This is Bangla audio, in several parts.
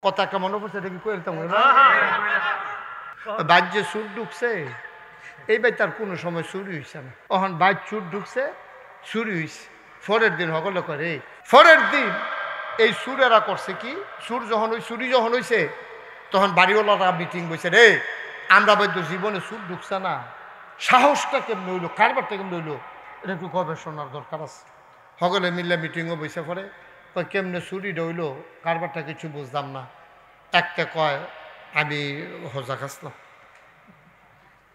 কথা একটা মনে পড়ছে, এটা কি কইতাম না? বাজ্যে সুর ঢুকছে, এই ভাই তার কোনো সময় চুরি হয়েছে না। তখন বাইক চুর ঢুকছে, চুরি হয়েছে। পরের দিন সকলে করে, পরের দিন এই সুরেরা করছে কি, সুর যখন ওই চুরি যখন হয়েছে তখন বাড়িওয়ালারা মিটিং বসে, রে আমরা বৈধ জীবনে সুর ঢুকছে না, সাহসটা কেমন হইলো, কারবারটা কেমন হইলো, এটা একটু গবেষণার দরকার আছে। সকলে মিললে মিটিংও বসে পড়ে, কেমনে চুরি হইলো কারবারটা কিছু বুঝলাম না। একটা কয় আমি হজাক আসলাম,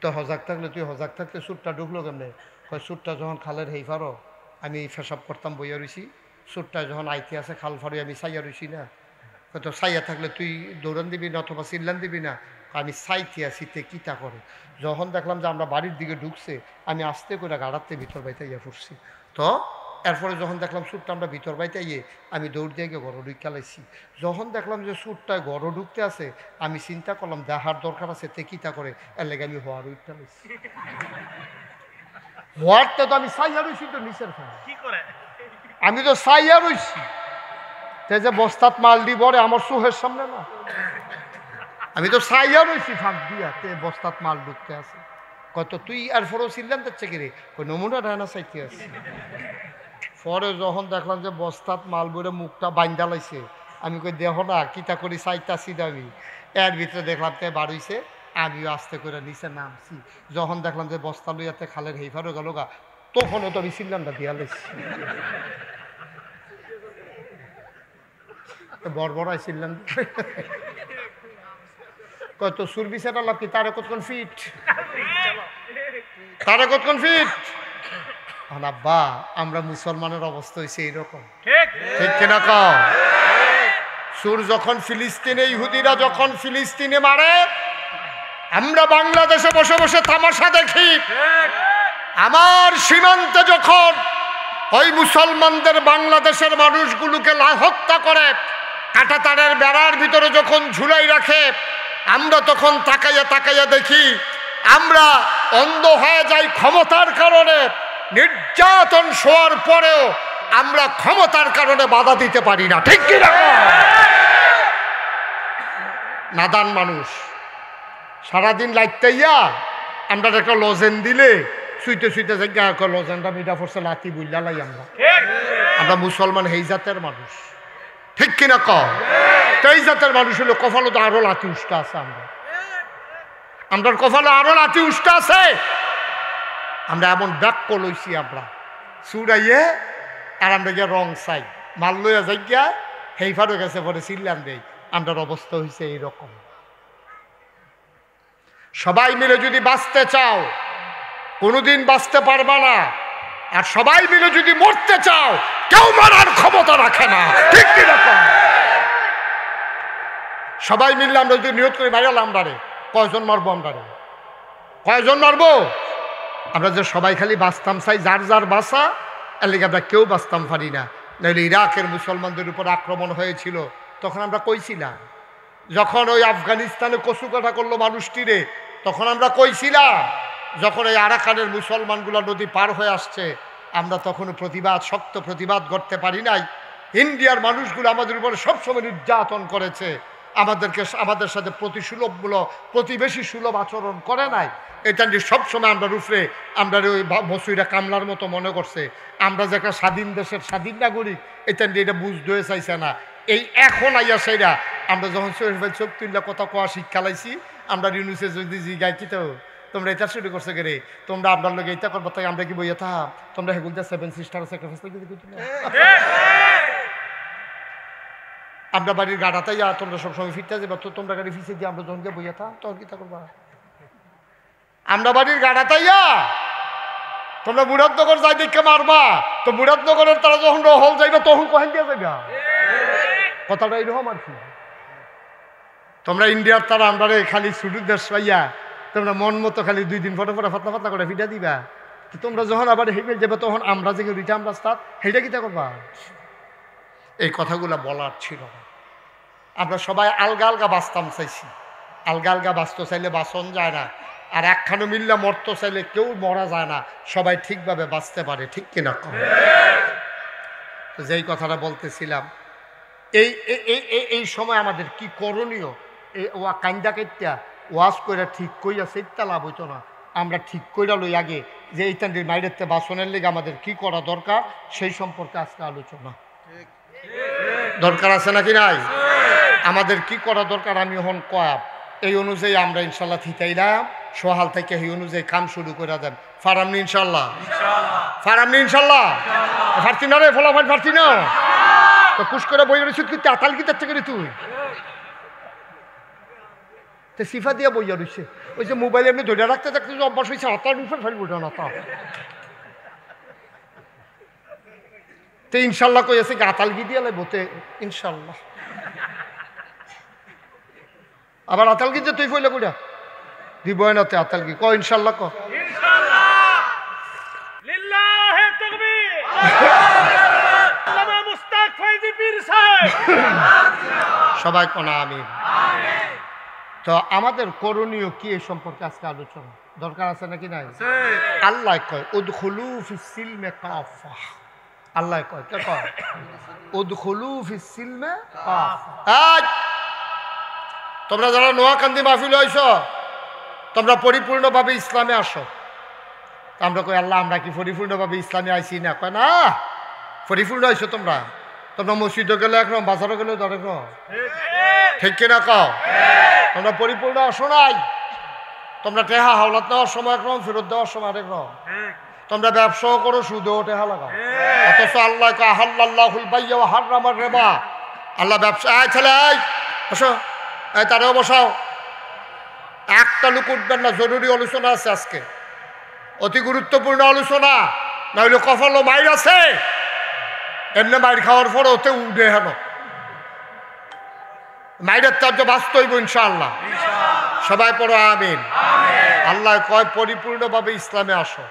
তো হজাক থাকলে তুই হজাক থাকতে সুরটা ঢুকলো কেমনে? কয় সুরটা যখন খালের হেই ফারো আমি ফেসাব করতাম বইয়া রইছি, সুরটা যখন আইতে আছে খাল ফারো আমি সাইয়া রইছি না। তো সাইয়া থাকলে তুই দৌড়ান দিবি না অথবা চিল্লান দিবি না? আমি সাইতে আসিতে কিতা করে। যখন দেখলাম যে আমরা বাড়ির দিকে ঢুকছে আমি আস্তে করে গাড়াতে ভিতর বাইতে ইয়ে পড়ছি। তো এরপরে যখন দেখলাম সুরটা আমরা ভিতর বাইতে ইয়ে আমি দৌড় দিয়ে গিয়ে গড় ঢুকা লাইছি। যখন দেখলাম যে সুরটায় গড় ঢুকতে আছে আমি চিন্তা করলাম দেখার দরকার আছে তে কিতা করে, এর লেগে আমি হওয়ার উঠটা লাইছি। হওয়ারটা তো আমি সাইয়া রইছি, তো নিচের আমি তো সাইয়া রইছি, যে বস্তাত মাল দি বরে আমার চোখের সামনে না, আমি তো সাইয়া রইছি ফাঁক দিয়া, তে বস্তাত মাল ঢুকতে আছে। কত তুই আর ফরো ছিলেন যাচ্ছে কি রে, ওই নমুনা রায়না চাইতে আছে। পরে যখন দেখলাম যে বস্তাত মাল বরে মুখটা বাইন্দা লাইছে, আমি কই দেহ না কিতা করি চাইতাছি আমি। এর ভিতরে দেখলাম তে বাড়ইছে, আমিও আস্তে করে নিচে নামছি। যখন দেখলাম যে বস্তা লইয়াতে খালের হেইফারও গেল গা, তখনও তো আমি ছিলামটা দিয়া লাইছি। বড় ছিলাম কত সুরবি সেটা লাভ কি, তারে কতক্ষণ ফিট, তারে কতক্ষণ ফিট। আব্বা আমরা মুসলমানের অবস্থা হয়েছে এইরকম, ঠিক কিনা কও? সুর যখন ফিলিস্তিনে, ইহুদিরা যখন ফিলিস্তিনে মারে, আমরা বাংলাদেশে বসে বসে তামাশা দেখি। আমার সীমান্তে যখন ওই মুসলমানদের বাংলাদেশের মানুষগুলোকে হত্যা করে কাঁটাতারের বেড়ার ভিতরে যখন ঝুলাই রাখে, আমরা তখন তাকাইয়া তাকাইয়া দেখি, আমরা অন্ধ হয়ে যাই ক্ষমতার কারণে। নির্যাতন শোয়ার পরেও আমরা ক্ষমতার কারণে বাধা দিতে পারি না, ঠিক কি না? নাদান মানুষ সারাদিন লাইতাইয়া আমরা একটা লজেন দিলে শুইতে শুইতে জায়গা লজেনটা মিডা ফোর্সে লাতি বুঝলা লাই। আমরা মুসলমান এই জাতের মানুষ, ঠিক কিনা কও? এই জাতের মানুষ হলো কপালে তো আরো লাতি উষ্টা আছে, আমরা কপালে আরো লাতি উষ্টা আছে। আমরা এমন ব্যাক লইছি, আমরা চুড়াইয়ে আর আমরা গিয়ে রং চাই মাল লইয়া যাই গিয়া হেইফারও গেছে পরে চিল্লান দেই। আমরার অবস্থা হয়েছে এইরকম। সবাই মিলে যদি বাঁচতে চাও কোনোদিন বাঁচতে পারবা না, আর সবাই মিলে যদি মরতে চাও কেউ মারার ক্ষমতা রাখে না, ঠিক কিরকম? সবাই মিললে আমরা যদি নিয়ত করি মারালাম রে, কয়জন মারবো আমরা রে, কয়জন মারবো? আমরা যে সবাই খালি বাঁচতাম চাই, যার যার বাঁচা, এর লিগে আমরা কেউ বাঁচতাম পারি না। নাহলে ইরাকের মুসলমানদের উপর আক্রমণ হয়েছিল তখন আমরা কইছিলাম, যখন ওই আফগানিস্তানে কচুকাটা করলো মানুষটিরে তখন আমরা কইছিলাম, যখন এই আরাকানের মুসলমানগুলো নদী পার হয়ে আসছে আমরা তখন প্রতিবাদ, শক্ত প্রতিবাদ করতে পারি নাই। ইন্ডিয়ার মানুষগুলো আমাদের উপরে সবসময় নির্যাতন করেছে, আমাদের সাথে প্রতিবেশী সুলভ আচরণ করে নাই। এটা নিয়ে সবসময় আমরা রূপে আমরা ওই বসুইরা কামলার মতো মনে করছে আমরা যে একটা স্বাধীন দেশের স্বাধীন নাগরিক, এটা নিয়ে এটা বুঝতে হয়ে চাইছে না। এই এখন আইয়া সেইরা আমরা যখন চোখ তুললে কথা কোয়া শিক্ষা লাইছি, আমরা ইউনিসে যদি জিগাই কি তো তোমরা এটা শুরু করছো কে, তোমরা আপনার লোক এটা করবো, তাই আমরা কি বইয়া থাম, তোমরা হেগুলতে 7 সিস্টার আমরা বাড়ির গাড়াতেই তোমরা সবসময় ফিরতে যাবে, তো তোমরা গাড়ি ফিসে দিয়ে আমরা যখন গিয়ে বইয়া থাম তখন কি তা করবা? আমরা বাড়ির গাড়াতাইয়া তোমরা মুরাদনগর যাই দেখে মারবা, তো মুরাদনগরের তারা যখন রহল যাইবা তখন কহেন দিয়ে যাইবা, কথাটা এইরকম আর কি। তোমরা ইন্ডিয়ার তারা আমরা খালি ছুটির দেশ পাইয়া তোমরা মন মতো খালি 2 দিন পরে পরে ফাতলা ফাতলা করে ফিটা দিবা, তোমরা যখন আবার হেঁটে যাবে তখন আমরা যে রিটার্ন রাস্তা হেঁটে কিতা করবা? এই কথাগুলো বলার ছিল না। আমরা সবাই আলগা আলগা বাঁচতাম চাইছি, আলগা আলগা বাঁচতে চাইলে বাঁচন যায় না, আর একখানো মিল্লা মরতে চাইলে কেউ মরা যায় না, সবাই ঠিকভাবে বাঁচতে পারে, ঠিক কিনা? তো যেই কথাটা বলতেছিলাম, এই এই সময় আমাদের কি করণীয়? এই ওয়া কান্দা কাইত্যা ওয়াজ কইরা ঠিক কইরা সেটা লাভ হইতো না। আমরা ঠিক কইরা লই আগে যে এই তান্ডির মাইরেতে বাসনের লেগে আমাদের কি করা দরকার, সেই সম্পর্কে আজকে আলোচনা দরকার আছে নাকি নাই? আমাদের কি করা দরকার আমি এখন কয়াব, এই অনুযায়ী আমরা ইনশাল্লাহ থিতাইলাম সোহাল থেকে এই অনুযায়ী কাম শুরু করে দেন। ফারামনি ইনশাল্লাহ, ফারামনি ইনশাল্লাহ। ফারছি না রে ফলাফল, ফারছি না তো কুশ করে বই রয়েছে কিন্তু আতাল কি তার থেকে তুই তো সিফা দিয়া বইয়া রয়েছে। ওই যে মোবাইল এমনি ধরে রাখতে থাকতে অভ্যাস হয়েছে, আতার উপর ফেলবো না তা তো ইনশাল্লাহ কইছে আতাল গি দিয়ে বলতে ইনশাল্লাহ। আবার আতাল গি যে তুই ফইলে কইরা দিব না তে আতাল গি ক ইনশাল্লাহ ক ইনশাআল্লাহ। লিল্লাহি তাকবীর। আল্লামা মুস্তাক ফয়জী পীর সাহেব। সবাই কোনা আমিন। তো আমাদের করণীয় কি এই সম্পর্কে আজকে আলোচনা দরকার আছে নাকি নাই? আল্লাহ কয় উদখুলু ফিস সিলমে কাফা। আল্লাহ কয় কে কয় উদখুলু ফিস সিলমে কাফা। তোমরা যারা নোয়াকান্দি মাহফিল হইছ তোমরা পরিপূর্ণভাবে ইসলামে আসো। আমরা কই আল্লাহ আমরা কি পরিপূর্ণভাবে ইসলামে আইছি না? কয় না, পরিপূর্ণ হইছো তোমরা। তোমরা মসজিদে গেলে একরকম, বাজারে গেলে একরকম, ঠিক কিনা কও? তোমরা পরিপূর্ণ আসো নাই। তোমরা টেহা হাওলাত নেওয়ার সময় একরকম, ফেরত দেওয়ার সময় আরেকরকম। তোমরা ব্যবসাও করো, সুদেও টেহা লাগাও। অথচ আল্লাহ কয় আহাল্লাল্লাহুল বাইয়া ওয়া হাররামার রিবা। আল্লাহ ব্যবসা ছেলে বসো, তারেও বসাও। একটা লোক উঠবেন না, জরুরি আলোচনা আছে আজকে, অতি গুরুত্বপূর্ণ আলোচনা। নইলে কফল মাইর আছে, এমনি মাইর খাওয়ার পরে ওতে উঠে হেন মাইরের তার্য বাঁচতে হইব ইনশাআল্লাহ। সবাই পড়ো আমিন। আল্লাহ কয় পরিপূর্ণভাবে ইসলামে আসো।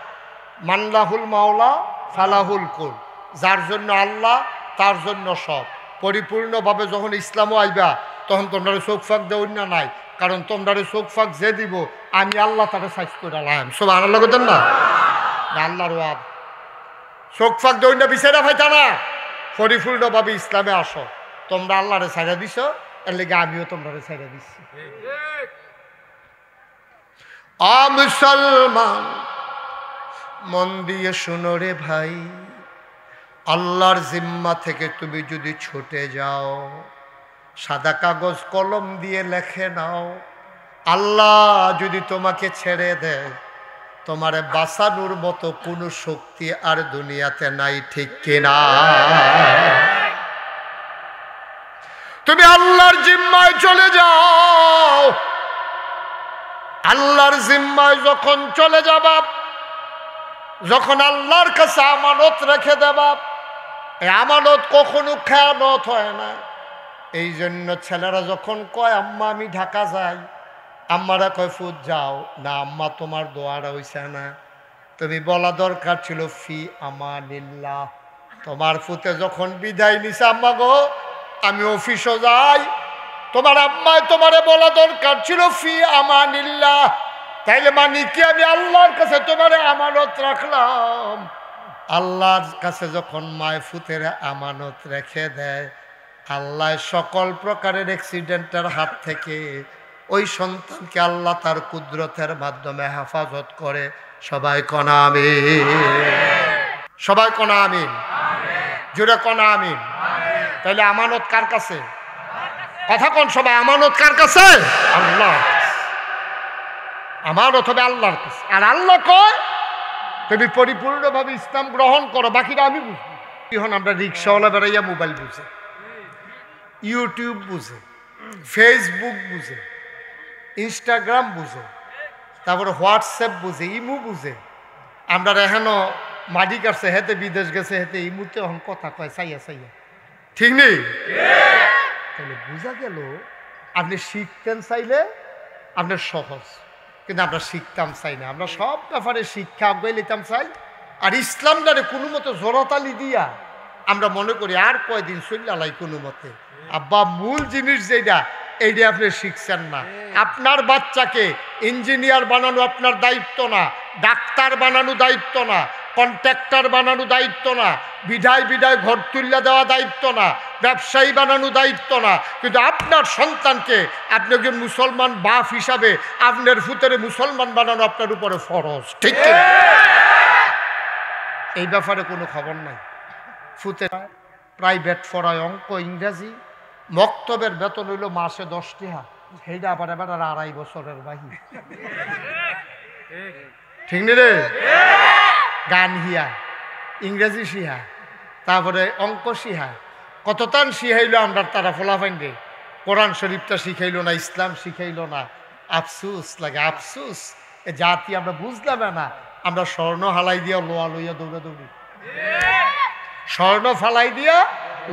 মানলাহুল মাওলা ফালাহুল কুল। যার জন্য আল্লাহ তার জন্য সব। পরিপূর্ণভাবে যখন ইসলামও আইবা তখন তোমরা চোখ ফাঁক দেওয়ার না নাই, কারণ তোমরা চোখ ফাঁক যে দিব আমি আল্লাহ তাকে সাইজ করে আলাম। সব আল্লাহ করতেন না, আল্লাহর ওয়াদ। চোখ ফাঁক দেওয়ার না বিচারা ভাইতা না, পরিপূর্ণভাবে ইসলামে আসো। তোমরা আল্লাহরে ছাইড়া দিছ, এর লেগে আমিও তোমরা ছাইড়া দিচ্ছি। মুসলমান মন দিয়ে শুনো রে ভাই, আল্লাহর জিম্মা থেকে তুমি যদি ছুটে যাও, সাদা কাগজ কলম দিয়ে লেখে নাও, আল্লাহ যদি তোমাকে ছেড়ে দেয়, তোমারে বাঁচানোর মতো কোনো শক্তি আর দুনিয়াতে নাই, ঠিক কিনা? তুমি আল্লাহর জিম্মায় চলে যাও। আল্লাহর জিম্মায় যখন চলে যাবা, যখন আল্লাহর কাছে আমানত রেখে দেবা, এই আমানত কখনো খেয়ানত হয় না। এই জন্য ছেলেরা যখন কয় আম্মা আমি ঢাকা যাই, আম্মারা কয় ফুট যাও না, আম্মা তোমার দোয়ারা হইছে না। তুমি বলা দরকার ছিল ফি আমানিল্লাহ। তোমার ফুতে যখন বিদায় নিছে, আম্মা গো আমি অফিসও যাই, তোমার আম্মায় তোমারে বলা দরকার ছিল ফি আমানিল্লাহ। তাইলে মানে কি আমি আল্লাহর কাছে তোমারে আমানত রাখলাম। আল্লাহর কাছে যখন মায় ফুতের আমানত রেখে দেয়, আল্লাহ সকল প্রকারের অ্যাক্সিডেন্টের হাত থেকে ওই সন্তানকে আল্লাহ তার কুদরতের মাধ্যমে হেফাজত করে। সবাই কনা আমিন, সবাই কনা আমিন, জোরে কনা আমিন। তাহলে আমানত কার কাছে? কথা কোন সবাই, আমানত কার কাছে? আল্লাহ। আমানত হবে আল্লাহর কাছে। আর আল্লাহ কয় তুমি পরিপূর্ণভাবে ইসলাম গ্রহণ করো, বাকিটা আমি বুঝবো। এখন আমরা রিক্সাওয়ালা বেড়াইয়া মোবাইল বুঝে, ইউটিউব বুঝে, ফেসবুক বুঝে, ইনস্টাগ্রাম বুঝে, তারপরে হোয়াটসঅ্যাপ বুঝে, ইমু বুঝে। আমরা এখনো মাটি কাটছে, হেতে বিদেশ গেছে, হেতে ইমুতে এখন কথা কয় চাইয়া চাইয়া, ঠিক নেই? তাহলে বোঝা গেল আপনি শিখতেন চাইলে আপনার সহজ, কিন্তু আমরা শিখতাম চাই না। আমরা সব ব্যাপারে শিক্ষা আগে নিতাম চাই, আর ইসলামটারে কোনো মতো জোরতালি দিয়া আমরা মনে করি আর কয়দিন চল্লাই কোনো মতে। আব্বা মূল জিনিস যেটা, এইটা আপনি শিখছেন না। আপনার বাচ্চাকে ইঞ্জিনিয়ার বানানো আপনার দায়িত্ব না, ডাক্তার বানানো দায়িত্ব না, কন্ট্রাক্টর বানানো দায়িত্ব না, বিধায় বিধায় ঘর তুল্লা দেওয়া দায়িত্ব না, ব্যবসায়ী বানানো দায়িত্ব না, কিন্তু আপনার সন্তানকে আপনি একজন মুসলমান বাপ হিসাবে আপনার ফুতেরে মুসলমান বানানো আপনার উপরে ফরজ, ঠিক কি? এই ব্যাপারে কোনো খবর নাই। ফুতে প্রাইভেট পড়ায় অঙ্ক ইংরেজি, মক্তবের বেতন হইল মাসে 10 টাকা, সেইটা আবার এবার 2.5 বছরের বাহির, ঠিক নি রে? গান হিয়ায়, ইংরেজি শিহায়, তারপরে অঙ্ক শিহায়, কত তান শিখাইলো আমরা তারা ফলাফাইন রে। কোরআন শরীফটা শিখাইলো না, ইসলাম শিখাইলো না, আফসুস লাগে, আফসুস। এ জাতি আমরা বুঝলাম না, আমরা স্বর্ণ হালাই দিয়া লোয়া লইয়া দৌড়াদৌড়ি, স্বর্ণ ফালাই দিয়া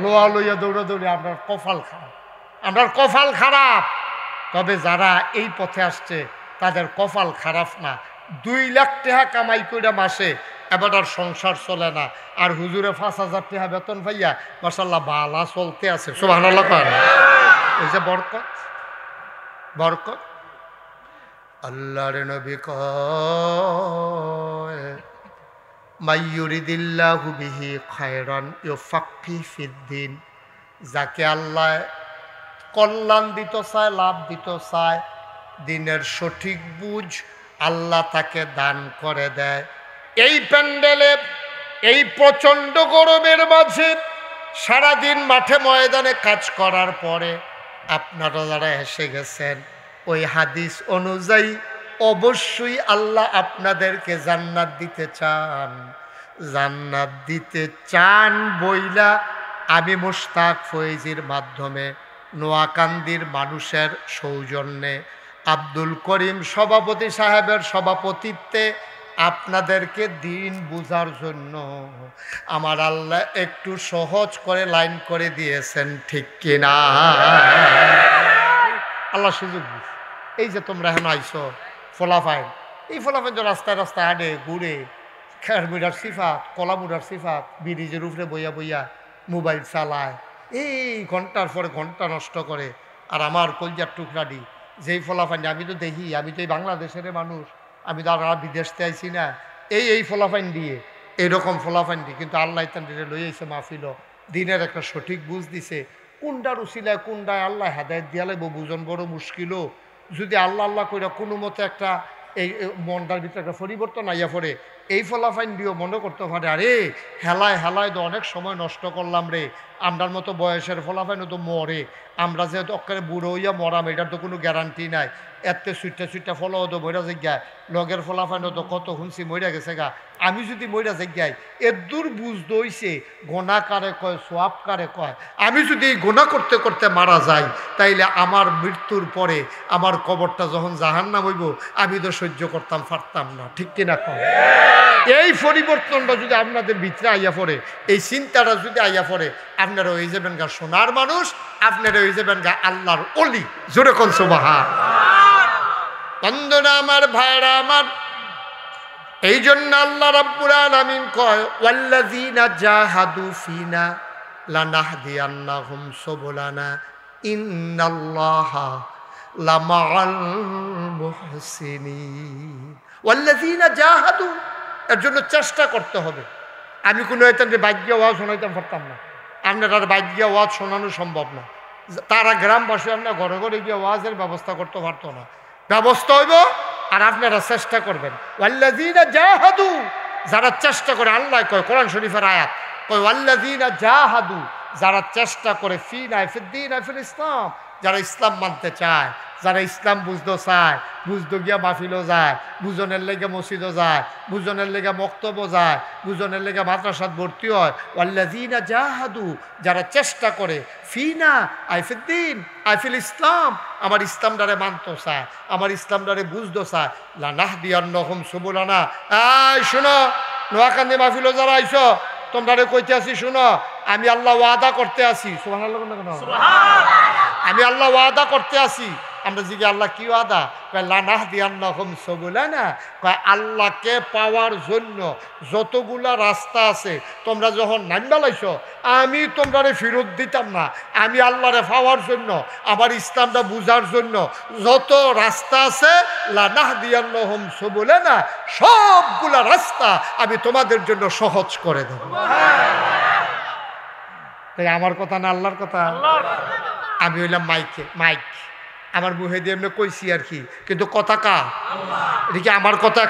লোয়া লইয়া দৌড়াদৌড়ি, আমরা কপাল খারাপ, আমরা কপাল খারাপ। তবে যারা এই পথে আসছে তাদের কপাল খারাপ না। 2 লাখ টাকা কামাই করে মাসে এবার আর সংসার চলে না, আর হুজুরে 5,000 টাকা বেতন পাইয়া মাশাআল্লাহ বালা চলতে আছে, সুবহানাল্লাহ। এই যে বরকত, বরকত আল্লাহর নবী কয় মাইয়ুরিদিল্লাহু বিহি খায়রান ইউফাক্কিহু ফিদ্দিন, যাকে আল্লাহ কল্যাণ দিতে চায়, লাভ দিতে চায়, দিনের সঠিক বুঝ আল্লাহ তাকে দান করে দেয়। এই প্যান্ডেলে এই প্রচণ্ড গরমের মাঝে সারাদিন মাঠে ময়দানে কাজ করার পরে আপনারা যারা এসে গেছেন, ওই হাদিস অনুযায়ী অবশ্যই আল্লাহ আপনাদেরকে জান্নাত দিতে চান। জান্নাত দিতে চান বইলা আমি মুশতাক ফয়েজির মাধ্যমে নোয়াকান্দির মানুষের সৌজন্যে আব্দুল করিম সভাপতি সাহেবের সভাপতিত্বে আপনাদেরকে দিন বুঝার জন্য আমার আল্লাহ একটু সহজ করে লাইন করে দিয়েছেন, ঠিক কিনা? আল্লাহ সুযোগ দিস। এই যে তোমরা এখন আইসো ফলাফাইন, এই ফলাফাইন তো রাস্তায় রাস্তায় হাঁটে ঘুরে, খেরমুড়ার সিফাত, কলামুড়ার সিফাত, ব্রিজের উপরে বইয়া বইয়া মোবাইল চালায়, এই ঘন্টার পরে ঘন্টা নষ্ট করে। আর আমার কলজার টুকরাডি যেই ফলাফাইন আমি তো দেখি, আমি তো এই বাংলাদেশের মানুষ, আমি তো আর বিদেশতে আইছি না, এই ফলাফাইন দিয়ে এইরকম ফলাফাইন দিয়ে কিন্তু আল্লাহ তান্ডিরে লই আইছে মাহফিল, দিনের একটা সঠিক বুঝ দিছে। কোনটার উসিলায় কোনটায় আল্লাহ হেদায়েত দিয়া লাগবো বুঝন বড় মুশকিলও। যদি আল্লাহ আল্লাহ কইরা কোনো মতে একটা এই মনটার ভিতরে একটা পরিবর্তন আইয়া পড়ে, এই ফলাফাইন দিয়েও মনে করতে পারে আরে হেলায় হেলায় তো অনেক সময় নষ্ট করলাম রে, আমরার মতো বয়সের ফলাফাইনও তো মরে, আমরা যে অক্কারে বুড়ো হইয়া মরাম এটার তো কোনো গ্যারান্টি নাই। এতে সুইটা ফলাও তো মইরা যাইগায়, লগের ফলাফাইনও তো কত শুনছি মইরা গেছে গা। আমি যদি মইরা যাইগাই এর দূর বুঝতে হইছে গোনা কারে কয় সোয়াব কারে কয়। আমি যদি এই গোনা করতে করতে মারা যাই তাইলে আমার মৃত্যুর পরে আমার কবরটা যখন জাহান্নাম হইব আমি তো সহ্য করতাম পারতাম না, ঠিক কিনা কয়? এই পরিবর্তনটা যদি আপনাদের ভিতরে আইয়া পড়ে, এই চিন্তাটা যদি আইয়া পড়ে, আপনারা হয়ে যাবেন গা সোনার মানুষ, আপনারা হয়ে যাবেন গা আল্লাহর অলি। জোরে কোন সুবহান। বন্ধুরা আমার, ভাইরা আমার, এই জন্য আল্লাহ রাব্বুল আলামিন কয় ওয়াল্লাযীনা জাহাদু ফিনা লানাহদিয়ান্নাহুম সুবুলানা ইন্নাল্লাহা লামাআল মুহসিনিন। ওয়াল্লাযীনা জাহাদু, এর জন্য চেষ্টা করতে হবে। আমি কোনো এতেন যে বাজ্যা ওয়াজ শোনাইতাম পারতাম না, আপনার আর বাজ্যা ওয়াজ শোনানো সম্ভব না। তারা গ্রামবাসী আপনার ঘরে ঘরে গিয়ে ওয়াজের ব্যবস্থা করতে পারতো না, ব্যবস্থা হইব আর আপনারা চেষ্টা করবেন। ওয়াল্লাযীনা জাহাদু, যারা চেষ্টা করে, আল্লাহ কয় কোরআন শরীফের আয়াত কয় ওয়াল্লাযীনা জাহাদু, যারা চেষ্টা করে ফিনা ফিদ্দিন ফিল ইসলাম, যারা ইসলাম মানতে চায়, যারা ইসলাম বুঝতে চায়, বুঝতে গিয়া মাহফিলও যায়, বুঝনের লেগে মসজিদও যায়, বুঝনের লেগে মক্তব্য যায়, বুঝনের লেগে মাদ্রাসাত ভর্তি হয়। ওয়াল্লাযীনা জাহাদু, যারা চেষ্টা করে ফিনা ফিদ্দিন ফিল ইসলাম, আমার ইসলামটারে মানতে চায়, আমার ইসলামটারে বুঝতে চায়, লানাহদিয়ান্নাহুম সুবুলানা। এই শুনো, নোয়াকান্দি মাহফিলও যারা আইছো, তোমরা কইতে আসি শুনো, আমি আল্লাহ ওয়াদা করতে আসি, সুবহানাল্লাহ, আমি আল্লাহ ওয়াদা করতে আসি, আমরা জিজ্ঞে আল্লাহ কি ওয়াদা? কয় লানাহদিয়ান্নাহুম সুবুলানা, কয় আল্লাহকে পাওয়ার জন্য যতগুলা রাস্তা আছে তোমরা যখন নামবা লাইছো আমি তোমরারে ফেরত দিতাম না। আমি আল্লাহরে পাওয়ার জন্য আমার ইসলামটা বুঝার জন্য যত রাস্তা আছে লানাহদিয়ান্নাহুম সুবুলানা, সবগুলা রাস্তা আমি তোমাদের জন্য সহজ করে দেব। তাই আমার কথা না আল্লাহর কথা? আমি হইলাম মাইক আমার মুখে দিয়ে এমনি কইছি আর কি, কিন্তু কথা কা? এটা কি আমার কথা?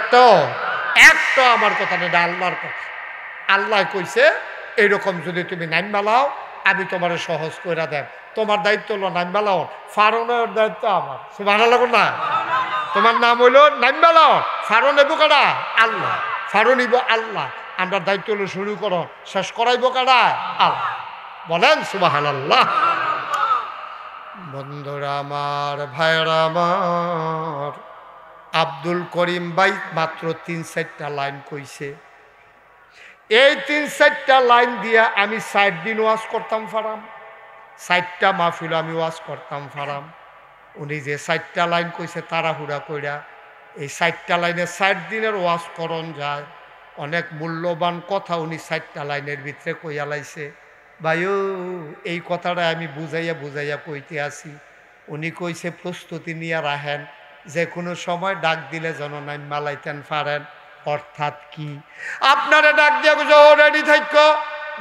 একটাও আমার কথা নেই, এটা আল্লাহর কথা। আল্লাহ কইছে এইরকম যদি তুমি নাম বালাও আমি তোমার সহজ করে দেব। তোমার দায়িত্ব হলো নাম বালাও, ফারনের দায়িত্ব আমার। সুবহানাল্লাহ না? তোমার নাম হইলো নাম বালাও, ফারন নেবো কারা? আল্লাহ। ফারন নিব আল্লাহ। আমরা দায়িত্ব হলো শুরু করো, শেষ করাইবো কারা? আল্লাহ। বলেন সুবহানাল্লাহ। বন্ধুরা আমার, ভাইরা আমার, আব্দুল করিম ভাই মাত্র 3-4টা লাইন কইছে। এই 3-4টা লাইন দিয়া আমি 60 দিন ওয়াজ করতাম ফারাম, 60টা মাহফিল আমি ওয়াজ করতাম ফারাম। উনি যে 60টা লাইন কইছে তাড়াহুড়া কইরা, এই 60টা লাইনে 60 দিনের ওয়াজ করন যায়। অনেক মূল্যবান কথা উনি 60টা লাইনের ভিতরে কইয়া লাইছে। ভাইও এই কথাটা আমি বুঝাইয়া কইতে আসি। উনি কইছে প্রস্তুতি নিয়ে রাখেন, যে কোনো সময় ডাক দিলে যেন নাম মালাইতেন পারেন। অর্থাৎ কি? আপনারা ডাক দিয়ে রেডি থাক,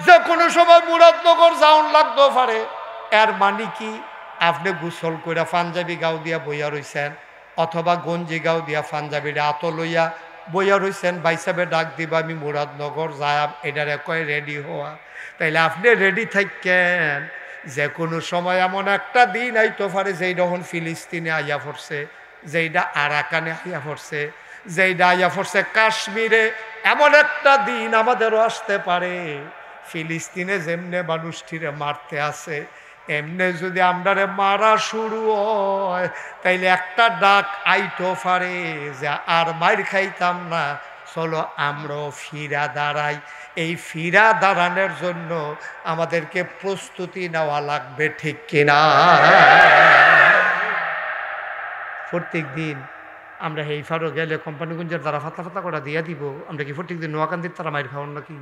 যে কোনো সময় মুরাদনগর যাওন লাগতো পারে। এর মানে কি? আপনি গোসল করে পাঞ্জাবি গাও দিয়া বইয়া রইছেন, অথবা গঞ্জি গাও দিয়া পাঞ্জাবিরা আত লইয়া বইয়া রইছেন, বাইসাবে ডাক দিবা আমি মুরাদনগর যাম, এটারে কয় রেডি হওয়া। তাইলে আপনি রেডি থাকেন, যে কোনো সময় এমন একটা দিন আইতো পারে যেইটা হন ফিলিস্তিনে আইয়া পড়ছে, যেইটা আরাকানে আইয়া পড়ছে, যেইটা আইয়া পড়ছে কাশ্মীরে। এমন একটা দিন আমাদেরও আসতে পারে, ফিলিস্তিনে যেমনে মানুষটিরে মারতে আছে এমনে যদি আমরারে মারা শুরু হয়, তাইলে একটা ডাক আইতো পারে যে আর মার খাইতাম না, চলো আমরাও ফিরা দাঁড়াই। এই ফিরা দাঁড়ানোর জন্য আমাদেরকে প্রস্তুতি নেওয়া লাগবে, ঠিক কিনা? প্রত্যেক দিন আমরা এই ফারো গেলে কোম্পানিগঞ্জের দ্বারা ফাতা করে দিয়ে দিব। আমরা কি প্রত্যেক দিন নোয়াকান্দির তারা মাইর খাওয়ান নাকি?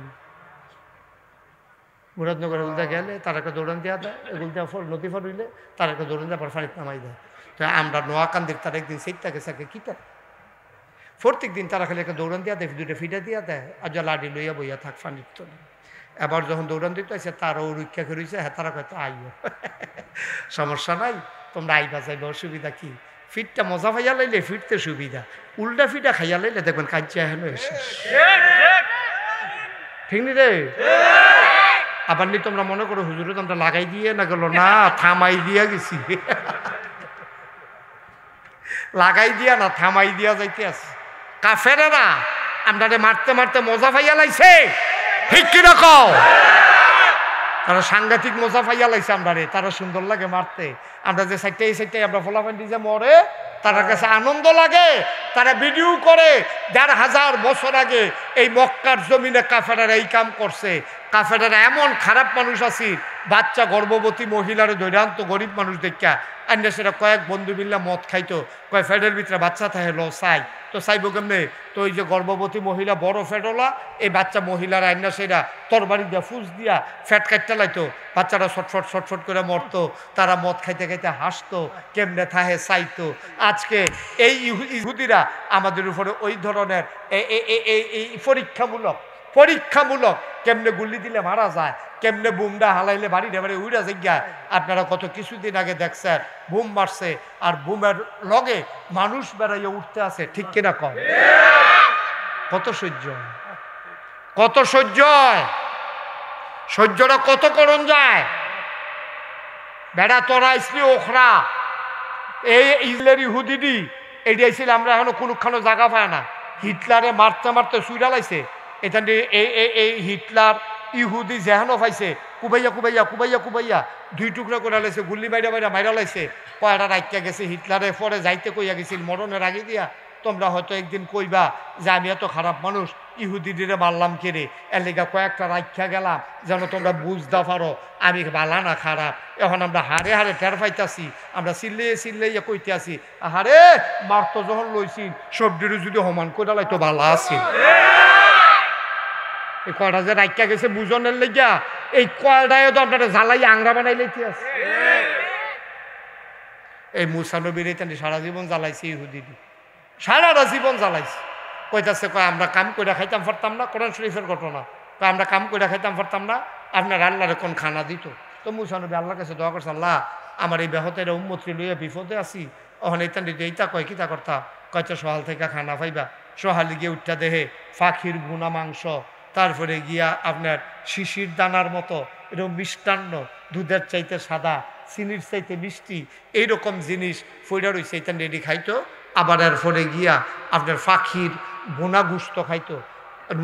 মুরাদনগর এগুলতে গেলে তার একটা দৌড়ান দেওয়া দেয়, এগুলতে নদী ফার হইলে তার একটা দৌড়ান দেওয়া পর ফানিত নামাই দেয়। তো আমরা নোয়াকান্দির তারা একদিন সেইটাকে সাকে কিতা প্রত্যেক দিন তারা খালি একটা দৌড়ান দেওয়া দেয়, 2টা ফিটা দিয়া দেয়, আর যা লাডি লইয়া বইয়া থাক ফানির তো। এবার যখন দৌড়ান দিতে আসে তারও রক্ষা করেছে, হ্যাঁ তারা হয়তো আইও, সমস্যা নাই, তোমরা আইবা যাইবা, অসুবিধা কি? ফিটটা মজা পাইয়া লাইলে ফিরতে সুবিধা, উল্টা ফিটা খাইয়া লাইলে দেখবেন কাজ্যা হেন এসে, ঠিক নি রে? আবার নি তোমরা মনে করো হুজুরে তোমরা লাগাই দিয়ে না গেল, না থামাই দিয়া গেছি, লাগাই দিয়া না থামাই দিয়া যাইতে আছে। কাফেরেরা আমরা মারতে মারতে মজা পাইয়া লাইছে, ঠিক কিরকম? তারা সাংঘাতিক মজা পাইয়া লাইছে আমরা রে, তারা সুন্দর লাগে মারতে। আমরা যে সাইডটাই আমরা ফলাফান্ডি যে মরে, তার কাছে আনন্দ লাগে। তারা ভিডিও করে 1500 বছর আগে এই মক্কার জমিনে কাফেরেরা এই কাম করছে। কাফেরেরা এমন খারাপ মানুষ আছে, বাচ্চা গর্ভবতী মহিলারে দৈরান্ত গরিব মানুষ দেখা আন্যা সেটা কয়েক বন্ধু মিল্লা মদ খাইতো, কয় ফ্যাটের ভিতরে বাচ্চা থাকে লো চাই, তো চাইবো কেমনে? তো ওই যে গর্ভবতী মহিলা বড় ফ্যাটওয়ালা, এই বাচ্চা মহিলারা আন্যা সেটা তরবারি দিয়া ফুস দিয়া ফ্যাট কাটতে লাইতো, বাচ্চারা ছটফট করে মরতো। তারা মদ খাইতে খাইতে হাসতো, কেমনে থাহে চাইতো। আজকে এই ইহুদিরা আমাদের উপরে ওই ধরনের এই পরীক্ষামূলক কেমনে গুলি দিলে মারা যায়, কেমনে বুমটা হালাইলে বাড়ি উড়া যায়। আপনারা কত কিছুদিন আগে দেখছেন বুম মারছে, আর বুমের লগে মানুষ বেড়াইয়া উঠতে আছে, ঠিক কিনা কম? কত সহ্যটা কত করণ যায়? বেড়া তোরা ইসলি ওখরা এই ইসরায়েলি ইহুদিটি এটি আইছিল, আমরা এখনো কোনোখানো জায়গা পায় না। হিটলারে মারতে মারতে সুইরা লাইছে, এটা এই হিটলার ইহুদি যেহানো পাইছে কুবাইয়া 2 টুকরা করে লাইছে, গুল্লি মাইরা লাইছে। কয়টা রাখিয়া গেছে হিটলারে, পরে যাইতে কইয়া গেছিল মরণের আগে দিয়া, তোমরা হয়তো একদিন কইবা যে আমি এত খারাপ মানুষ, ইহুদিরে মারলাম কেড়ে এর লেগা কয়েকটা রাখা গেলাম যেন তোমরা বুঝতে পারো আমি বালা না খারাপ। এখন আমরা হারে হারে টের পাইতাছি, আমরা চিল্লাইয়া কইতে আছি হারে মারতো যখন লইছি সবজির যদি সমান করে লাইতো ভালো আছে। এই কয়টা যে রাখা গেছে বুঝনের লেগা এই কয়টায় তো আপনারা জ্বালাই আংরা বানাই লইতে আছে। এই মুসা নবীর সারা জীবন জ্বালাইছে ইহুদি, সারাটা জীবন জ্বালাইছে। কইতাছে কয় আমরা কাম করে খাইতাম পারতাম না, কোরআন শরীফের ঘটনা, কয় আমরা কাম করে খাইতাম পারতাম না, আপনার আল্লাহরে কোন খানা দিত। তো মুসা নবী আল্লাহর কাছে দোয়া করছে, আল্লাহ আমার এই ব্যাহতের উম্মতকে লইয়া বিপদে আছি, ওখানে এইটা কয় কিতা করতা, কয়টা সহাল থেকে খানা পাইবা। সহালে গিয়ে উঠটা দেহে পাখির ভুনা মাংস, তারপরে গিয়া আপনার শিশির দানার মতো এরকম মিষ্টান্ন, দুধের চাইতে সাদা, চিনির চাইতে মিষ্টি, এইরকম জিনিস ফইরা রয়েছে, এটা রেডি খাইতো। আবার এরপরে গিয়া আপনার পাখির বোনা গুস্ত খাইতো।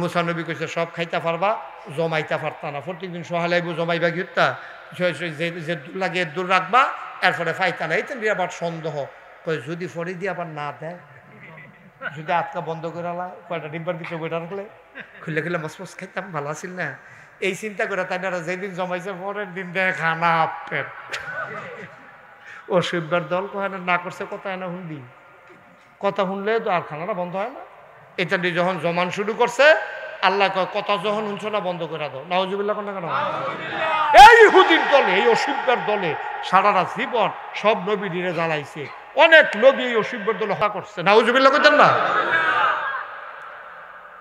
মুসা নবী কইছে সব খাইতে পারবা, জমাইতে পারতা না। প্রত্যেকদিন সহালাইব জমাইবা গিয়া যে লাগে দূর রাখবা, এরপরে পাইতা না। এইটা আবার সন্দেহ কই যদি ফরি দিয়ে আবার না দেয়, যদি আটকা বন্ধ করে কয়টা ডিব্বার ভিতরে বইটা রাখলে খুলে খুলে মসমস খাইতাম, ভালো আছিল না। এই চিন্তা করে তাই না যেদিন জমাইছে পরের দিন দেয় খানা পেট। ও শিববার দল কোহানে না করছে কথা হয় না, শুনবি কথা শুনলে তো আর খানাটা বন্ধ হয় না। এটা দিয়ে যখন জমান শুরু করছে আল্লাহ কয় কথা যখন শুনছো না বন্ধ করে দাও। নাউজুবিল্লাহ কোন কেন? এই ইহুদির দলে, এই অসিব্বার দলে সারাটা জীবন সব নবী দিনে জ্বালাইছে। অনেক নবী এই অসিব্বার দলে হত্যা করছে। নাউজুবিল্লাহ কইতেন না?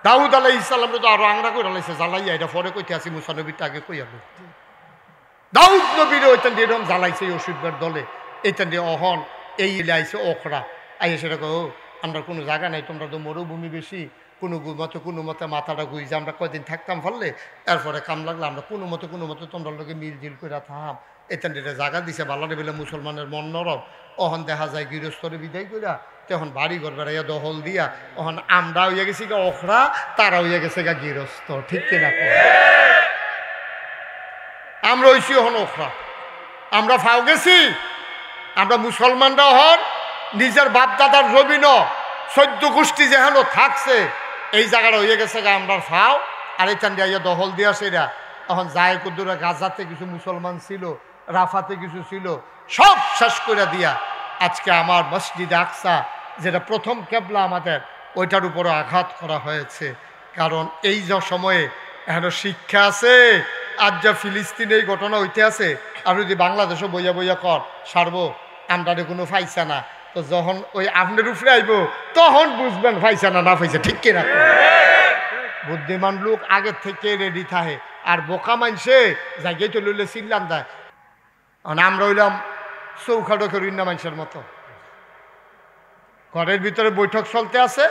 দাউদ আলাইহিস সালাম তো আরো আংরা করে লাইছে জ্বালাইয়া, এটা পরে কইতে আসি মুসা নবীর আগে কইয়া লো। দাউদ নবীর ওইটান দিয়ে এরকম জ্বালাইছে এই অসিব্বার দলে। এইটান দিয়ে অহন এই আইছে ওখরা আইয়া সেটা কো আমরা কোনো জায়গা নাই, তোমরা তো মরুভূমি বেশি, কোনো মতে মাথাটা গুইছে, আমরা কয়দিন থাকতাম ফলে এরপরে কাম লাগলে আমরা কোনো মতে তোমরা লোকে মিলজিল করে থাম। এতেন জায়গা দিছে বালারে বেলে মুসলমানের মন নরম। অহন দেখা যায় গৃহস্থরে বিদায় কইরা তখন বাড়ি ঘর বেড়াইয়া দহল দিয়া অহন আমরা হইয়া গেছি গা ওখরা, তারা হইয়া গেছে গা গৃহস্থ। ঠিক কিনা? আমরা হইছি অহন ওখরা, আমরা ফাও গেছি। আমরা মুসলমানরা হন নিজের বাপ দাদার জমিন 14 গোষ্ঠী যেহেন থাকছে এই জায়গাটা হয়ে গেছে গা আমরা ফাও। আর এই চান দিয়া দহল দিয়া সেরা এখন যায় কুদ্দুরা গাজাতে কিছু মুসলমান ছিল, রাফাতে কিছু ছিল, সব শেষ করে দিয়া আজকে আমার মসজিদ আকসা যেটা প্রথম কেবলা আমাদের, ওইটার উপরে আঘাত করা হয়েছে। কারণ এই যে সময়ে এখন শিক্ষা আছে, আজ যা ফিলিস্তিনে এই ঘটনা হইতে আছে, আপনি যদি বাংলাদেশও বইয়া বইয়া কর সারবো আমরা কোনো ফাইসা না, তো যখন ওই আপনার উপরে আইব তখন বুঝবেন ফাইসা না না ফাইসা। ঠিক কিনা? বুদ্ধিমান লোক আগের থেকে রেডি থাকে, আর বোকা মানছে জায়গায় তো লইলে চিল্লান দেয়। আমরা হইলাম চৌখাটো করিনা মানুষের মতো, ঘরের ভিতরে বৈঠক চলতে আছে,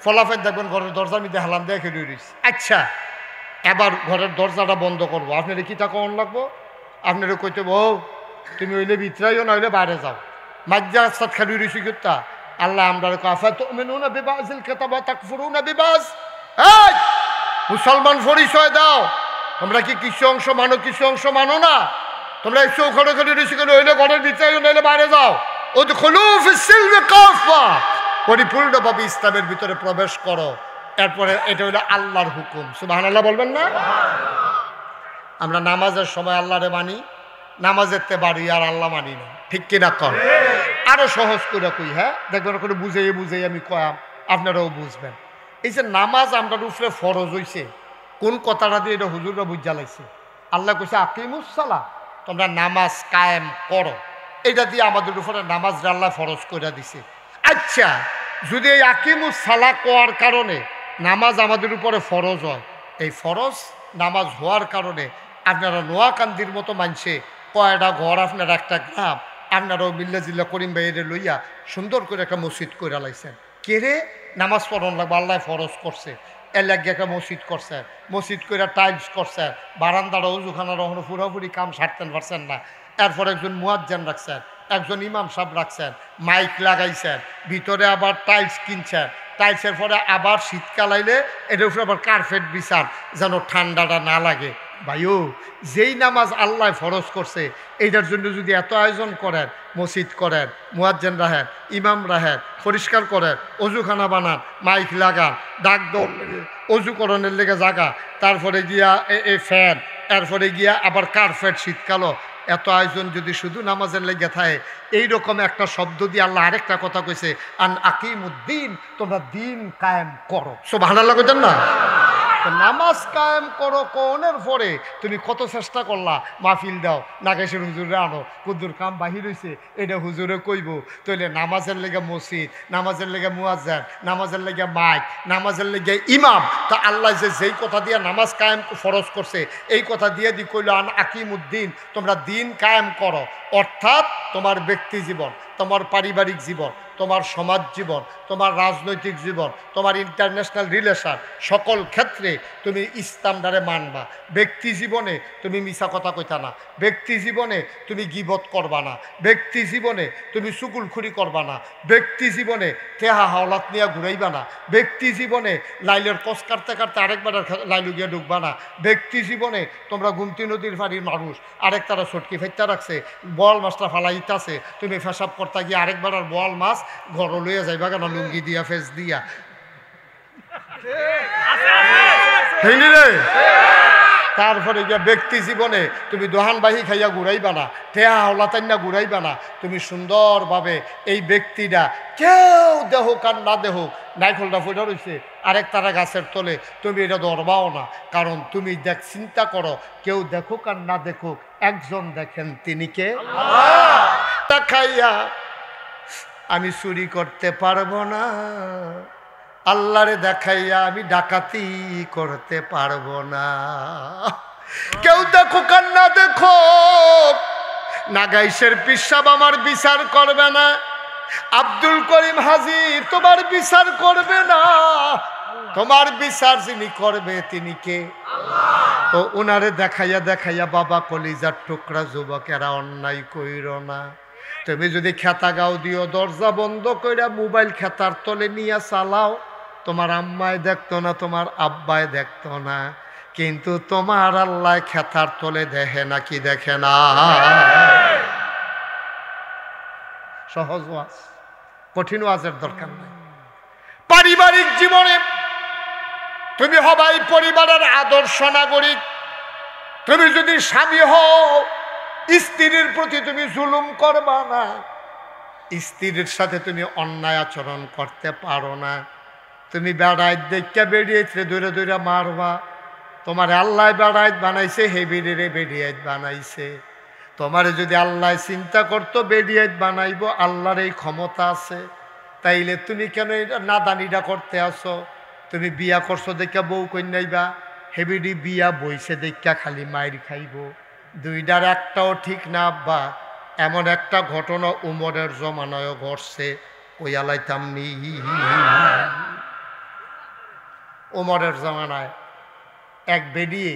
ফলাফল দেখবেন ঘরের দরজার মধ্যে হালাম দিয়ে খেলে রয়েছে। আচ্ছা এবার ঘরের দরজাটা বন্ধ করবো, আপনারা কিটা কখন লাগবো? আপনারা কইতে বউ তুমি হইলে ভিতরাইও না হইলে বাইরে যাও, মাজ্জা রাস্তাত খেলি রয়েছি কিতা আল্লাহ আমরা আফাতুমিনুনা বিবাযিল কিতাব ওয়া তাকফুরুনা বিবায। এই মুসলমান পরিচয় দাও, তোমরা কি কিছু অংশ মানো কিছু অংশ মানো না? তোমরা এই চৌখাটো খেলি রয়েছি কেন? হইলে ঘরের ভিতরাইও না হইলে বাইরে যাও। উদখুলু ফিস-সিলমি কাফা, পরিপূর্ণভাবে ইসলামের ভিতরে প্রবেশ করো। এরপরে এটা হইলো আল্লাহর হুকুম। সুবহানাল্লাহ বলবেন না? আমরা নামাজের সময় আল্লাহরে মানি, নামাজের তে বাড়ি আর আল্লাহ মানি না। ঠিক কিনা কর? আরো সহজ করে কই, হ্যাঁ দেখবেন করে বুঝাই আমি কয়াম, আপনারাও বুঝবেন। এই যে নামাজ আমরা উপরে ফরজ হইছে, কোন কথাটা দিয়ে এটা হুজুররা বুঝা লাইছে। আল্লাহ কইছে আকিমুস সালাহ, তোমরা নামাজ কায়েম করো। এটা দিয়ে আমাদের উপরে নামাজ আল্লাহ ফরজ করে দিছে। আচ্ছা যদি এই আকিমুস সালাহ করার কারণে নামাজ আমাদের উপরে ফরজ হয়, এই ফরজ নামাজ হওয়ার কারণে আপনারা নোয়াকান্দির মতো মানছে কয়টা ঘর, আপনার একটা গ্রাম, আপনারাও মিল্লা জিল্লা করিম ভাইয়ের লইয়া সুন্দর করে একটা মসজিদ করে লাইছেন। কেড়ে নামাজ পড়ন লাগবে, আল্লাহ ফরজ করছে, এর লাগে একটা মসজিদ করছে, মসজিদ করে টাইলস করছে, বারান্দাটা উজুখানার ওখানে পুরোপুরি কাম সারতেন পারছেন না। এরপর একজন মুয়াজ্জিন রাখছেন, একজন ইমাম সাহেব রাখছেন, মাইক লাগাইছেন, ভিতরে আবার টাইলস কিনছেন, টাইলসের পরে আবার শীতকাল আইলে এটার উপরে আবার কার্পেট বিছান যেন ঠান্ডাটা না লাগে। ভাইও যেই নামাজ আল্লাহ ফরজ করছে এইটার জন্য যদি এত আয়োজন করেন, মসজিদ করেন, মুয়াজ্জিন রাখেন, ইমাম রাখেন, পরিষ্কার করেন, অজুখানা বানান, মাইক লাগান, ডাক দৌড় অজুকরণের লেগে জায়গা, তারপরে গিয়া এই ফ্যান, এরপরে গিয়া আবার কার্পেট শীতকালও। এত আয়োজন যদি শুধু নামাজের লেগে থাকে, এইরকম একটা শব্দ দিয়ে আল্লাহ আরেকটা কথা কইছে, আন আকিমুদ্দিন, তোমরা দিন কায়েম করো। সুবহানাল্লাহ কইতেন না? নামাজ কায়েম করো কোনের পরে তুমি কত চেষ্টা করলা, মাহফিল দাও, নাগেশের হুজুরে আনো, কুদ্দুর কাম বাহির হইছে, এটা হুজুরে কইব, তাইলে নামাজের লেগে মসজিদ, নামাজের লেগে মুয়াজ্জিন, নামাজের লেগে মাইক, নামাজের লেগে ইমাম। তা আল্লাহ যেই কথা দিয়ে নামাজ কায়েম ফরজ করছে, এই কথা দিয়ে কইল আন আকিমুদ্দিন, তোমরা দিন কায়েম করো। অর্থাৎ তোমার ব্যক্তি জীবন, তোমার পারিবারিক জীবন, তোমার সমাজ জীবন, তোমার রাজনৈতিক জীবন, তোমার ইন্টারন্যাশনাল রিলেশন, সকল ক্ষেত্রে তুমি ইসলামটারে মানবা। ব্যক্তি জীবনে তুমি মিছা কথা কইতা না, ব্যক্তি জীবনে তুমি গীবত করবা না, ব্যক্তি জীবনে তুমি চুগুলখুরি করবা না, ব্যক্তি জীবনে তেহা হাওলাত নিয়ে ঘুরাইবা না, ব্যক্তি জীবনে লাইলের কস কাটতে কাটতে আরেকবার লাইলু গিয়ে ঢুকবা না, ব্যক্তি জীবনে তোমরা গুমতি নদীর ফাড়ির মানুষ, আরেক তারা ছটকি ফেটটা রাখছে, বল মাছটা ফালাইতাছে, তুমি ফেসাব করতে গিয়ে আরেকবার আর বল মাছ ঘর লইয়া যাইবা কেন, লুঙ্গি দিয়া ফেস দিয়া রে। তারপরে গিয়া ব্যক্তি জীবনে তুমি দোহানবাহি খাইয়া ঘুরাইবা না, ঠেহা হলাতাইনা ঘুরাইবা না, তুমি সুন্দরভাবে এই ব্যক্তিটা কেউ দেহক আর না দেহক, নাইফলটা ফুটা রয়েছে আরেক তারা গাছের তলে, তুমি এটা ধরবাও না, কারণ তুমি চিন্তা করো কেউ দেখুক আর না দেখুক, একজন দেখেন, তিনি কে? খাইয়া আমি চুরি করতে পারবো না, আল্লাহরে দেখাইয়া আমি ডাকাতি করতে পারবো না। কেউ দেখুক আর না দেখুক, নাগাইশের পিসাব আমার বিচার করবে না, আব্দুল করিম হাজি তোমার বিচার করবে না, তোমার বিচার যিনি করবে তিনি কে? তো উনারে দেখাইয়া দেখাইয়া বাবা কলিজার টুকরা যুবকেরা অন্যায় কইর না। তুমি যদি খেতা গাও দিও, দরজা বন্ধ কইরা মোবাইল খেতার তলে নিয়ে চালাও, তোমার আম্মায় দেখতো না, তোমার আব্বায় দেখতো না, কিন্তু তোমার আল্লাহ খেতার তলে দেখে নাকি দেখে না? সহজ ওয়াজ, কঠিন ওয়াজের দরকার নেই। পারিবারিক জীবনে তুমি হবাই পরিবারের আদর্শ নাগরিক। তুমি যদি স্বামী হও, স্ত্রীর প্রতি তুমি জুলুম করবা না, স্ত্রীর সাথে তুমি অন্যায় আচরণ করতে পারো না। তুমি বেড়াইত দেখে বেরিয়েছে দূরে দূরে মারবা, তোমার আল্লাহ বেড়াইত বানাইছে, হে বেরিয়ে বেরিয়াইত বানাইছে। তোমার যদি আল্লাহ চিন্তা করতো বেরিয়াইত বানাইব, আল্লাহর এই ক্ষমতা আছে, তাইলে তুমি কেন এটা নাদানিটা করতে আসো? তুমি বিয়া করছো দেখে বউ কন্যাইবা, হেবিডি বিয়া বইছে দেখা খালি মায়ের খাইব, দুইটার একটাও ঠিক না আব্বা। এমন একটা ঘটনা উমরের জমানায় ঘটছে, ওই আলাইতাম নি। উমরের জমানায় এক বেডিয়ে,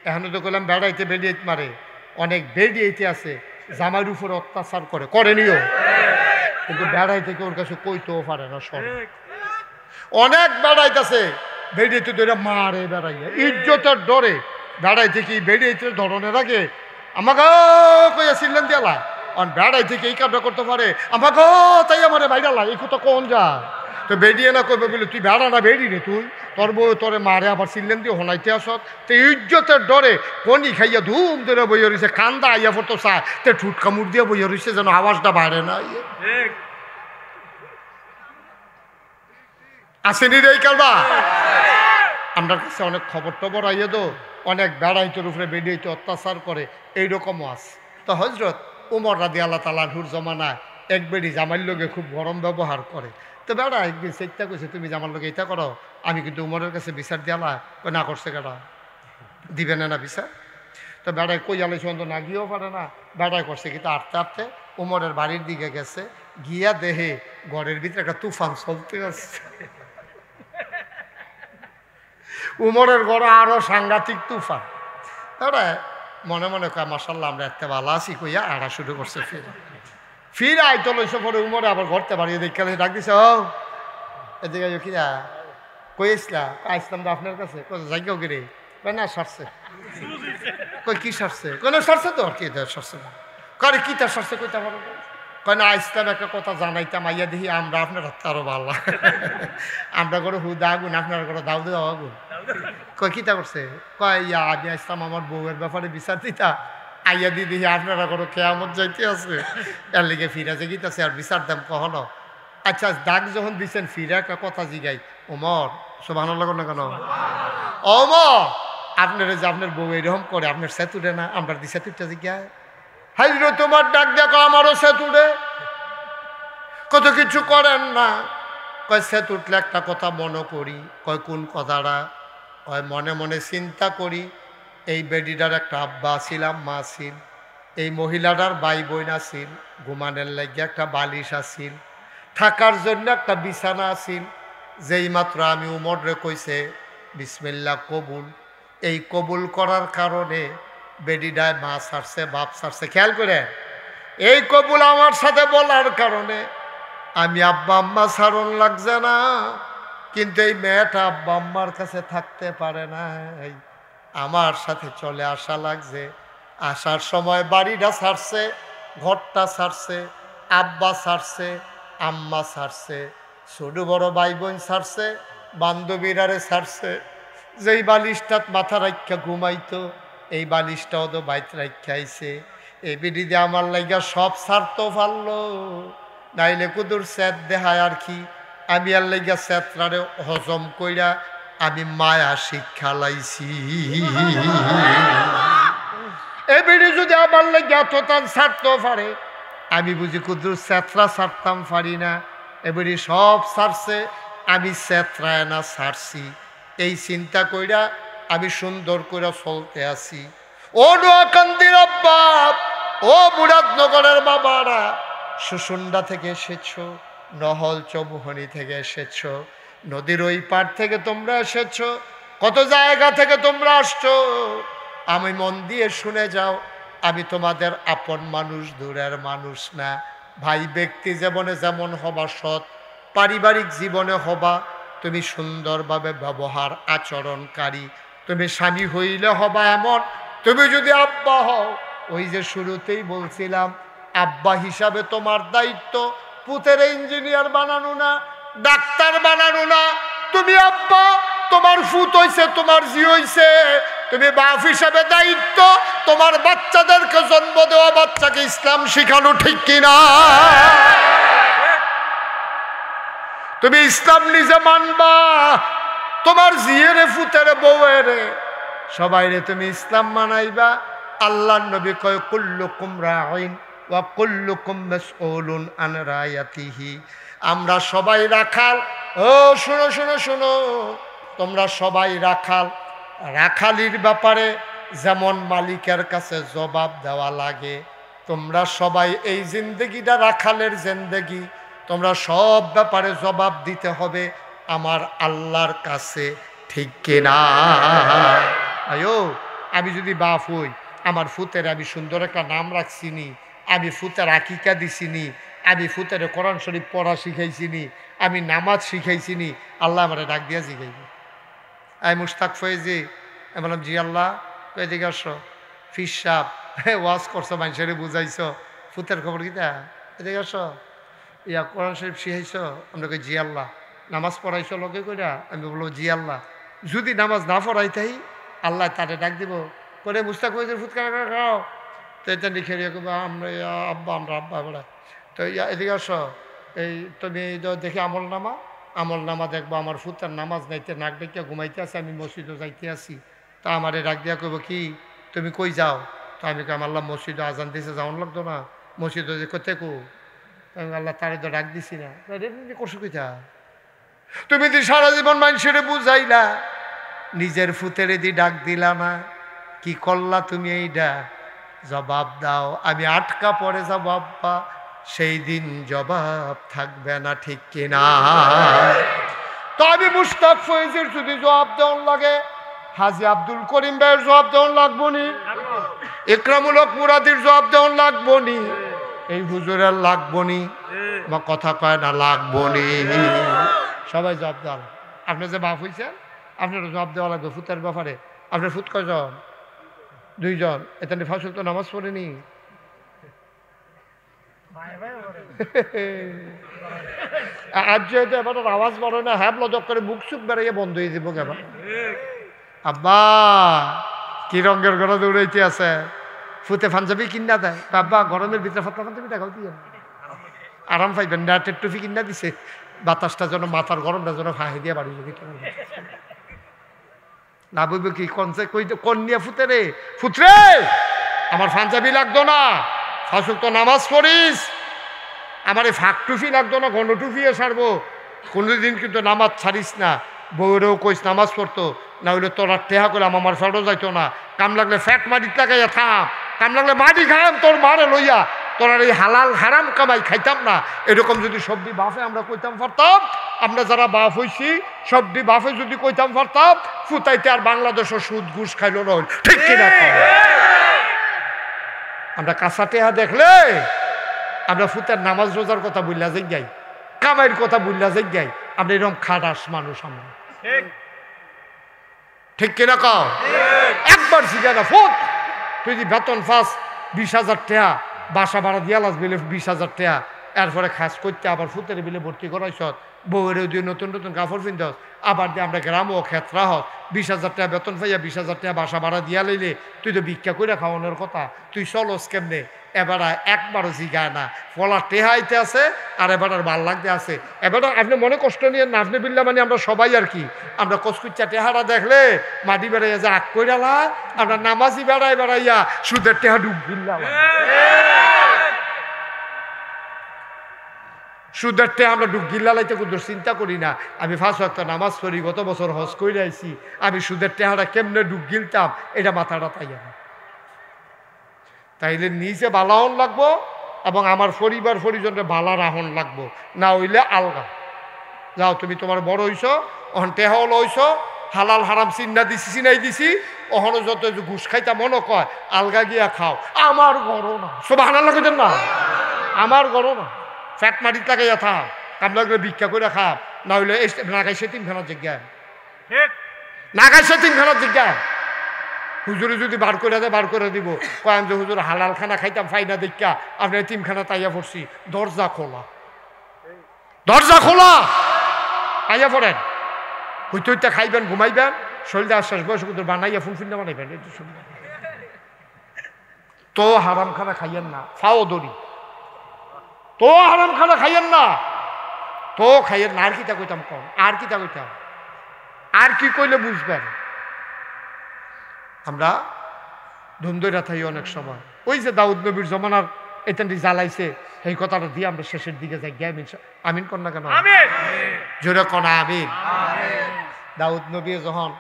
এখানে তো বললাম বেড়াইতে বেডিয়ে মারে, অনেক বেডিয়েতে আছে জামাইয়ের উপর অত্যাচার করে, করেনিও, কিন্তু বেড়াইতে ওর কাছে কইতেও পারে না। সব অনেক বেড়াইতেছে, বেডিয়েতে ধরে মারে বেড়াইয়া ইজ্জতের ডরে। বেড়াইতে কি বেডিয়েতে ধরনের আগে আমাকে কইয়া ছিলেন দিয়ালা, আর বেড়াই থেকে এই কাজটা করতে পারে, আমাকে তাই আমার বাইরালা, এই কথা কোন যা তো বেরিয়ে না করবে বলে, তুই বেড়া না বেরি রে, তুই তোর বউ তোরে মারে আবার চিনলেন দিয়ে হনাইতে আসত। তো ইজ্জতের ডরে কনি খাইয়া ধুম ধরে বইয়া রয়েছে, কান্দা আইয়া পড়তো চা তে ঠুট কামড় দিয়ে বইয়া রয়েছে, যেন আওয়াজটা বাইরে না। আসেনি রে এই কারবা? আমার কাছে অনেক খবর টবর আইয়ে তো, অনেক বেড়াইতের উপরে বেরিয়েতে অত্যাচার করে, এইরকমও আছে। তো হজরত উমর রাদিয়াল্লাহু তাআলা আনহুর জমানায় এক বেড়ি জামাইর লোকে খুব গরম ব্যবহার করে। তো বেড়া একদিন চেষ্টা করছে, তুমি জামার লোকে এটা করো, আমি কিন্তু উমরের কাছে বিচার দিয়ালা, না করছে কেটা দিবে না বিচার। তো বেড়ায় কই আলোচনা তো না গিয়েও পারে না, বেড়ায় করছে কিন্তু আটতে আটতে উমরের বাড়ির দিকে গেছে, গিয়া দেহে ঘরের ভিতরে একটা তুফান চলতে আছে। উমরের ঘরে আরো সাংঘাতিক তুফান। বেড়ায় মনে মনে কয় মাশাল্লাহ আমরা একটা ভালো আছি কইয়া আড়া শুরু করছে। ফির আইতো লইছে পরে উমরে আবার ঘরতে বাড়িয়ে দেখে ডাক দিছে, ও এদিকে কিরা কই আসলাম? আসলাম তো আপনার কাছে, যাইও গিরে না সারছে। কই কি সারছে? কোনো সারছে তো আর কি সারছে না, করে কি তার সারছে কইতে পারো? কয় না আসতাম একটা কথা জানাইতাম আইয়া দেখি আমরা আপনার আরো ভালো আমরা করে হুদা আগুন আপনার করে দাউ দেওয়া আগুন কয় কিতা করছে কয় ইয়া আমি আসতাম আমার বউয়ের ব্যাপারে বিচার দিতা আইয়া দি দেখি আপনারা করে কেয়ামত যাইতে আছে এর লিগে ফিরাছে গীতাছে আর বিচার দাম কখনো আচ্ছা দাগ যখন দিচ্ছেন ফিরে একটা কথা জিগাই ওমর সুবহানাল্লাহ না কেন ওমর আপনারা যে আপনার বউ এরকম করে আপনার সেতুরে না আমরা দি সেতুরটা জিগায় হাইলো তোমার ডাক দেখো আমারও সেতুরে কত কিছু করেন না কয় সেতু উঠলে একটা কথা মনে করি কয় কোন কথাটা কয় মনে মনে চিন্তা করি এই বেডিটার একটা আব্বা ছিল মা ছিল এই মহিলাটার ভাই বোন আছিল ঘুমানের লাগে একটা বালিশ আছিল থাকার জন্য একটা বিছানা আছিল যেই মাত্র আমি উমরে কইছে বিসমিল্লাহ কবুল এই কবুল করার কারণে বেডিডায় মা ছাড়ছে বাপ ছাড়ছে খেয়াল করে এই কবুল আমার সাথে বলার কারণে আমি আব্বা আম্মা ছাড়ন লাগছে না কিন্তু এই মেয়েটা আব্বা আম্মার কাছে থাকতে পারে না আমার সাথে চলে আসা লাগছে আসার সময় বাড়িটা ছাড়ছে ঘরটা ছাড়ছে আব্বা ছাড়ছে আম্মা ছাড়ছে ছোট বড় ভাই বোন ছাড়ছে বান্ধবীরারে ছাড়ছে যেই বালিশটাত মাথা রাখা ঘুমাইতো এই বালিশটাও তো বাইত রাখা আইছে এই বিডিতে আমার লাইগা সব ছাড়তো পারলো নাইলে কুদুর স্যাত দেখায় আর কি আমি আর লাইগা স্যাতরারে হজম কইরা আমি মায়া শিক্ষা লাইছি এই বিডি যদি আমার লাইগা এত টান ছাড়তো পারে আমি বুঝি কুদুর স্যাতরা ছাড়তাম পারি না এবারে সব ছাড়ছে আমি স্যাতরায় না ছাড়ছি এই চিন্তা কইরা আমি সুন্দর করে চলতে আছি ও নোয়াকান্দির আব্বা ও মুরাদনগরের বাবারা সুসুন্ডা থেকে এসেছো নহল চৌমুহনী থেকে এসেছো নদীর ওই পার থেকে তোমরা এসেছো কত জায়গা থেকে তোমরা আসছো আমি মন দিয়ে শুনে যাও আমি তোমাদের আপন মানুষ দূরের মানুষ না ভাই ব্যক্তি জীবনে যেমন হবা সৎ পারিবারিক জীবনে হবা তুমি সুন্দরভাবে ব্যবহার আচরণকারী তুমি স্বামী হইলে হবা এমন তুমি যদি আব্বা হও ওই যে শুরুতেই বলছিলাম আব্বা হিসাবে তোমার দায়িত্ব পুতের ইঞ্জিনিয়ার বানানো না ডাক্তার বানানো না তুমি আব্বা তোমার ফুত হইছে তোমার জি হইছে তুমি বাপ হিসাবে দায়িত্ব তোমার বাচ্চাদেরকে জন্ম দেওয়া বাচ্চাকে ইসলাম শিখানো ঠিক কিনা তুমি ইসলাম নিজে মানবা তোমার জিয়েরে ফুতেরে বউয়েরে সবাইরে তুমি ইসলাম মানাইবা আল্লাহ নবী কয় কুল্লুকুম রাঈন ওয়া কুল্লুকুম মাসউলুন আন রায়াতিহি আমরা সবাই রাখাল ও শোনো শোনো শোনো তোমরা সবাই রাখাল রাখালির ব্যাপারে যেমন মালিকের কাছে জবাব দেওয়া লাগে তোমরা সবাই এই জিন্দেগিটা রাখালের জিন্দেগি তোমরা সব ব্যাপারে জবাব দিতে হবে আমার আল্লাহর কাছে ঠিক কিনা আয়ো আমি যদি বাপ হই আমার ফুতের আমি সুন্দর একটা নাম রাখছিনি আমি ফুতের আকিকা দিছিনি আমি ফুতের কোরআন শরীফ পড়া শিখাইছিনি আমি নামাজ শিখাইছিনি আল্লাহ আমার ডাক দিয়া শিখাইবি আমি মুশতাক ফয়েজি আমি বললাম জি আল্লাহ এদিকে আসো ফিস সাপ ওয়াজ করছো মানুষের বুঝাইছ ফুতের খবর কিতা এদিকে আসো ইয়া কোরআন শরীফ শিখাইছ আমরা কই জি আল্লাহ নামাজ পড়াইছ লোকে কইরা আমি বলবো জি আল্লাহ যদি নামাজ না পড়াইতাই আল্লাহ তারে ডাক দিব করে মুস্তাক ফয়েজির ফুৎকার খাও তো এটা লিখে আমরা আব্বা আমরা আব্বা বেড়া তো এদিকে আসো এই তুমি দেখি আমল নামা দেখবো আমার ফুতার নামাজ নাইতে নাক ডেকিয়া ঘুমাইতে আছে আমি মসজিদও যাইতে আসি তা আমারে ডাক দিয়া কইব কি তুমি কই যাও তো আমি কাম আল্লাহ মসজিদে আজান দিয়েছে যাওয়ান লাগতো না মসজিদে যে কোথায় কো আমি আল্লাহ তারে তো ডাক দিছি না করছো কইতা তুমি তো সারা জীবন মানুষের বুঝাইলা নিজের ফুতেরে দি ডাক দিলা না কি করলা তুমি এইটা জবাব দাও আমি আটকা পড়ে যাবো আব্বা সেই দিন জবাব থাকবে না ঠিক কিনা তো আমি মুশতাক ফয়েজের যদি জবাব দেওয়ার লাগে হাজি আব্দুল করিম ভাইয়ের জবাব দেওয়ার লাগবো নি ইকরামুল হক মুরাদির জবাব দেওয়ার লাগবো নি এই হুজুরের লাগবো নি বা কথা কয় না লাগবো নি সবাই জবাব দেওয়া লাগবে আপনি যে বাপ হয়েছেন আপনারও জবাব দেওয়া লাগবে ফুতের ব্যাপারে আপনার ফুত কয়জন দুইজন এখানে ফাঁসল তো নামাজ পড়েনি আজ যেহেতু এবার আওয়াজ বড় না, হ্যাঁ লজক করে মুখ চুখ বেড়াইয়ে বন্ধ হয়ে যাব এবার। আব্বা কি রঙের ঘরে দৌড়াইতে আছে, ফুতে পাঞ্জাবি কিনা দেয় বাবা, গরমের ভিতরে ফাতলা পাঞ্জাবি দেখাও দিয়ে আরাম পাইবেন। নেটের টুপি কিনা দিছে, বাতাসটা যেন মাথার গরমটা যেন ফাঁহে দিয়ে বাড়ি যদি না বুঝবো কি কনসে কোন নিয়ে ফুতে রে, ফুতরে আমার পাঞ্জাবি লাগতো না, শাসক তো নামাজ পড়িস, আমার এই ফাঁক টুফি লাগতো না, গণ টুফিয়ে সারবো, কোনোদিন কিন্তু নামাজ ছাড়িস না। বউরেও কইস নামাজ পড়তো, না হইলে তোরা টেহা করে আমার ফেটও যাইতো না, কাম লাগলে ফ্যাট মাটি লাগাইয়া থাম, কাম লাগলে মাটি খাম তোর মারে লইয়া, তোরা এই হালাল হারাম কামাই খাইতাম না। এরকম যদি সবজি বাফে আমরা কইতাম পারতাম, আমরা যারা বাফ হইছি সবজি বাফে যদি কইতাম পারতাম, ফুতাইতে আর বাংলাদেশের সুদ ঘুষ খাইল না, ঠিক কিনা? আমরা কাঁচা টেহা দেখলে আমরা ফুতের নামাজ রোজার কথা বললা যাই যাই, কামাইয়ের কথা বললা যাই যাই, আমরা এরকম খাটাস মানুষ আমরা, ঠিক কিনা কও? একবার শিখে না ফুট, তুই যদি বেতন পাস 20,000 টাকা, বাসা ভাড়া দিয়া লাস বিলে 20,000 টাকা, এরপরে খাস করতে আবার ফুতের বিলে ভর্তি করাইছ, বউয়েরও দিয়ে নতুন নতুন কাপড় পিনতে, আবার দিয়ে আমরা গ্রামও ক্ষেত্রা হত 20,000 টাকা বেতন পাইয়া 20,000 টাকা বাসা ভাড়া দিয়া লইলে তুই তো ভিক্ষা করে খাওয়ানোর কথা, তুই চলস কেমনে? এবার একবারও জিগায় না, ফলার টেহাইতে আছে আর এবার আর ভাল লাগতে আছে। এবার আপনি মনে কষ্ট নিয়ে না, আপনি বিল্লা মানে আমরা সবাই আর কি, আমরা কচকুচ্চা টেহারা দেখলে মাটি বেড়াইয়া যে আগ কইরালা, আমরা নামাজি বেড়াই বেড়াইয়া সুদের টেহা ডুব দিলাম, সুদের টেহা আমরা ডুব গিল্লালাইতে কোনো চিন্তা করি না। আমি 5 ওয়াক্ত নামাজ পড়ি, গত বছর হজ করে আইছি, আমি সুদের টেহাটা কেমনে ডুব গিলতাম এটা মাথাটা তাইয়া না। তাইলে নিজে বালাহন লাগবো এবং আমার পরিবার পরিজনকে বালা রাহন লাগবো, না হইলে আলগা যাও। তুমি তোমার বড় হইছ, অহন টেহাও লইছ, হালাল হারাম চিন্না দিছি চিনাই দিছি, অহনো যত ঘুষ খাইতা মনে কয় আলগা গিয়া খাও, আমার গরো না, সব হানাল লাগতেন না, আমার গরো না, ফ্যাট মাটির লাগাইয়া থাক, কাম লাগলে ভিক্ষা করে খাব, না হইলে নাগাইছে 3খানার জিজ্ঞান, নাগাইছে 3খানার জিজ্ঞান। হুজুরে যদি বার করে দেয় বার করে দিব, কয় আমি যে হুজুর হালাল খানা খাইতাম ফাইনা দেখা আপনার 3খানা তাইয়া পড়ছি, দরজা খোলা, দরজা খোলা, আইয়া পড়েন, হইতে হইতে খাইবেন, ঘুমাইবেন, শরীরটা আশ্বাস বয়স বানাইয়া ফুলফিল্ডা বানাইবেন, তো হারাম খানা খাইয়েন না, ফাও দড়ি, তো হারাম খানা খাইয়েন না, তো খাইয়েন না। আর কিতা কইতাম কম, আর কিতা কইতাম, আর কি কইলে বুঝবেন? আমরা ধুমদইরা থাই অনেক সময়, ওই যে দাউদ নবীর জমানার এতেনটি জ্বালাইছে, এই কথাটা দিয়ে আমরা শেষের দিকে যাই। আমিন কর না কেন? জোরে কনা আমিন। দাউদ নবী যখন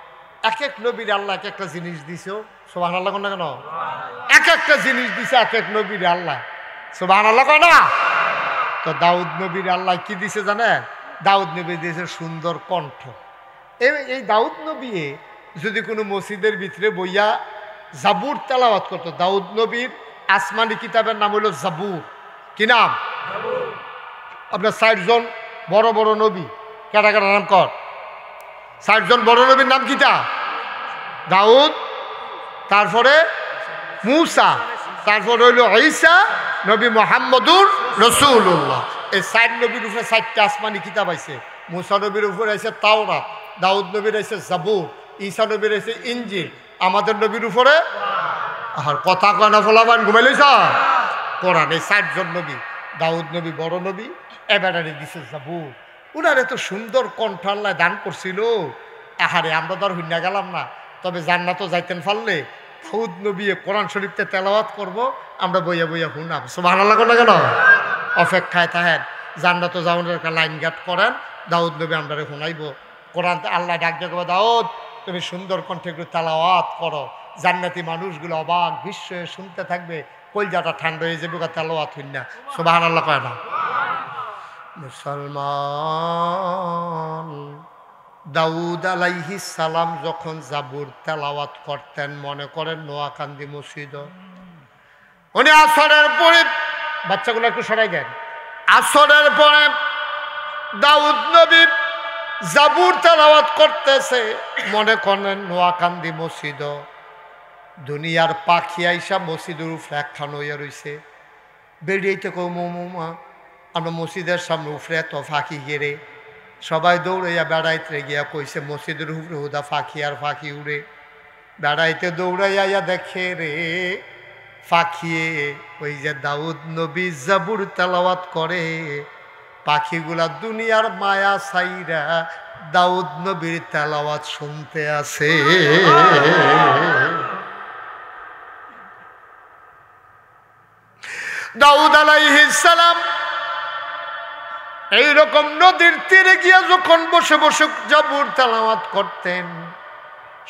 এক এক নবীর আল্লাহ এক একটা জিনিস দিছে, সুবহানাল্লাহ কর না কেন? এক একটা জিনিস দিছে এক এক নবীর আল্লাহ, সুবহানাল্লাহ কর না? তো দাউদ নবীর আল্লাহ কি দিছে জানেন? দাউদ নবী দিয়েছে সুন্দর কণ্ঠ। এই দাউদ নবী যদি কোনো মসজিদের ভিতরে বইয়া জাবুর তেলাওয়াত করতো, দাউদ নবীর আসমানি কিতাবের নাম হইল জাবুর। কি নাম? আপনার 60 জন বড় বড় নবী, কাটা কাটা নাম কর, 60 জন বড় নবীর নাম কিতা? দাউদ, তারপরে মূসা, তারপরে হইল ঈসা, নবী মুহাম্মদুর রাসূলুল্লাহ। এই 60 নবীর উপরে 60টা আসমানি কিতাব আছে। মূসা নবীর উপরে আছে তাওরাত, দাউদ নবীর আছে জাবুর, ঈসা নবীর আছে ইনজিল, আমাদের নবীর উপরে আর কথা কয়না ফলাবান ঘুমাইলেছ কোরআন। এই 60 জন নবী, দাউদ নবী বড় নবী, এবারে দিছে জাবুর। উনার এত সুন্দর কণ্ঠ আল্লাহ দান করছিল, আহারে আমরা তো আর হইনা গেলাম না। তবে জান্নাতও যাইতেন পারলে দাউদ নবী কোরআন শরীফতে তেলাওয়াত করব, আমরা বইয়া বইয়া শুনাম। সুবহানাল্লাহ না কেন? অপেক্ষায় থাকেন, জান্নাতও যাওয়ার একটা লাইন গাট করেন, দাউদ নবী আমরা শুনাইব কোরআন। আল্লাহ ডাক দেখবো, দাউদ তুমি সুন্দর কণ্ঠে একটু তেলাওয়াত করো, জান্নাতি মানুষগুলো অবাক বিস্ময়ে শুনতে থাকবে, কলজাটা ঠান্ডা হয়ে যাবে তেলাওয়াত হইন না। সুবহানাল্লাহ কয় না? মুসলমান দাউদ আলাইহিস সালাম যখন জাবুর তেলাওয়াত করতেন, মনে করেন নোয়াকান্দি মসজিদ, উনি আসরের পরে, বাচ্চাগুলো একটু সরাই দেন, আসরের পরে দাউদ নবী জাবুর তেলাওয়াত করতেছে, মনে করেন নোয়াকান্দি মসজিদ, দুনিয়ার পাখি আইসা মসজিদের উপরে একখান হইয়া রইছে, বেরিয়েতে কৌ মৌমা আমরা মসজিদের সামনে উফরে তো ফাঁকি গেড়ে সবাই দৌড়াইয়া বেড়াইতে গিয়া কইছে মসজিদের উপরে হুদা ফাঁকি আর ফাঁকি উড়ে বেড়াইতে দৌড়াইয়া দেখে রে পাখিয়ে ওই যে দাউদ নবী জাবুর তেলাওয়াত করে পাখিগুলা দুনিয়ার মায়া সাইরা দাউদ নবীর তেলাওয়াত শুনতে আছে। দাউদ আলাইহিস সালাম এইরকম নদীর তীরে গিয়া যখন বসে বসে জাবুর তেলাওয়াত করতেন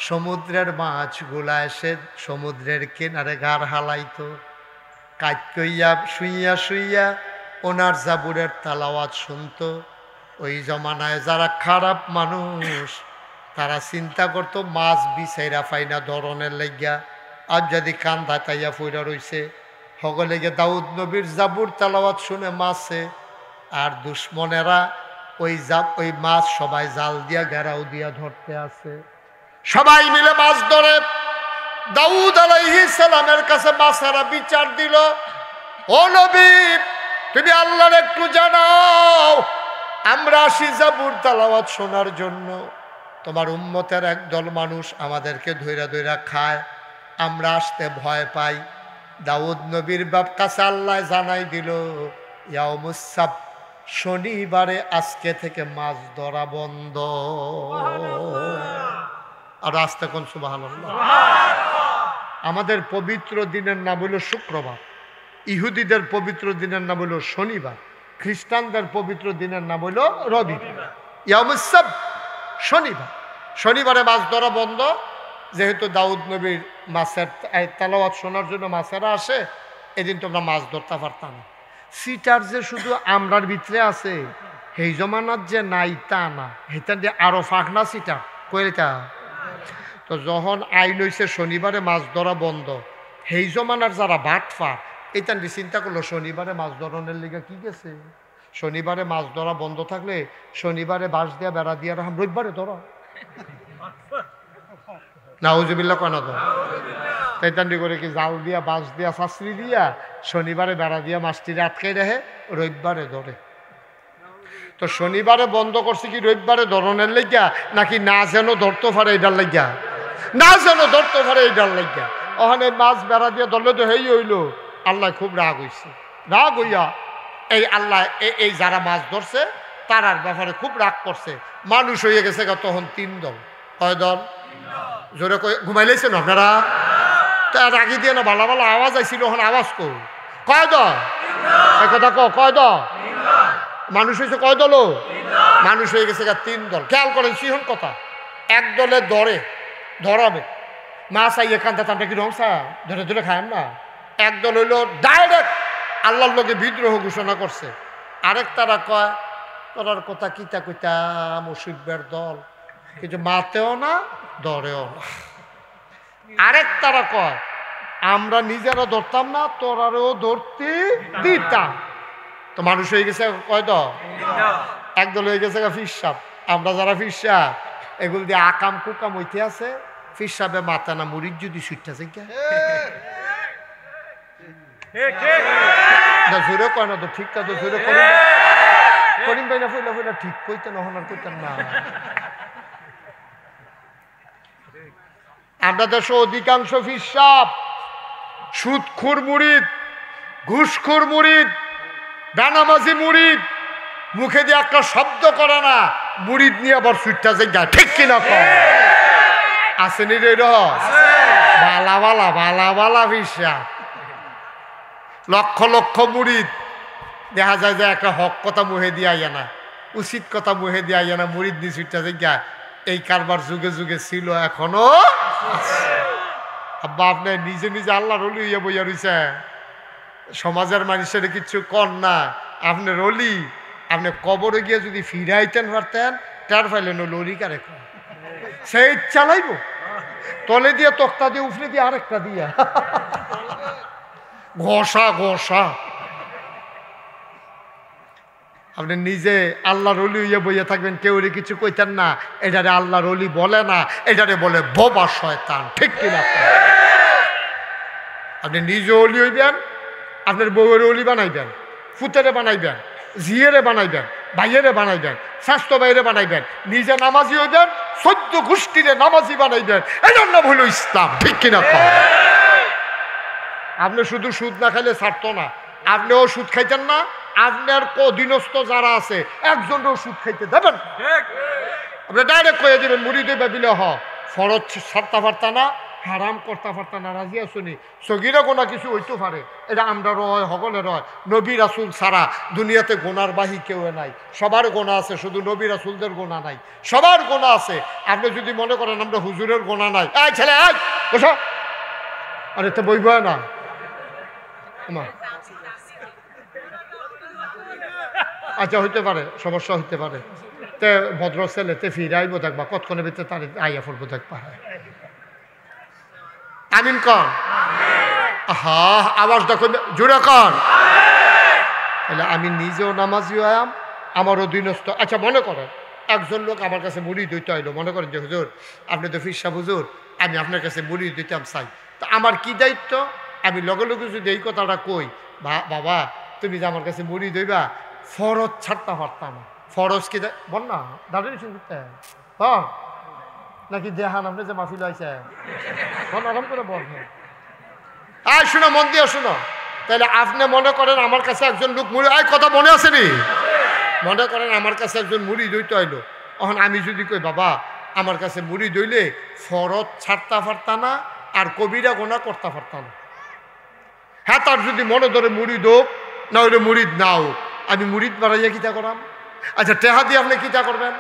সমুদ্রের মাছগুলা এসে সমুদ্রের কিনারে ঘাড় হালাইতো কাজ কইয়া শুইয়া শুইয়া ওনার জাবুরের তেলাওয়াত শুনতো। ওই জমানায় যারা খারাপ মানুষ তারা চিন্তা করতো মাছ বিচাইরা পাইনা ধরনের লাগিয়া আর যদি কান্দা তাইয়া ফুইরা রইছে সকলে গিয়ে দাউদ নবীর জাবুর তেলাওয়াত শুনে মাছে আর দুশ্মনেরা ওই মাছ সবাই জাল দিয়া ঘেরাও দিয়া ধরতে আছে। সবাই মিলে মাছ ধরে দাউদ আলাইহিস সালামের কাছে মাছেরা বিচার দিল, ও নবী তুমি আল্লাহর একটু জানাও, আমরা আসি জাবুর তেলাওয়াত শোনার জন্য, তোমার উম্মতের একদল মানুষ আমাদেরকে ধইরা ধইরা খায়, আমরা আসতে ভয় পাই। দাউদ নবীর বাপ কাছে আল্লাহ জানাই দিল ইয়াউমুস সাbt, শনিবারে আজকে থেকে মাছ ধরা বন্ধ। আর আস্তে কোন সুবহানাল্লাহ। আমাদের পবিত্র দিনের নাম হলো শুক্রবার, ইহুদিদের পবিত্র দিনের নাম হলো শনিবার, খ্রিস্টানদের পবিত্র দিনের নাম হলো রবিবার। ইয়াউমুস সাbt শনিবার, শনিবারে মাছ ধরা বন্ধ। যেহেতু দাউদ নবীর মাছের তেলাওয়াত শোনার জন্য মাছেরা আসে, এদিন তোমরা মাছ ধরতে পারতাম না। সিটার যে শুধু আমরার ভিতরে আছে সেই জমানার যে নাই তা না, হেতার যে আরো ফাঁক না সিটার কইটা। তো যখন আইন হইছে শনিবারে মাছ ধরা বন্ধ, সেই জমানার যারা বাটফা এইটান চিন্তা করলো শনিবারে মাছ ধরনের লিগে কি গেছে, শনিবারে মাছ ধরা বন্ধ থাকলে শনিবারে বাঁশ দিয়া বেড়া দিয়া রাখাম, রবিবারে ধরা নাউজুবিল্লাহ কেন ধর তাইতান্ডি করে কি জাল দিয়া বাঁশ দিয়া শাস্ত্রী দিয়া শনিবারে বেড়া দিয়া মাছটিরে আটকাই রাখে, রবিবারে ধরে। তো শনিবারে বন্ধ করছে কি রবিবারে ধরনের লাগিয়া নাকি না যেন ধরতে পারে এটার লাগিয়া, না যেন ধরতে পারে এটার লাগিয়া। ওখানে মাছ বেড়া দিয়ে ধরলে তো হেই হইল, আল্লাহ খুব রাগ হইছে। রাগ হইয়া এই আল্লাহ এই যারা মাছ ধরছে তারার ব্যাপারে খুব রাগ করছে। মানুষ হয়ে গেছে তখন 3 দল। কয় দল? জোরে ঘুমাইলেছেন আপনারা? তা রাগি দিয়ে না ভালো ভালো আওয়াজ আইছিল, ওখানে আওয়াজ কয় দল? কথা কয় দল? মানুষ হয়েছে কয় দল? মানুষ হয়ে গেছে 3 দল। খেয়াল করেন সিহন কথা, এক দলে ধরাবে মাছ আইয়ে কান্দা টানটা কি রংসা ধরে ধরে খায় না। একদল হইলো ডাইরেক্ট আল্লাহর লোকে বিদ্রোহ ঘোষণা করছে। আরেক তারা কয় তোরার কথা কিতা কইতা মুশরিকদের দল, কিন্তু মাতেও না ধরেও না। আরেক তারা কয় আমরা নিজেরা ধরতাম না, তোরারও ধরতে দিতাম। তো মানুষ হয়ে গেছে কয় দল? একদল হয়ে গেছে ফিরসাব। আমরা যারা ফিরসাব এগুলো দিয়ে আকাম কুকাম হইতে আছে, ফিরসাবে মাথা না মুড়ির যদি ছুটতেছে জোরে কয় না তো ঠিক তো জোরে করিম ভাই না ফইলা ফইলা ঠিক কইতেন নহনার কইতেন না। আমরা দেশে অধিকাংশ ফিরসাব সুদখোর মুরিদ, ঘুষখোর মুরিদ, বেনামাজি মুরিদ, মুখে দিয়ে একটা শব্দ করে না, মুরিদ নিয়ে আবার সুইটটা যায়, ঠিক কিনা কম আসেনি রে? বালা বালা বালা বালা ফিরসাব, লক্ষ লক্ষ মুরিদ। দেখা যায় যে একটা হক কথা মুহে দিয়ে আইয়া না, উচিত কথা মুহে দিয়ে আইয়া না, মুরিদ নিয়ে সুইটটা যায়। এই কারবার যুগে যুগে ছিল, এখনো আব্বা আপনি নিজে নিজে আল্লাহর ওলি হইয়া বইয়া রইছে, সমাজের মানুষের কিছু কর না। আপনি রলি, আপনি কবরে গিয়ে যদি ফিরাইতেন পারতেন, তার ফাইলে লরি কারে সেই চালাইব তলে দিয়ে তক্তা দিয়ে উফরে দিয়ে আরেকটা দিয়া ঘষা ঘষা। আপনি নিজে আল্লাহর ওলি হইয়া বইয়া থাকবেন, কেউ কিছু কইতেন না। এটারে আল্লাহর ওলি বলে না, এটারে বলে বোবা শয়তান, ঠিক কিনা? আপনি নিজে ওলি হইবেন, আপনার বউয়ের ওলি বানাইবেন, ফুতেরে বানাইবেন, জিয়েরে বানাইবেন, ভাইয়েরে বানাইবেন, স্বাস্থ্য ভাইয়েরে বানাইবেন, নিজে নামাজি হইবেন, 14 গোষ্ঠীরে নামাজি বানাইবেন। এটার নাম হলো ইসলাম। ঠিক কিনা? আপনি শুধু সুদ না খাইলে ছাড়তো না, আপনিও সুদ খাইতেন না, আপনার অধীনস্থ যারা আছে একজনও সুদ খাইতে দেবেন। আপনি ডাইরেক্ট কয়ে দেবেন মুড়ি দেবে বিলে ফরজ ছাড়তে পারতা না, হারাম করতে পারতা না, রাজি আসুনি। সগিরা গোনা কিছু হইতে পারে, এটা আমরা রয় হগলে রয়। নবী রাসুল ছাড়া দুনিয়াতে গোনার বাহি কেউ নাই, সবার গোনা আছে, শুধু নবী রাসুলদের গোনা নাই, সবার গোনা আছে। আপনি যদি মনে করেন আমরা হুজুরের গোনা নাই, আয় ছেলে আয় বসো, আরে তো বইব না। আচ্ছা হইতে পারে, সমস্যা হইতে পারে। তে ভদ্র ছেলে তে ফিরে আইব দেখবা, কতক্ষণের ভিতরে তার আইয়া পড়বো দেখবা। আমিন কন, হা আওয়াজ দেখো জোরে কন। তাহলে আমি নিজেও নামাজি আয়াম, আমার অধীনস্থ। আচ্ছা মনে করেন একজন লোক আমার কাছে মুড়ি দিতে আইলো, মনে করেন যে হুজুর আপনি তো ফিরসা হুজুর, আমি আপনার কাছে মুড়ি দিতাম চাই, তা আমার কি দায়িত্ব? আমি লগে লগে যদি এই কথাটা কই, বাবা তুমি যে আমার কাছে মুড়ি দইবা, ফরজ ছাড়তে পারতাম না। ফরজ কি বল না দাঁড়িয়ে শুনতে হ্যাঁ নাকি দেহান আপনি যে মাফিল হয়েছে বল, আরাম করে বল। হ্যাঁ শুনো, মন দিয়ে শুনো। তাহলে আপনি মনে করেন আমার কাছে একজন লোক মুড়ি, আয় কথা মনে আছে নি? মনে করেন আমার কাছে একজন মুড়ি দইতে আইলো, তখন আমি যদি কই বাবা আমার কাছে মুড়ি দইলে ফরজ ছাড়তে পারতাম না আর কবিরা গোনা করতে পারতাম না। হ্যাঁ তার যদি মনে ধরে মুড়ি দোক না হইলে মুড়িদ নাও, আমি মুড়িদ বাড়াইয়া কিতা করাম? আচ্ছা টেহা দিয়ে আপনি কিতা করবেন?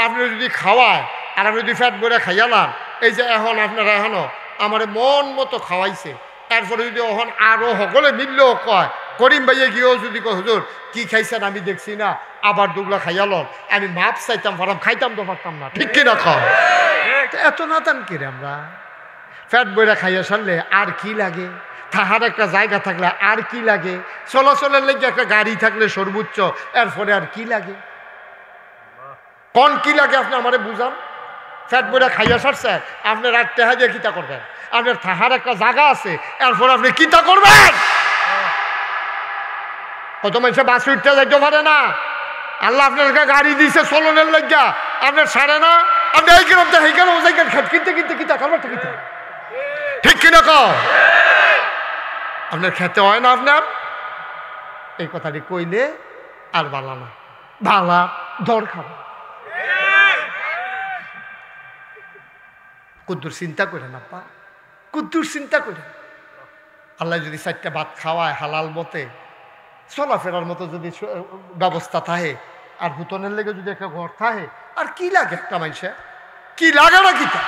আপনি যদি খাওয়ায় আর আপনি যদি ফ্যাট বইরা খাইয়ালাম, এই যে এখন আপনারা এখনও আমার মন মতো খাওয়াইছে, তারপরে যদি এখন আরও সকলে মিললেও কয়, করিম ভাইয়া গিয়েও যদি কয় হুজুর কি খাইছেন আমি দেখছি না, আবার দুগলা খাইয়ালন, আমি মাপ চাইতাম পারতাম, খাইতাম তো পারতাম না। ঠিক কিনা কম? এত নাতান কিরে আমরা ফ্যাট বইরা খাইয়া সারলে আর কি লাগে? থাকার একটা জায়গা থাকলে আর কি লাগে? চলাচলের লেগে একটা গাড়ি থাকলে সর্বোচ্চ, এরপরে আর কি লাগে? কোন কি লাগে আপনি আমারে বুঝান। ফ্যাট বইরা খাইয়া সারছে, আপনার আর টেহা দিয়ে কিতা করবেন? আপনার থাকার একটা জায়গা আছে, এরপর আপনি কিতা করবেন? কত মানুষে বাসে উঠতে যাইতে পারে না, আল্লাহ আপনার গাড়ি দিয়েছে চলনের লেগা, আপনার সারে না, আপনি এই কিরম এই কেন কিনতে কিনতে কিতা করবেন? ঠিক কিনা কম? আপনার খেতে হয় না আপনার? এই কথাটি কইলে আর বালা না, বালা দরকার। কুদ্দুর চিন্তা করেন আপা, কুদ্দুর চিন্তা করেন। আল্লাহ যদি 4টা ভাত খাওয়ায় হালাল মতে, চলাফেরার মতো যদি ব্যবস্থা থাকে, আর হুতনের লেগে যদি একটা ঘর থাকে, আর কি লাগে একটা মানুষের? কি লাগে না কিতা?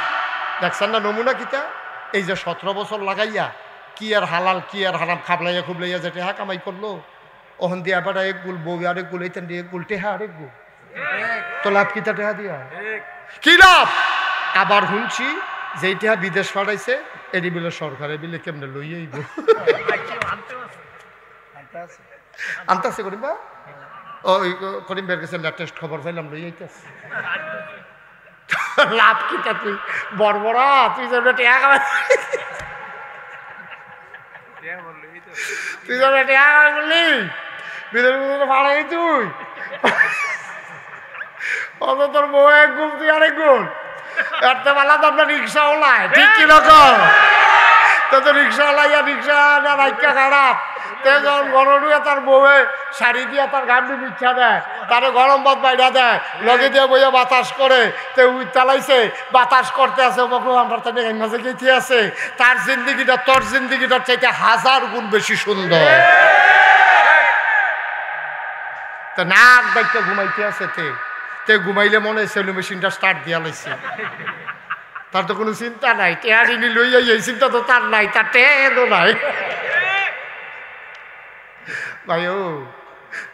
দেখছেন না নমুনা কিতা? এই যে 17 বছর লাগাইয়া কি আর হালাল কি আর হারাম খাবলাইয়া খুবলাইয়া যে টেহা কামাই করলো, ওখান দিয়ে আবার এক গুল বউ আরেক গুল, এইখান দিয়ে এক গুল টেহা আরেক গুল, তো লাভ কিতা টেহা দিয়া কি লাভ? আবার শুনছি যে টেহা বিদেশ পাঠাইছে, এটি বিলে সরকারে বিলে কেমনে লইয়াইব, আনতাছে করিম বা ওই করিম বের কাছে লেটেস্ট খবর পাইলাম লইয়াইতেছে। লাভ কিতা? তুই বড় তুই যে টেহা কামাই, তুই যখন টেহা করলি বিদেশ ভাড়াই তুই, অত তোর বউ এক গুণ তুই আরেক গুণ, এরতে বেলা তো আপনার রিক্সাওয়ালায়। ঠিক কিরকম? তো রিক্সাওয়ালাইয়া রিক্সা রাইকা খারাপ, তে যখন গরম হয়ে তার বউয়ে শাড়ি দিয়া তার গান্ডি বিচ্ছা দেয়, তারে গরম ভাত বাইরা দেয়, লগে দিয়ে বইয়া বাতাস করে, তে উই চালাইছে বাতাস করতে আছে, আমার তাদের মাঝে গেতে আছে, তার জিন্দিগিটা তোর জিন্দিগিটার চাইতে 1000 গুণ বেশি সুন্দর। তা নাক বাইকটা ঘুমাইতে আছে, তে ঘুমাইলে মনে হয় সেলু মেশিনটা স্টার্ট দিয়া লাইছে, তার তো কোনো চিন্তা নাই, টেয়ারিনি লইয়া এই চিন্তা তো তার নাই, তার টেয়ারও নাই। ভাই ও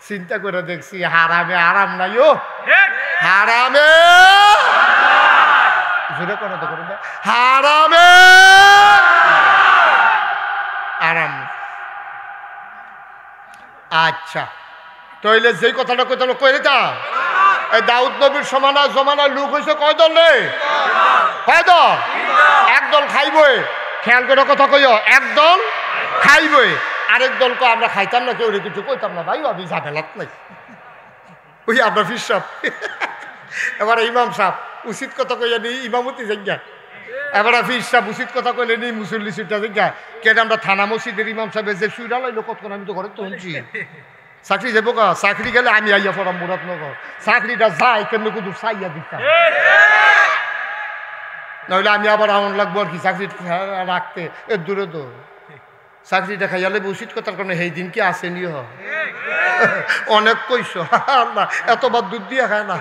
চিন্তা করে দেখছি হারামে আরাম নাই, ও হারামে জোরে করে তো করবে, হারামে আরাম। আচ্ছা তাইলে যেই কথাটা কইতে কইরে তা এই দাউদ নবীর জমানার লোক হয়েছে কয় দল রে? কয় দল? একদল খাইবই, খেয়াল করে কথা কইও, একদল খাইবই, আরেক দল আমরা খাইতাম না, কেউ কিছু কইতাম না, ভাই আমি ঝামেলাত নাই। ওই আপনার ফির সাহেব এবার ইমাম সাহেব উচিত কথা কইয়া নি ইমামতি জায়গা এবার ফির সাহেব উচিত কথা কইলে নি মুসল্লি সুইটা জায়গা কেন আমরা থানা মসজিদের ইমাম সাহেবের যে সুইরা লাইলো কতক্ষণ আমি তো ঘরে তো শুনছি চাকরি যাবো কা চাকরি গেলে আমি আইয়া পড়াম মুরাদনগর চাকরিটা যাই কেমনি কিন্তু চাইয়া দিতাম নাহলে আমি আবার আমন লাগবো আর কি চাকরি রাখতে এর দূরে তো চাকরিটা খাইয়ালে উচিত কথার কারণে সেই দিন কি আসেনি অনেক কইস আল্লাহ এতবার দুধ দিয়া খায় না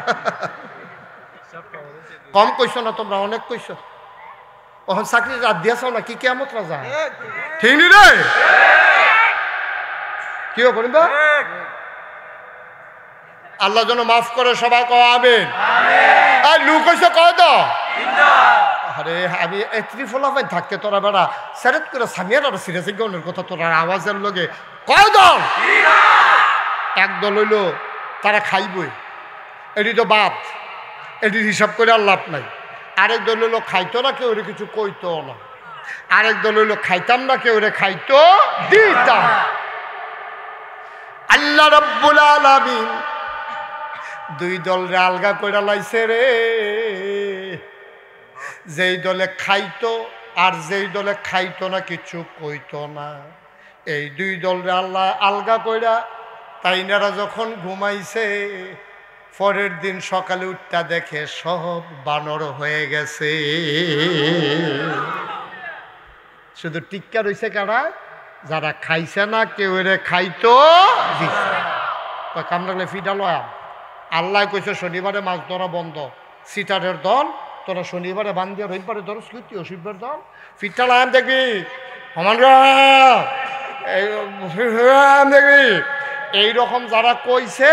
কম কইস না তোমরা অনেক কইস ওখান চাকরি রাত দিয়াছ না কি কেমত রাজা ঠিক নি রে কি করিম আল্লাহ যেন মাফ করে সবাই কয় আমিন আর লুক হইছে কয় তো আরে আমি এত্রি ফলাফাই থাকতে তোরা বেড়া সেরেট করে সামিয়ার আর সিরিয়াস গনের কথা তোরা আওয়াজের লগে কয় দল একদল হইল তারা খাইবই এটি তো বাদ এটির হিসাব করে আর লাভ নাই আরেক দল হইলো খাইতো না কেউ কিছু কইতো না আরেক দল হইলো খাইতাম না কেউ খাইতো দিতাম আল্লাহ রাব্বুল আলামিন দুই দলরে আলগা কইরা লাইছে রে যেই দলে খাইতো আর যেই দলে খাইতো না কিছু কইতো না এই দুই দলরে আল্লাহ আলগা কইরা তাইনারা যখন ঘুমাইছে পরের দিন সকালে উঠটা দেখে সব বানর হয়ে গেছে শুধু টিক্কা রইছে কারা যারা খাইছে না কেউ রে খাইতো কামড়ালে ফিটা লয়াম আল্লাহ কইছে শনিবারে মাছ ধরা বন্ধ সিটারের দল তোরা শনিবারে বান্ধিয়া রবিবারে ধরো স্মৃতি অসুবিধার দল ফিটা লয়াম দেখবি সমান দেখবি এইরকম যারা কইছে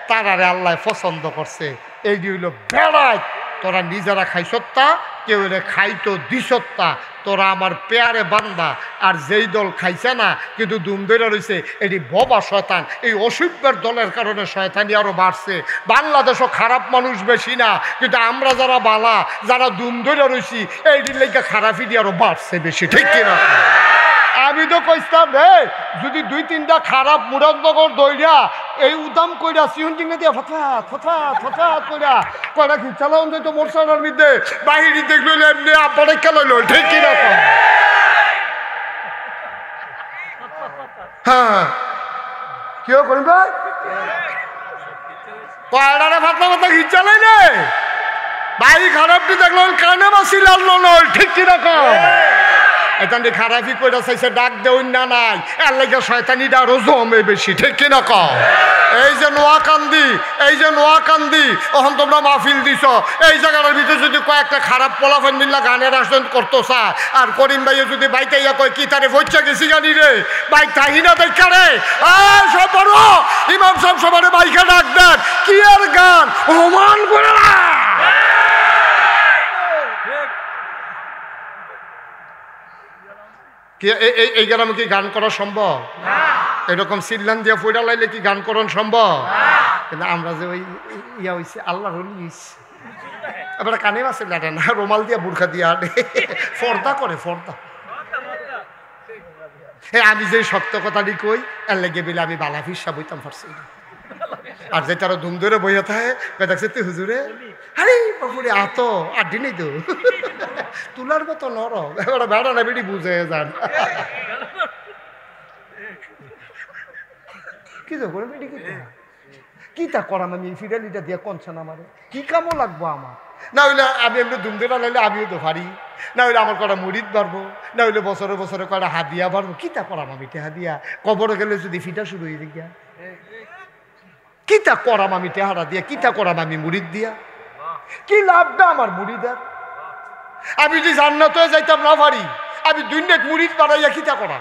তারারে আল্লাহ পছন্দ করছে এই হইল বেড়াই তোরা নিজেরা খাইছত্তা কেউ রে খাইতো দিসত্তা তোরা আমার পেয়ারে বান্দা আর যেই দল খাইছে না কিন্তু দুম ধরে রয়েছে এটি বোবা শয়তান এই অসভ্যের দলের কারণে শয়তানি আরো বাড়ছে বাংলাদেশও খারাপ মানুষ বেশি না কিন্তু আমরা যারা বালা যারা দুম ধরে রয়েছি এইটির লেগে খারাপই আরো বাড়ছে বেশি ঠিক কিনা আমি তো কইতাম রে যদি দুই তিনটা খারাপ মুরাদনগর দইরা এই উদাম কইরা সিউন চিংড়ি দিয়া ফথাত ফথাত ফথাত কইরা কয়টা কি চালাউন তো মোরসানার মধ্যে বাহিরি দেখলো এমনি আব্বারে খেলাইলো ঠিক কি না হ্যাঁ কেউ করিম ভাই কয়টারে ফাতলা ফাতলা ঘিচালাই নে বাড়ি খারাপটি দেখলো কানে বাসি লাল নয় ঠিক কি রকম এখান খারাপি করে চাইছে ডাক দেউন না নাই এর লাগে শয়তানিটা আরো জমে বেশি ঠিক কিনা কও এই যে নোয়াকান্দি ওখান তোমরা মাহফিল দিছ এই জায়গাটার ভিতরে যদি কয়েকটা খারাপ পোলাফান মিল্লা গানের আসন করতো চা আর করিম ভাইয়ে যদি বাইতে ইয়া কয় কি তারে ভৈচা গেছি গানি রে বাইক থাকি না দেখা রে সব বড় ইমাম সব সবার বাইকে ডাক দেন কি আর গান ওমান করে না এই গ্রামে কি গান করা সম্ভব এরকম সিল্লান দিয়া ফুটা লাইলে কি গান করান সম্ভব কিন্তু আমরা যে ওই ইয়া হইছে আল্লাহ রলি হইছে এবার কানে আছে লাটে না রুমাল দিয়া বুরখা দিয়া ফর্দা করে ফর্দা আমি যে সত্য কথাটি কই এর লেগে বলে আমি বালা ফিসা বইতাম পারছি আর যে তারা ধুম ধরে বইয়া থাকে দেখছে তুই হুজুরে আরে বাবুরে আত আর দিনই তো তুলার মতো নরম এবার বেড়া না বেড়ি বুঝে যান কি তো করে বেড়ি কি তা করাম আমি ফিডালিটা দিয়ে কনছেন আমারে কি কামও লাগবো আমার না হইলে আমি এমনি ধুম ধরে লাইলে আমিও তো পারি না হইলে আমার কটা মুড়িদ বাড়বো না হইলে বছরে বছরে কটা হাদিয়া বাড়বো কি তা করাম আমি হাদিয়া কবরে গেলে যদি ফিটা শুরু হয়ে গিয়া কিতা করাম আমি টেহারা দিয়া কিতা করাম আমি মুড়িদ দিয়া কি লাভটা আমার মুড়িদের আমি যদি জান্নাত হয়ে যাইতাম না পারি আমি দুনিয়াত মুড়িদ বাড়াইয়া কিতা করা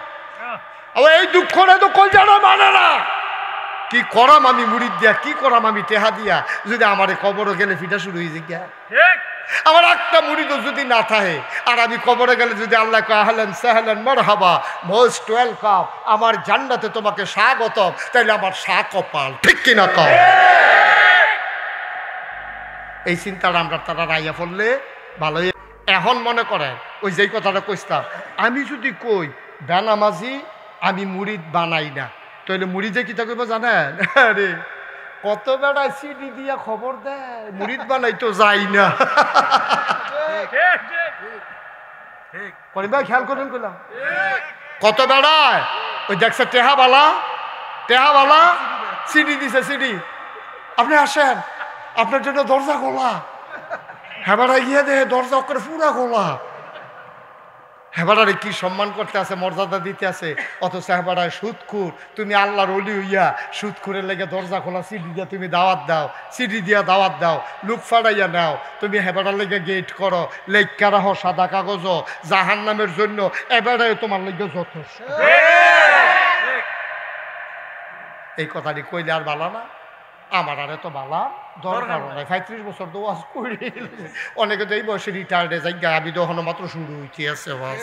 এই দুঃখরে তো কলজাটা মানে না কি করাম আমি মুড়িদ দিয়া কি করাম আমি টেহা দিয়া যদি আমারে কবরে গেলে ফিটা শুরু হয়ে যায় আমার একটা মুড়িদও যদি না থাকে আর আমি কবরে গেলে যদি আল্লাহ আহলেন সাহলেন মারহাবা মোস্ট ওয়েলকাম আমার জান্নাতে তোমাকে স্বাগত তাইলে আমার কপাল ঠিক কিনা কও এই চিন্তাটা আমরা তারা রাইয়া পড়লে ভালোই এখন মনে করেন ওই যেই কথাটা কইতাম আমি যদি কই বেনামাজি আমি মুড়িদ বানাই না তাহলে মুড়িদে কিতা কইব জানেন আরে কত বেড়ায় সিডি দিয়া খবর দেয় মুরিদ বানাই তো যাই না। ভাই খেয়াল করেন কইলাম কত বেড়ায় ওই দেখছে টেহাবালা সিডি দিছে সিডি, আপনি আসেন আপনার জন্য দরজা খোলা। হেবারা গিয়ে দেখে দরজা করে পুরা খোলা। হেবারে কি সম্মান করতে আছে, মর্যাদা দিতে আছে, অথচ হেবারায় সুদখুর। তুমি আল্লাহর ওলি হইয়া সুদখুরের লেগে দরজা খোলা সিডি দিয়া তুমি দাওয়াত দাও, সিডি দিয়া দাওয়াত দাও, লুক ফাড়াইয়া নাও। তুমি হেবারার লেগে গেট করো, লেখা রাখো সাদা কাগজ জাহান নামের জন্য, এবারে তোমার লেগে যথেষ্ট। এই কথাটি কইলে আর বালা না? আমার আরে তো বালা দরকার নাই। 35 বছর তো ওয়াজ করি, অনেকে তো এই বয়সে রিটায়ার্ডে যাই, আমি তো এখনো মাত্র শুরু হইতে আছে ওয়াজ।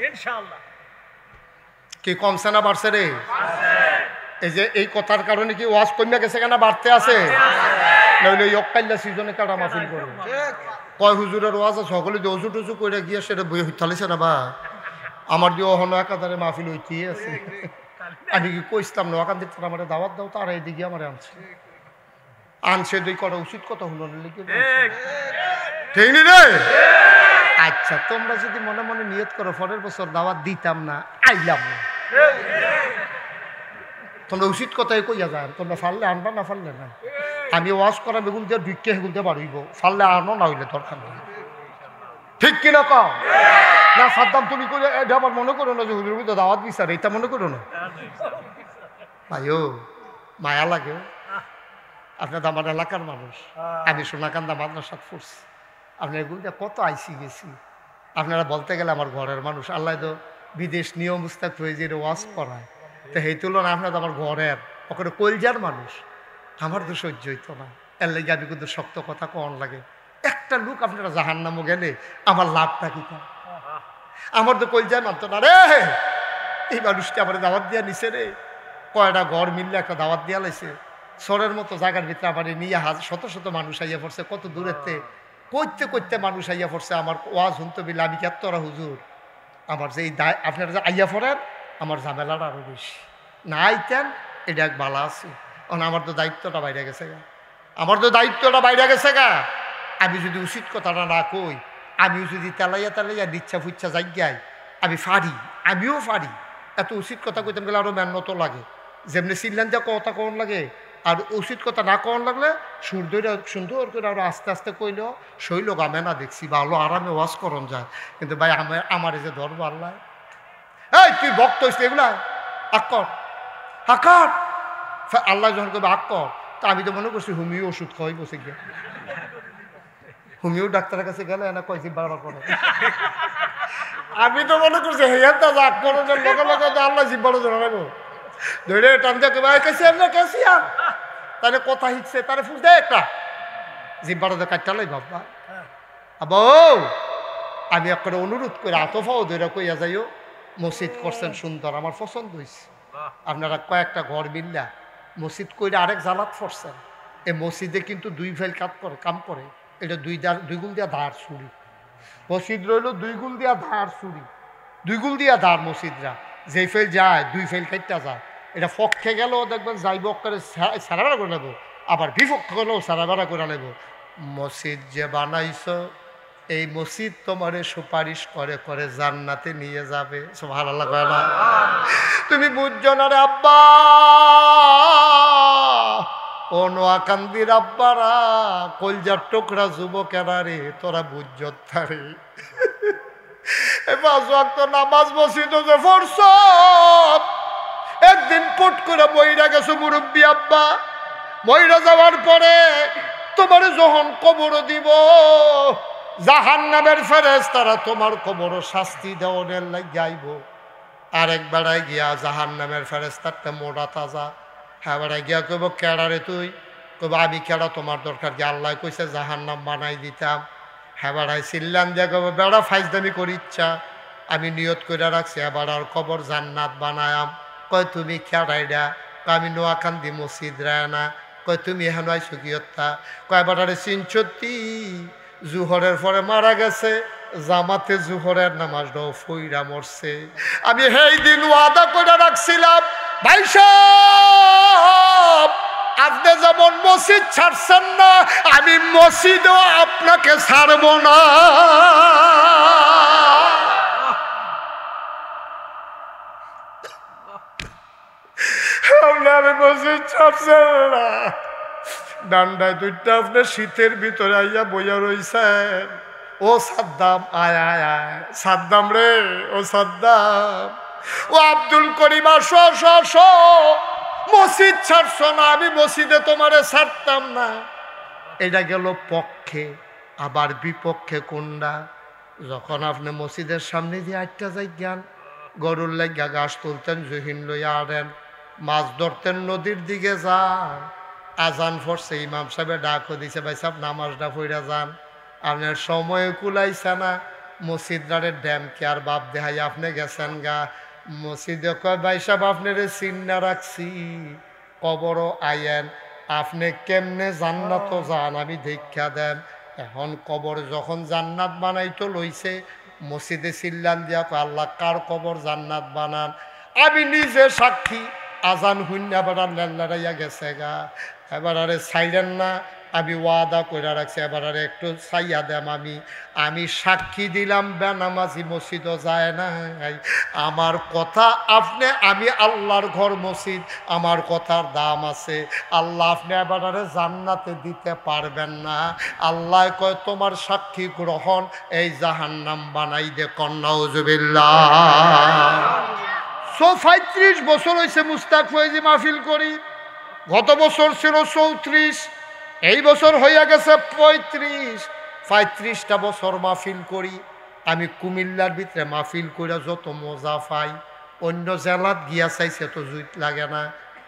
ইনশাআল্লাহ কি কমছে না বাড়ছে রে? এই যে এই কথার কারণে কি ওয়াজ কমে গেছে কেন বাড়তে আছে? নইলে এই অকাল্লা সিজনে কাটা মাহফিল করে কয় হুজুরের ওয়াজ আছে, সকলে যে অজু টজু করে গিয়ে সেটা বই হইতালিছে না বা আমার দিয়ে অহনো একাধারে মাহফিল হইতেই আছে। আমি কি কইছিলাম না ওখান থেকে আমার দাওয়াত দাও, তারা এইদিকে আমার আনছে দুই কটা উচিত কথা হলো না লিখে ঠিক নি রে? আচ্ছা তোমরা যদি মনে মনে নিয়ত করো পরের বছর দাওয়াত দিতাম না, আইলাম না, তোমরা উচিত কথাই কইয়া যায়, তোমরা ফাললে আনবা না ফাললে না। আমি ওয়াজ করা বেগুন দিয়ে ঢুকে হেগুন দিয়ে বাড়িব, ফাললে আনো না হইলে দরকার নেই। ঠিক কিনা কও না? সাদ্দাম তুমি করে এটা আবার মনে করো না যে হুজুর তো দাওয়াত বিচারে, এটা মনে করো না ভাইও, মায়া লাগে। আপনার আমার এলাকার মানুষ, আমি সোনাকান্দা মাদ্রাসাত পড়ছি, আপনার এগুলো কত আইসি গেছি। আপনারা বলতে গেলে আমার ঘরের মানুষ, আল্লাহ তো বিদেশ নিয়ম মুস্তাক হয়ে যে ওয়াজ করায়, তো সেই তুলনা আপনার তো আমার ঘরের ওখানে কলজার মানুষ, আমার তো সহ্য হইতো না। এর লেগে আমি কিন্তু শক্ত কথা কন লাগে। একটা লোক আপনারা জাহান্নামও গেলে আমার লাভটা কি? আমার তো কলজায় মানতো না রে। এই মানুষটি আমার দাওয়াত দিয়া নিছে রে, কয়টা ঘর মিললে একটা দাওয়াত দিয়া লাইছে, সরের মতো জায়গার ভিতরে আমার নিয়ে শত শত মানুষ আইয়া পড়ছে, কত দূরেতে করতে করতে মানুষ আইয়া পড়ছে। আমার ওয়াজ শুনতে বিলে আমি কেতরা হুজুর, আমার যে এই দায় আপনারা যে আইয়া পড়েন, আমার ঝামেলাটা আরো বেশি না আইতেন, এটা এক বালা আছে। আমার তো দায়িত্বটা বাইরে গেছে গা, আমার তো দায়িত্বটা বাইরে গেছে গা। আমি যদি উচিত কথাটা না কই, আমিও যদি তেলাইয়া নিচ্ছা ফুচ্ছা জায়গায় আমি ফারি, আমিও ফারি। এত উচিত কথা কইতাম গেলে আরো মেহনত লাগে, যেমনি চিল্লান যা কথা কন লাগে। আর উচিত কথা না কন লাগলে সুন্দর করে আরো আস্তে আস্তে কইলেও শৈল গামে না দেখছি ভালো আরামে ওয়াজ করন যায়। কিন্তু ভাই আমার এই যে ধর্ম আল্লাহ, এই তুই ভক্ত হইস এগুলা আকর আকার, আল্লাহ যখন করবে আকর, তা আমি তো মনে করছি হোমিও ওষুধ খাওয়াই বসে গিয়ে, হোমিও ডাক্তারের কাছে গেলে এনা কয়েছি বারবার করে। আমি তো মনে করছি হেয়ার দাদা আকরের লগে লগে আল্লাহ জিব্বারও জানাবো ধরে টান দিয়ে ভাই কেসি আমরা কেসি তাহলে কথা হিচ্ছে তারে ফুল দে একটা জিব্বারও কাটটালাই বাবা। আবো আমি একটা অনুরোধ করে আতফাও ধরে কইয়া যাইও, মসজিদ করছেন সুন্দর, আমার পছন্দ হয়েছে। আপনারা কয়েকটা ঘর মিল্লা মসজিদ কইরা আরেক জালাত পড়ছেন। এই মসজিদে কিন্তু দুই ফেল কাম করে, এটা দুই গুল দিয়া ধার ছুরি। মসজিদ রইল দুই গুল দিয়া ধার ছুরি, দুই গুল দিয়া ধার মসজিদরা যেই ফেল যায় দুই ফেল কাটটা যায়। এটা পক্ষে গেলেও দেখবেন যাইব করে সারাবেড়া করে নেবো, আবার বিপক্ষে গেলেও সারাবেড়া করে নেবো। মসজিদ যে বানাইছ এই মসজিদ তোমারে সুপারিশ করে করে জান্নাতে নিয়ে যাবে। সুবহানাল্লাহ কয় না? তুমি বুঝছো না রে আব্বা, ও নোয়াকান্দির আব্বারা, কলজার টুকরা যুবকেরা রে, তোরা বুঝছো তারে নামাজ মসজিদে যে পড়ছ, একদিন পুট করে মইরা গেছো মুরব্বী আব্বা, মইরা যাওয়ার পরে তোমার যখন কবর দিব জাহান্নামের ফেরেশতারা তোমার কবর শাস্তি দেওয়ার লাগি আইব। আরেক বেড়ায় গিয়া জাহান্নামের ফেরেশতারটা মোটা তাজা, হ্যাঁ বেড়ায় গিয়া কইব কেডা রে তুই? কইব আমি কেডা, তোমার দরকার কি? আল্লাহ কইছে জাহান্নাম বানাই দিতাম। হ্যাঁ বেড়ায় চিল্লান দিয়া কইব বেড়া ফাইজদামি করি ইচ্ছা, আমি নিয়ত করে রাখছি এবার আর কবর জান্নাত বানায়াম। কয় তুমি কেডাইডা? আমি নোয়াকান্দি মসজিদ রায়না। কয় তুমি হেন আইসো কি হত্যা? কয় বেড়ারে চিনছত্তি জুহরের পরে মারা গেছে, জামাতে জুহরের নামাজটাও ফইরা মরছে। আমি সেই দিন ওয়াদা করে রাখছিলাম ভাই সাহেব আপনি যেমন মসজিদ ছাড়ছেন না, আমি মসজিদও আপনাকে ছাড়ব না। আমি মসজিদ ছাড়ছেন না, ডান্ডায় দুইটা আপনি শীতের ভিতরে আইয়া বইয়া রইছেন। ও সাদ্দাম, আয় আয় আয় সাদ্দাম রে, ও সাদ্দাম, ও আব্দুল করিম, আসো আসো আসো। মসজিদ ছাড়ছ না, আমি মসজিদে তোমারে ছাড়তাম না। এটা গেল পক্ষে। আবার বিপক্ষে কোনটা? যখন আপনি মসজিদের সামনে দিয়ে আটটা যাই জ্ঞান, গরুর লাগিয়া ঘাস তুলতেন, জহিন লইয়া আনেন, মাছ ধরতেন, নদীর দিকে যান। আজান পড়ছে, ইমাম সাহেবের ডাকও দিছে, ভাই সাহেব নামাজটা পড়া যান। আপনার সময় কুলাইছে না, মসজিদারে ড্যাম কে আর বাপ দেহাই আপনি গেছেন গা। মসজিদে কয়, ভাই সাহেব আপনার চিন্না রাখছি, কবরও আইয়েন, আপনি কেমনে জান্নাত যান আমি দেখা দেন। এখন কবর যখন জান্নাত বানাইতো লইছে, মসজিদে চিল্লান দিয়া কয়, আল্লাহ কার কবর জান্নাত বানান? আমি নিজে সাক্ষী। আজান হুন্না বেড়া লেল্লারাইয়া গেছে গা। এবার আরে ছাইলেন না, আমি ওয়াদা করে রাখছি, এবার আরে একটু ছাইয়া দেম। আমি সাক্ষী দিলাম, বেনামাজি মসজিদও যায় না। আমার কথা আপনি, আমি আল্লাহর ঘর মসজিদ, আমার কথার দাম আছে। আল্লাহ আপনি এবার আরে জান্নাতে দিতে পারবেন না। আল্লাহ কয়, তোমার সাক্ষী গ্রহণ এই জাহান্নাম বানাই দে। কন্নাউজুবিল্লাহ। 35 বছর হয়েছে মুস্তাক ফয়েজি মাহফিল করি। গত বছর ছিল 34, এই বছর হইয়া গেছে 35টা বছর মাহফিল করি। আমি কুমিল্লার ভিতরে মাহফিল করে যত মজা পাই, অন্য জেলাত গিয়া চাইছে তো জুইত লাগে না।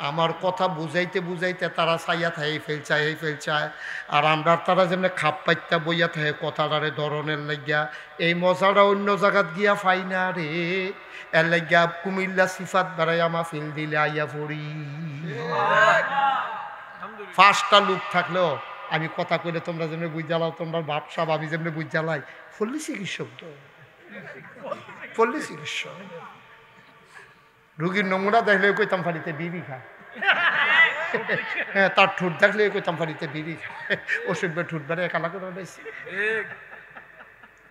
আমার কথা বুঝাইতে বুঝাইতে তারা চাইয়া থাকে ফেলচায়। আর আমরা তারা যেমনি খাপ পাইতা বইয়া থাকে কথাটারে ধরনের লাগিয়া, এই মজাটা অন্য জায়গাত গিয়া পাই না রে। এর লাগিয়া কুমিল্লা সিফাত বেড়াইয়া মাহফিল দিলে আইয়া পড়ি। 5টা লোক থাকলেও আমি কথা কইলে তোমরা যেমনি বুঝালাও, তোমরা ভাবসাব আমি যেমনি বুঝালাই। পল্লী চিকিৎসক তো, পল্লী চিকিৎসক। রুগীর নমুনা দেখলে কইতাম ফাড়িতে বিড়ি খায়। হ্যাঁ, তার ঠোঁট দেখলে কইতাম ফাড়িতে বিড়ি খায়। ওষুধ বে ঠোঁট বেড়ে একা লাগে রয়েছে,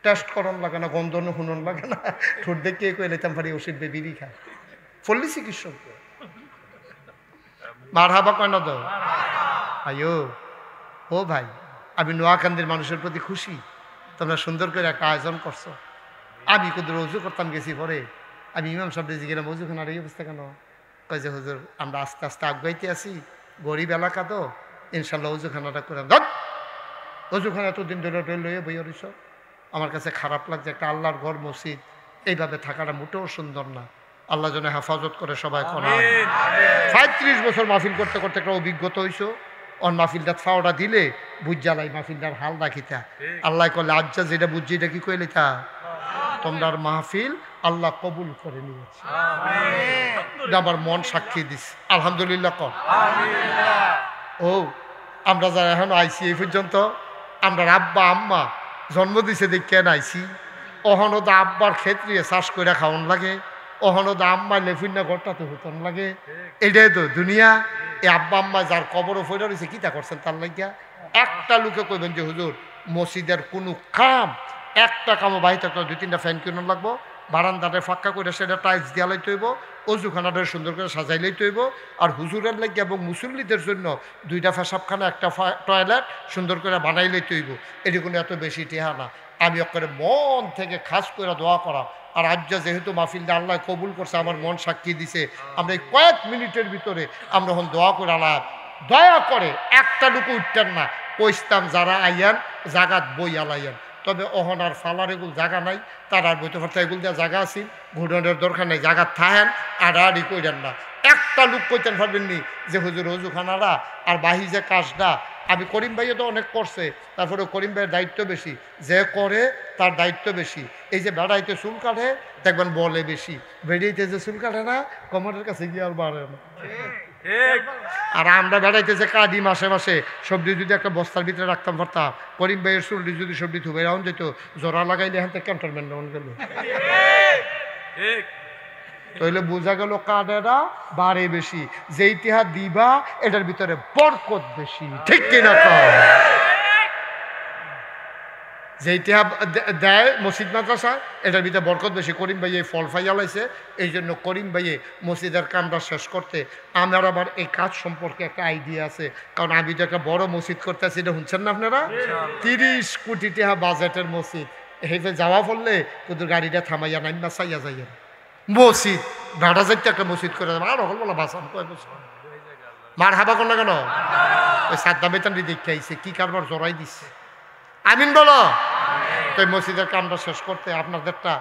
টেস্ট করন লাগে না, গন্ধ শুনন লাগে না, ঠোঁট দেখে কই লাইতাম ফাড়ি ওষুধ বে বিড়ি খায়। পল্লী চিকিৎসক মার হাবা কয় না তো আয়ো। ও ভাই, আমি নোয়াকান্দির মানুষের প্রতি খুশি, তোমরা সুন্দর করে একটা আয়োজন করছো। আমি কিন্তু রোজু করতাম, গেছি পরে আমি ইমাম সাহেব জিজ্ঞেস, মজুখানার এই অবস্থা কেন? কয় যে হুজুর আমরা আস্তে আস্তে আগাইতে আছি, গরিব এলাকা তো, ইনশাল্লাহ অজুখানাটা করে। ধর, অজুখানা এতদিন ধরে লইয়ে বইয়া রইছ। আমার কাছে খারাপ লাগছে, একটা আল্লাহর ঘর মসজিদ এইভাবে থাকাটা মোটেও সুন্দর না। আল্লাহ যেন হেফাজত করে সবাই। 35 বছর মাহফিল করতে করতে একটা অভিজ্ঞতা হইছো। অন মাহফিলটা ফাওড়া দিলে বুঝ জ্বালাই, মাহফিলটার হাল রাখিতা। আল্লাহ করলে আজ্জা যেটা বুঝছি এটা কি কইলে তা তোমরার মাহফিল আল্লাহ কবুল করে নিয়েছে। আমার মন সাক্ষী দিস আলহামদুলিল্লাহ। কর ও আমরা যারা এখন আইসি এই পর্যন্ত, আমরা আব্বা আম্মা জন্ম দিছে দেখে আইসি। অহনদা আব্বার ক্ষেত্রে চাষ করে খাওয়ান লাগে, অহনদা আম্মা লেফিনা ঘরটাতে হতন লাগে। এটাই তো দুনিয়া। এই আব্বা আম্মা যার কবরও ফেরা রয়েছে কিতা করছেন তার লাগিয়া। একটা লোকে কইবেন যে হুজুর মসজিদের কোনো কাম, একটা কামও বাহিতে 2-3টা ফ্যান কিনুন লাগবো, বারান্দাটা ফাঁকা করে সেটা টাইলস দিয়া লাইতে হইব, অজুখানাটা সুন্দর করে সাজাই লাইতে হইব, আর হুজুরের লাগে এবং মুসল্লিদের জন্য 2টা পেশাবখানা, একটা টয়লেট সুন্দর করে বানাই লাইতে হইব। এটি কোনো এত বেশি টেহা না। আমি ওকে মন থেকে খাস করে দোয়া করা। আর আজ যেহেতু মাহফিলটা আল্লাহ কবুল করছে, আমার মন সাক্ষী দিছে, আমরা এই কয়েক মিনিটের ভিতরে আমরা এখন দোয়া করে আল্লাহ দয়া করে একটা লুকু উঠতেন না, কইস্তাম যারা আইয়ান জাগাত বই আলাইয়ান। তবে অহনার ফালার এগুলো জায়গা নাই, তার আর বইতে পারতে এগুলো দেওয়া জায়গা আছে, ঘুরনের দরকার নেই, জায়গা থাহেন আড়াআড়ি কইরেন না। একটা লোক কইতেন পারবেন নি যে হুজুর অজুখানারা আর বাহি যে কাজটা। আমি করিম ভাইও তো অনেক করছে, তারপরে করিম ভাইয়ের দায়িত্ব বেশি, যে করে তার দায়িত্ব বেশি। এই যে বেড়াইতে চুল কাটে দেখবেন বলে বেশি, বেড়াইতে যে চুল কাটে না কমরের কাছে গিয়ে আর বাড়ে না। আর আমরা বেড়াইতেছে কাঁদি মাসে মাসে সবজি যদি একটা বস্তার ভিতরে রাখতাম পারতাম, করিম ভাইয়ের চুলটি যদি সবজি থুবে রাউন যেত, জোড়া লাগাইলে এখান থেকে ক্যান্টনমেন্ট গেল। তাহলে বোঝা গেল কানেরা বাড়ে বেশি, যেই টিহা দিবা এটার ভিতরে বরকত বেশি, ঠিক কিনা কও? যেই টিহা দেয় মসজিদ মাদ্রাসা এটার ভিতরে বরকত বেশি। করিম ভাই এই ফল ফাইয়া লাইছে, এই জন্য করিম ভাইয়ে মসজিদের কামটা শেষ করতে আমার আবার এই কাজ সম্পর্কে একটা আইডিয়া আছে। কারণ আমি তো একটা বড় মসজিদ করতেছি, এটা শুনছেন না আপনারা? 30 কোটি টাকা বাজেটের মসজিদ। হেঁটে যাওয়া পড়লে কিন্তু গাড়িটা থামাইয়া নাই না চাইয়া যাইয়া মসজিদ ভাড়া যাইতে একটা মসজিদ করে আর হল বলা বাসান কয় বছর মার হাবা করলো কেন? ওই সাদ্দা বেতনটি দেখে আইছে কি কারবার জড়াই দিচ্ছে। আমিন বলো। তো এই মসজিদের কামটা শেষ করতে আপনাদেরটা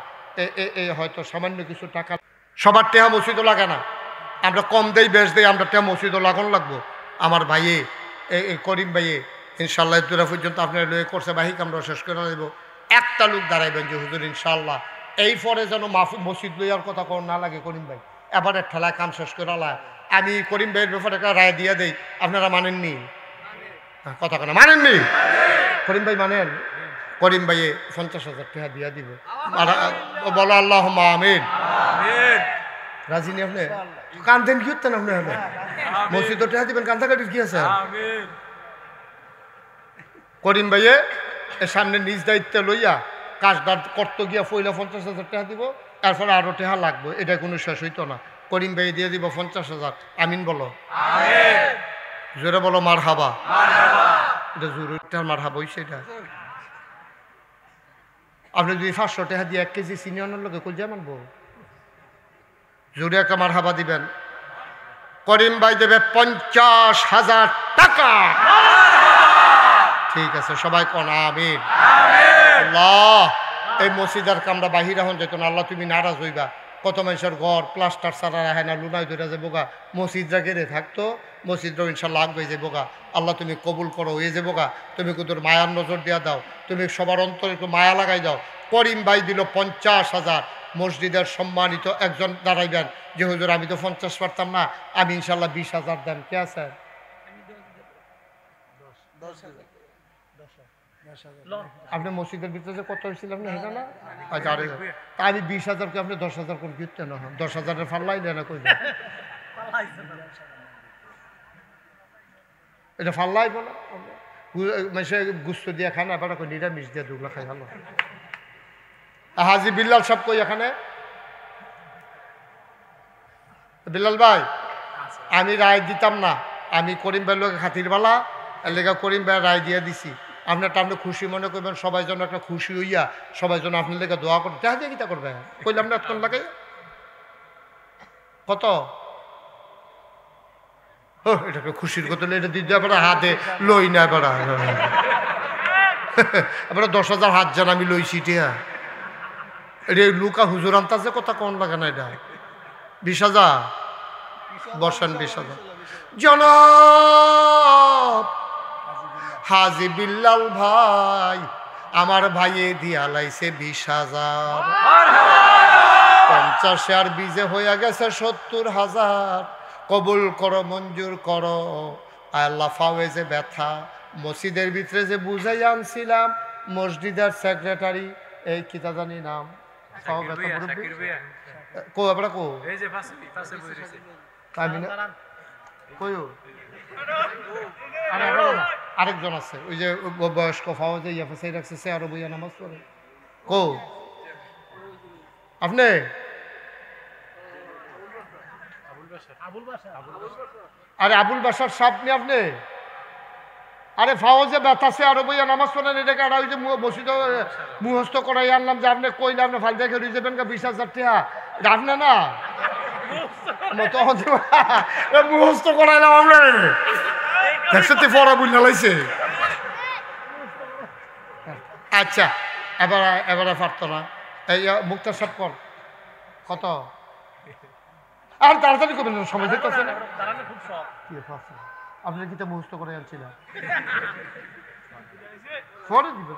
হয়তো সামান্য কিছু টাকা, সবার টেহা মসজিদও লাগে না, আমরা কম দেই বেশ দেই, আমরা টেহা মসজিদও লাগানো লাগবো। আমার ভাইয়ে এই করিম ভাইয়ে ইনশাল্লাহ দূরা পর্যন্ত আপনার লয়ে করছে বাহি কামটা শেষ করে দেবো। একটা লোক দাঁড়াইবেন যে হুজুর ইনশাল্লাহ এই পরে যেন মসজিদ লইয়ার কথা কোন না লাগে করিম ভাই, এবার ঠেলায় কাম শেষ করে আলা। আমি করিম ভাইয়ের ব্যাপারে একটা রায় দিয়ে দেই, আপনারা মানেননি? কথা কেন মানেননি? করিম ভাই মানেন? করিম ভাইয়ে 50,000 টাকা দিয়া দিব, বলো আল্লাহ আমিন। রাজি নি আপনি? কান্দেন কি হতেন আপনি? মসজিদ টাকা দিবেন, কান্দাকাটির কি আছে? করিম ভাইয়ে এর সামনে নিজ দায়িত্বে লইয়া কাজদার করতে গিয়া পয়লা 50,000 টাকা দিব, তারপরে আরো টাকা লাগবে, এটা কোনো শেষ হইতো না। করিম ভাই দিয়ে দিব 50,000। আমিন বলো, জোরে বলো মার হাবা। এটা জোরে মার হাবা হইছে। এটা আপনি যদি 500 টাকা দিয়ে 1 কেজি চিনি আনার লোকে কই যা মানবো? জোরে একটা মার হাবা দিবেন। করিম ভাই দেবে 50,000 টাকা। ঠিক আছে, সবাই কোন আমিন। আল্লাহ এই মসজিদের কামরা বাহির এখন যেত না, আল্লাহ তুমি নারাজ হইবা। কত মানুষের ঘর প্লাস্টার ছাড়া রাখে না, লুনাই ধরে যে বোগা মসজিদরা গেড়ে থাকতো, মসজিদরাও ইনশাল্লাহ আগবে যে বোগা। আল্লাহ তুমি কবুল করো হয়ে যে বোগা, তুমি কিন্তু মায়ার নজর দিয়া দাও, তুমি সবার অন্তরে একটু মায়া লাগাই দাও। করিম ভাই দিল 50,000। মসজিদের সম্মানিত একজন দাঁড়াইবেন যে হুজুর আমি তো 50 পারতাম না, আমি ইনশাল্লাহ 20,000 দেন। কে আছে? আপনি মসজিদের ভিতরে যে কত হয়েছিল আপনি হেনা না? আচ্ছা আরে তা আমি 20,000কে আপনি 10,000 করে দিতেন না? 10,000-এর ফাল্লাই না কই এটা ফাল্লাই বলো মানে গুস্ত দিয়ে খায় না, এবার নিরামিষ দিয়ে দুগলা খাই ভালো। হাজি বিল্লাল সব কই এখানে? বিল্লাল ভাই আমি রায় দিতাম না, আমি করিম ভাইয়ের লোক খাতির বালা এর লেগে করিম ভাই রায় দিয়ে দিছি। আপনারটা আপনি খুশি মনে করবেন, সবাই যেন একটা খুশি হইয়া সবাই যেন আপনার লেগে দোয়া করে। দেখা দিয়ে কিতা করবে কইলাম না এতক্ষণ লাগে কত এটাকে খুশির কথা এটা দিতে পারে হাতে লই না এবার এবার 10,000 হাত যান আমি লইছি টিয়া এটা লুকা হুজুর আনতাছে কথা কোন লাগে না। এটা 20,000 বর্ষান 20,000 জনাব হাজি বিল্লাল ভাই আমার ভাইয়ে দিয়া লাইছে 20,000। 50 আর 20 হইয়া গেছে 70,000। কবুল করো, মঞ্জুর করো আল্লাহ। ফাওয়ে যে ব্যথা মসজিদের ভিতরে যে বুঝাই আনছিলাম, মসজিদের সেক্রেটারি এই কিতা জানি নাম আরেকজন আছে ওই যে বয়স্ক ফাওয়াজে ইয়াফাসাই রাখছে, সে আরো বইয়া নামাজ পড়ে কো আপনি আরে আবুল বাসার সাপ নি আপনি? আরে ফাওয়াজে ব্যথাছে আরো বইয়া নামাজ পড়েন, এটাকে আর ওই যে মসজিদে মুহস্ত করাই আনলাম যে আপনি কইলে আপনি ফাল দেখে রয়ে যাবেন 20,000 টাকা আপনি না মুহস্ত করাইলাম আমরা একসাথে পড়া বুঝা লাইছে। আচ্ছা এবারে পারতো না এই মুক্তার সাপ কর কত আর তাড়াতাড়ি করবেন, সময় যেতেছে না। আপনি কিতা মুহস্ত করে আনছিলেন পরে দিবেন,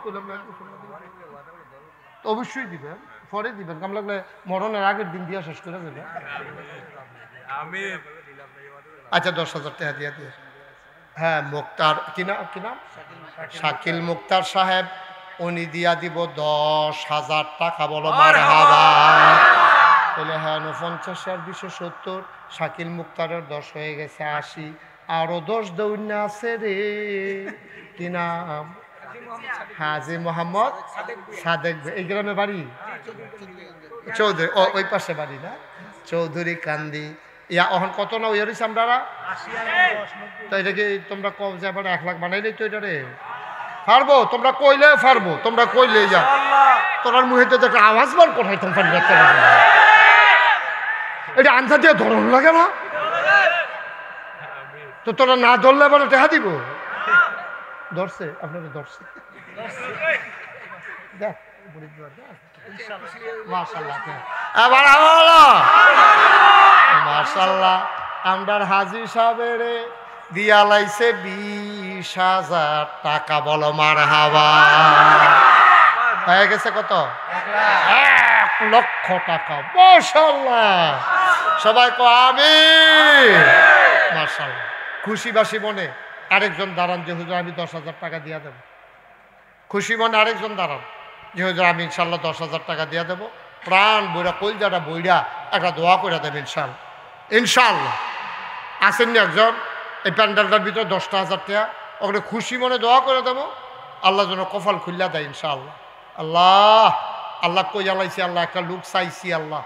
অবশ্যই দিবেন, পরে দিবেন। কাম লাগলে মরণের আগের দিন দিয়া শেষ করে দেবেন। আচ্ছা 10,000 টাকা দিয়া দিয়ে হ্যাঁ মুক্তার কি নাম শাকিল মুক্তার সাহেব উনি দিয়া দিব 10,000 টাকা। বলো মারহাবা। তাহলে হ্যাঁ 50 আর 20 70, শাকিল মুক্তারের 10 হয়ে গেছে 80, আরো 10 দৌড়না আছে রে। কি নাম? হাজি মোহাম্মদ সাদেক। এই গ্রামে বাড়ি চৌধুরী, ওই পাশে বাড়ি না, চৌধুরী কান্দি। ইয়া অহন কত না ওই হইছে আমরা। তো এটা কি তোমরা কম যে আবার 1 লাখ বানাইলেই তো এটা রে পারবো? তোমরা কইলে পারবো, তোমরা কইলে যা। তোরার মুখে তো একটা আওয়াজ বার কোথায় তোমরা দেখতে পারবে না। এটা আনসার দিয়ে ধরন লাগে না তো? তোরা না ধরলে এবার টেহা দিব। ধরছে আপনারা, ধরছে দেখ মাশাআল্লাহ। এবার মাশাআল্লাহ আমরার হাজি সাহেবের দিয়া লাইছে 20,000 টাকা। বলো মারহাবা। হয়ে গেছে কত? 1 লক্ষ টাকা। মাশাআল্লাহ, সবাই কো আমিন। মাশাআল্লাহ, খুশি বাসি মনে আরেকজন দাঁড়ান যে হুজুর আমি 10,000 টাকা দিয়া দেব। খুশি মনে আরেকজন দাঁড়ান যে হুজুর আমি ইনশাল্লাহ 10,000 টাকা দিয়া দেবো। প্রাণ বইরা কলজাটা বইরা একটা দোয়া করে দেবেন ইনশাল্লাহ। ইনশাল্লাহ আসেননি একজন এই প্যান্ডেলটার ভিতরে 10,000 টাকা, ওখানে খুশি মনে দোয়া করে দেবো, আল্লাহ যেন কপাল খুললা দেয় ইনশাআল্লাহ। আল্লাহ আল্লাহ কই জ্বালাইছি আল্লাহ, একটা লোক চাইছি আল্লাহ,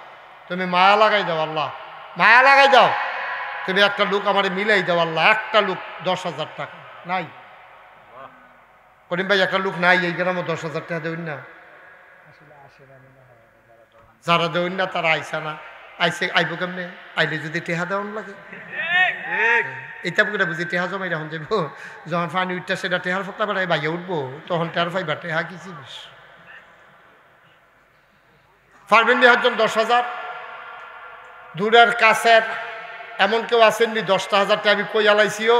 তুমি মায়া লাগাই দাও আল্লাহ, মায়া লাগাই দাও, তুমি একটা লোক আমার মিলাই দাও আল্লাহ। একটা লোক 10,000 টাকা নাই করিম ভাই, একটা লোক নাই এই গ্রামে 10,000 টাকা দেবেন না। যারা দেবেন না তারা আইসা না, আইসে আইব কেমনে? আইলে যদি টেহা দেওয়ান লাগে এটা বুঝে বুঝি টেহা জমাই যখন যাবো, যখন পানি উঠটা সেটা টেহার ফোকলা বেড়াই বাইয়ে উঠবো, তখন টেহার পাইবা টেহা কি জিনিস। পারবেন নি একজন 10,000? দূরের কাছের এমন কেউ আসেননি 10,000 টাকা আমি কই আলাইছিও,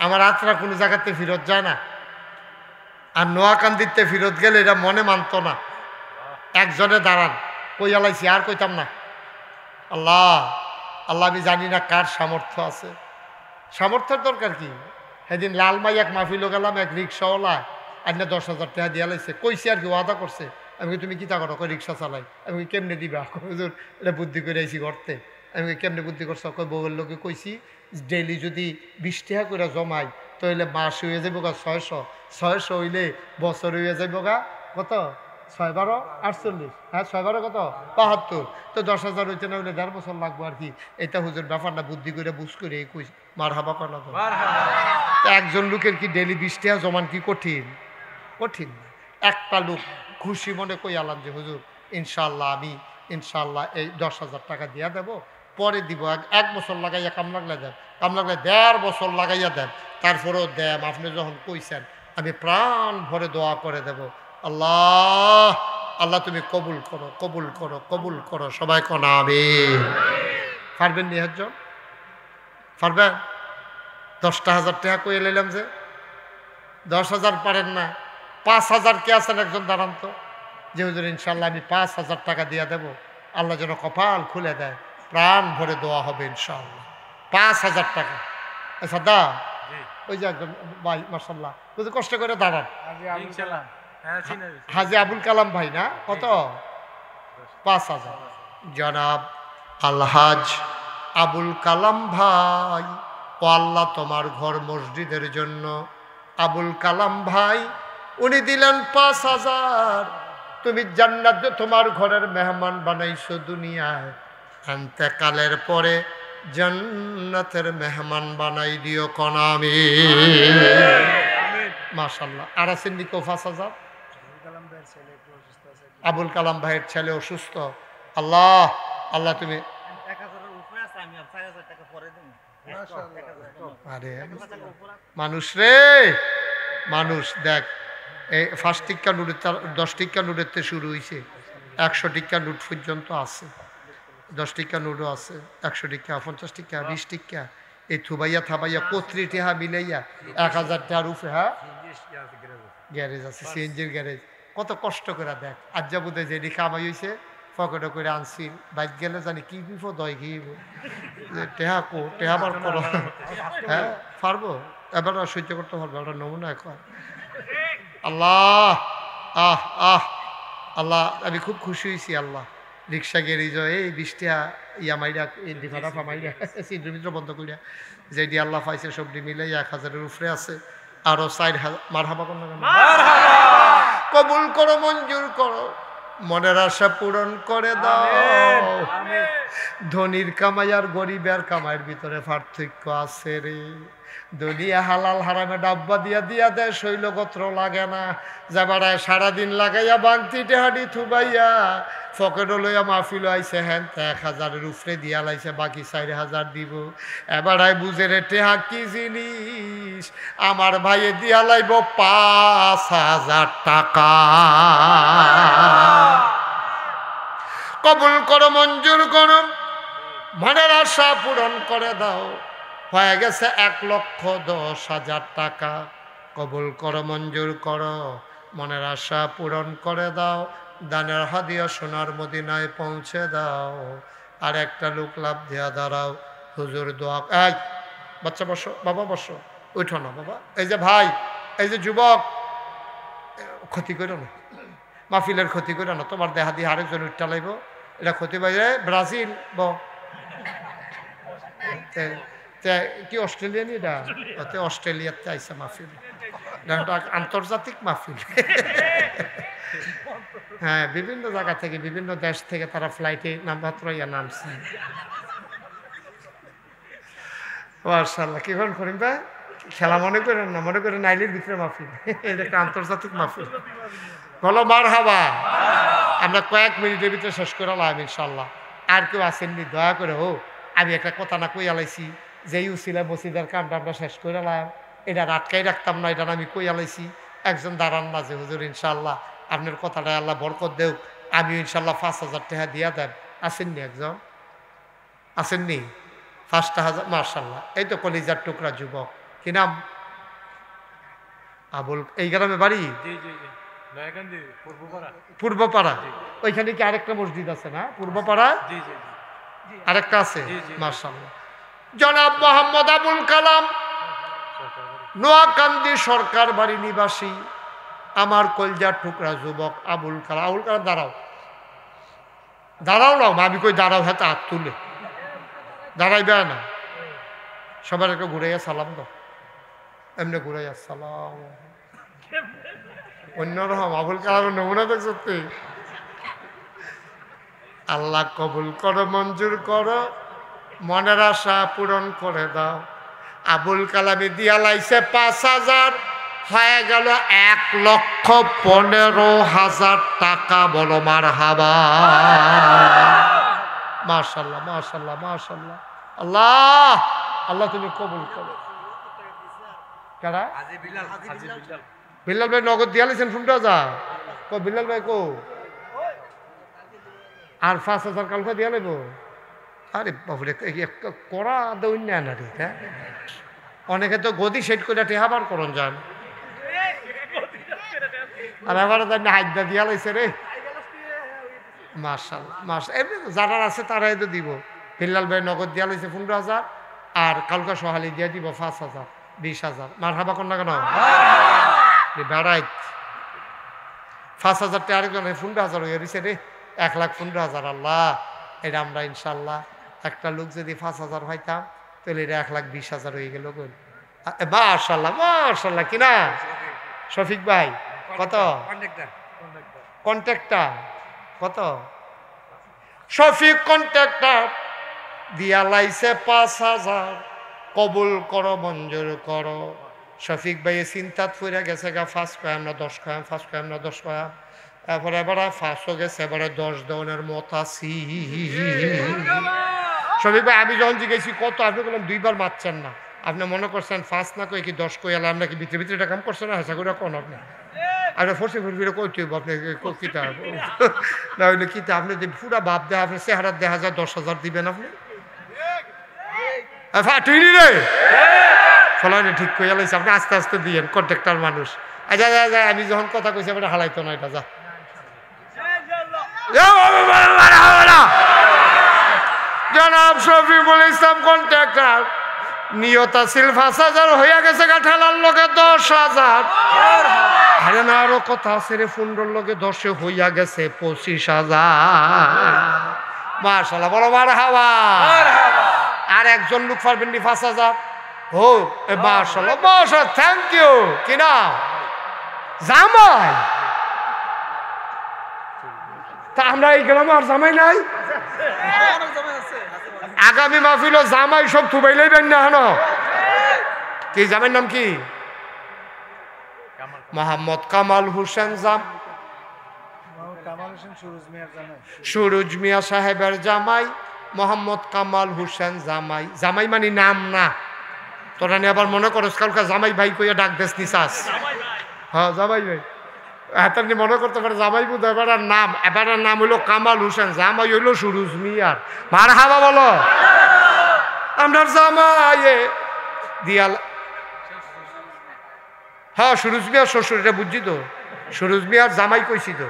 আমার হাতরা কোনো জায়গাতে ফেরত যায় না। আর নোয়াকান্দিতে ফেরত গেলে এটা মনে মানত না। একজনে দাঁড়ান কই আলাইছি আর কইতাম না। আল্লাহ আল্লাহ, আমি জানি না কার সামর্থ্য আছে। সামর্থ্যের দরকার কি? সেদিন লালমাই এক মাহফিলও গেলাম, এক রিক্সাওয়ালা আইনা 10,000 টাকা দিয়া লাইছে, কইছি আর কি ওয়াদা করছে। আমি তুমি কি তা করো? রিক্সা চালাই। আমি কেমনে দিবা? হুজুর এটা বুদ্ধি করে আইছি করতে। আমি কেমনে বুদ্ধি করছো? বউয়ের লোকে কইছি ডেইলি যদি 20 টাকা করে জমাই তাহলে মাস হয়ে যাবো গা 600, 600 হইলে বছর হয়ে যাবো গা কত? 6-12 48, হ্যাঁ 6-12 কত? 72। তো 10,000 হইতে না হইলে 1.5 বছর লাগবো আর কি। এটা হুজুর ব্যাপারটা বুদ্ধি করে বুঝ করে কই মারহাবা করা তো। একজন লোকের কি ডেইলি 20 টাকা জমান কি কঠিন? কঠিন। একটা লোক খুশি মনে কই আলাম যে হুজুর ইনশাল্লাহ আমি ইনশাল্লাহ এই 10,000 টাকা দিয়া দেব, পরে দিব। 1 বছর লাগাইয়া কাম লাগলে দেন, কাম লাগলে 1.5 বছর লাগাইয়া দেন, তারপরেও দেন। আপনি যখন কইছেন আমি প্রাণ ভরে দোয়া করে দেব। আল্লাহ আল্লাহ তুমি কবুল করো, কবুল করো, কবুল করো। সবাই কোন আমিন। পারবেন নি একজন? পারবেন? 10,000 টাকা কই এলাম যে 10,000 পারেন না, 5,000 কে আছেন একজন দাঁড়ান তো যে হুজুর ইনশাল্লাহ আমি 5,000 টাকা দিয়ে দেব, আল্লাহ যেন কপাল খুলে দেয়, প্রাণ ভরে দোয়া হবে ইনশাআল্লাহ। 5,000 টাকা। আচ্ছা দা ওই যে একজন ভাই মাশাআল্লাহ বুঝে কষ্ট করে দাঁড়ান, হাজি আবুল কালাম ভাই না? কত? 5,000। জনাব আলহাজ আবুল কালাম ভাই, ও আল্লাহ তোমার ঘর মসজিদের জন্য আবুল কালাম ভাই উনি দিলেন 5,000। তুমি জান্নাত তোমার ঘরের মেহমান বানাইছো দুনিয়ায়, ইন্তেকালের পরে জান্নাতের মেহমান বানাই দিও কোন আমিন। মাশাআল্লাহ। আর আছেন নি কেউ 5,000? আবুল কালাম ভাইয়ের ছেলে অসুস্থ। আল্লাহ আল্লাহ তুমি আরে মানুষ রে মানুষ দেখ, এই 5 টিক্কা নোটের 10 টিক্কা নোটের শুরু হয়েছে, 100 টিক্কা নোট পর্যন্ত আছে, 10 টিক্কা নোটও আছে, 100 টিক্কা, 50 টিক্কা, 20 টিক্কা, এই থুবাইয়া থাবাইয়া কত্রি টেহা মিলাইয়া 1,000 টাকার উপরে। হ্যাঁ গ্যারেজ আছে, সিএনজির গ্যারেজ। কত কষ্ট করে দেখ, আজ যা বোধ হয় যে কামাই হয়েছে পকেটে করে আনছি, বাইক গেলে জানি কি বিপদ হয়, কি টেহা কো টেহা বার করো। হ্যাঁ পারবো এবার সহ্য করতে পারবো, একটা নমুনা এখন। আল্লাহ আহ আহ আল্লাহ আমি খুব খুশি হয়েছি। আল্লাহ রিক্সা গেরি যায় এই 20 টাকা ইয়া মাইরা এই দিঘাটা ফামাইরা সিন্দ্রমিত্র বন্ধ করিয়া যেটি আল্লাহ পাইছে সবটি মিলে 1000-এর উপরে আছে আরো 4000 মারহাবা কোন কবুল করো মঞ্জুর করো মনের আশা পূরণ করে দাও ধনীর কামাই আর গরিবের কামাইয়ের ভিতরে পার্থক্য আছে রে দুনিয়া হালাল হারামে ডাব্বা দিয়া দিয়া দেয় শৈলগোত্র লাগে না যাবারায় সারাদিন লাগাইয়া বাংতি টেহাডি থুবাইয়া পকেটও লইয়া মাহফিল আইছে হ্যান 1000-এর উপরে দিয়া লাইছে বাকি 4000 দিব এবারায় বুঝে রে টেহা কি জিনিস আমার ভাইয়ে দিয়া লাইব 5000 টাকা কবুল করো মঞ্জুর করো মনের আশা পূরণ করে দাও হয়ে গেছে 1,10,000 টাকা কবুল করো মঞ্জুর করো মনের আশা পূরণ করে দাও দানের হাদিয়া সোনার মদিনায় পৌঁছে দাও আর একটা লোক লাভ দিয়া দাঁড়াও হুজুর দোয়া এই বাচ্চা বসো বাবা বসো উঠো না বাবা এই যে ভাই এই যে যুবক ক্ষতি করো না মাহফিলের ক্ষতি করো না তোমার দেহা দিয়ে আরেকজন উঠটা লাইব এটা ক্ষতি বাইরে ব্রাজিল কি অস্ট্রেলিয়া নি এটা অস্ট্রেলিয়াতে আইসা মাহফিল আন্তর্জাতিক মাহফিল হ্যাঁ বিভিন্ন জায়গা থেকে বিভিন্ন দেশ থেকে তারা ফ্লাইটে মাত্র নামছে মাশাআল্লাহ কি করেন ভাই খেলা মনে করেন না মনে করেন নাইলের ভিতরে মাহফিল এটা একটা আন্তর্জাতিক মাহফিল বলো মারহাবা আমরা কয়েক মিনিটের ভিতরে শেষ করে আলাম ইনশাল্লাহ আর কেউ আসেননি দয়া করে আমি একটা কথা না কই আলাইছি যেই উছিলা মসজিদের কামটা আমরা শেষ করে আলাম এটা আটকাই রাখতাম না এটা আমি কই আলাইছি একজন দাঁড়ান না যে হুজুর ইনশাল্লাহ আপনার কথাটা আল্লাহ বরকত দেও আমি ইনশাল্লাহ 5,000 টাকা দিয়া দেন আসেননি একজন আসেননি 5,000 মাশাআল্লাহ এই তো কলিজার টুকরা যুবক কি নাম আবুল এই গ্রামে বাড়ি পূর্বপাড়া ওইখানে কি আরেকটা মসজিদ আছে না পূর্বপাড়া আরেকটা আছে মাশাআল্লাহ জনাব মোহাম্মদ আবুল কালাম নোয়াকান্দি সরকার বাড়ি নিবাসী আমার কলজার টুকরা যুবক আবুল কালাম দাঁড়াও দাঁড়াও না আমি কই দাঁড়াও হাতে হাত তুলে দাঁড়াইবে না সবার একটু ঘুরাইয়া সালাম দাও এমনি ঘুরাইয়া সালাম অন্যরকম আবুল কালামের নমুনা দেখছ আল্লাহ কবুল করো মঞ্জুর করো মনের আশা পূরণ করে দাও আবুল কালামে দিয়া লাইছে 5,000 হয়ে গেল 1,15,000 টাকা বলো মারহাবা মাশাআল্লাহ মাশাআল্লাহ মাশাআল্লাহ আল্লাহ আল্লাহ তুমি কবুল করো কারা বিল্লাল ভাই নগদ দিয়া লাইছেন 15,000 বিল্লাল ভাই কো আর 5,000 কালকে দিয়া লাইব আরে বাবুরে করা দৈন্য না রে হ্যাঁ অনেকে তো গদি সেট করে টেহাবার করন যান আর আবার হাইদা দিয়া লাইছে রে মাশাআল্লাহ মাশাআল্লাহ এমনি যারা আছে তারাই তো দিব বিল্লাল ভাই নগদ দিয়া লাইছে 15,000 আর কালকা সহালি দিয়া দিব 5,000 20,000 মারহাবা কোন না কেন বেড়াই 5,000 টাকা আরেকজন 15,000 হয়ে গেছে রে 1,15,000 আল্লাহ এটা আমরা ইনশাল্লাহ একটা লোক যদি 5,000 পাইতাম তাহলে এটা 1,20,000 হয়ে গেল মাশাআল্লাহ মাশাআল্লাহ কিনা শফিক ভাই কত কন্ট্রাক্টর কত শফিক কন্ট্রাক্টর দিয়া লাইছে 5,000 কবুল করো মঞ্জুর করো শফিক ভাই চিন্তাত ফুরে গেছে গা 5 কয় আমরা 10 কয় 5 কয় আমরা 10 কয় এরপরে এবারে 500 গেছে এবারে 10 দেওয়ার মত আছি শফিক ভাই আমি যখন জিজ্ঞেসি কত আপনি বললাম 2বার মারছেন না আপনি মনে করছেন 5 না কই কি 10 কই এলাম নাকি ভিতরে ভিতরে এটা কাম করছেন না হাসা করে কোন আপনি আর ফোর্সে ফিরে কইতে আপনি কিতাব না হইলে কিতাব আপনি যে পুরা বাপ দেয় আপনি চেহারা দেখা যায় 10,000 দিবেন আপনি ফাটিনি রে ফলাইনে ঠিক কইয়া লাইছে আপনি আস্তে আস্তে দিয়েন কন্ট্রাক্টর মানুষ আচ্ছা যা আমি যখন কথা কইছি আপনি হালাইতো না এটা যা জনাব শফিকুল ইসলাম কন্ট্রাক্টর নিয়ত আছিল 5,000 হইয়া গেছে গা ঠেলার লোকে 10,000 আরে আরো কথা আছে রে, 15 লগে 10 হইয়া গেছে 25,000। মাশাআল্লাহ, বলো মারহাবা। আর একজন লোক পারবেন নি 5,000? ও মাশাআল্লাহ মাশাআল্লাহ, থ্যাংক ইউ। কি না? জামাই। তা আমরা এই গ্রামে আর জামাই নাই? আগামী মাহফিল জামাই সব থুবাই লইবেন না হন। কি জামাইয়ের নাম কি? মোহাম্মদ কামাল হোসেন সুরুজ মিয়া সাহেবের জামাই মোহাম্মদ কামাল হোসেন জামাই। জামাই মানে নাম না, তোরা নিয়ে আবার মনে করস কালকে জামাই ভাই কইয়া ডাক দেস নিসাস। হ্যাঁ জামাই ভাই, আপনি মনে করতে পারে জামাই বুধ এবার নাম, এবার নাম হইলো কামাল হোসেন, জামাই হইলো সুরুজ মিয়ার। মারহাবা বলো। আমরা জামাই দিয়াল। হ্যাঁ সুরুজ মিয়ার শ্বশুর, এটা বুঝছি তো। সুরুজ মিয়ার জামাই কইছি তো।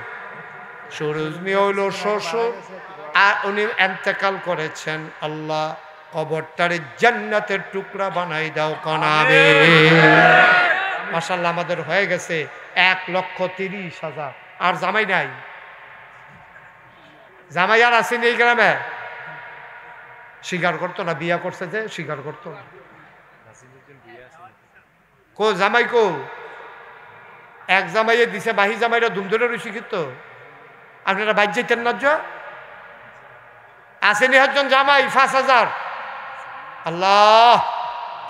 সুরুজ মিয়া হইলো শ্বশুর, আর উনি এন্তেকাল করেছেন। আল্লাহ কবরটারে জান্নাতের টুকরা বানাই দাও কানাবে। মাশাআল্লাহ, আমাদের হয়ে গেছে 1,30,000। আর জামাই নাই? জামাই আর আসেনি এই গ্রামে? স্বীকার করতো না, বিয়া করছে যে স্বীকার করতো না। কো জামাই কো? এক জামাইয়ে দিছে, বাহি জামাইরা ধুম ধরে রয়েছে কিন্তু। আপনারা বাইর যেতেন না? আসেনি একজন জামাই 5,000? আল্লাহ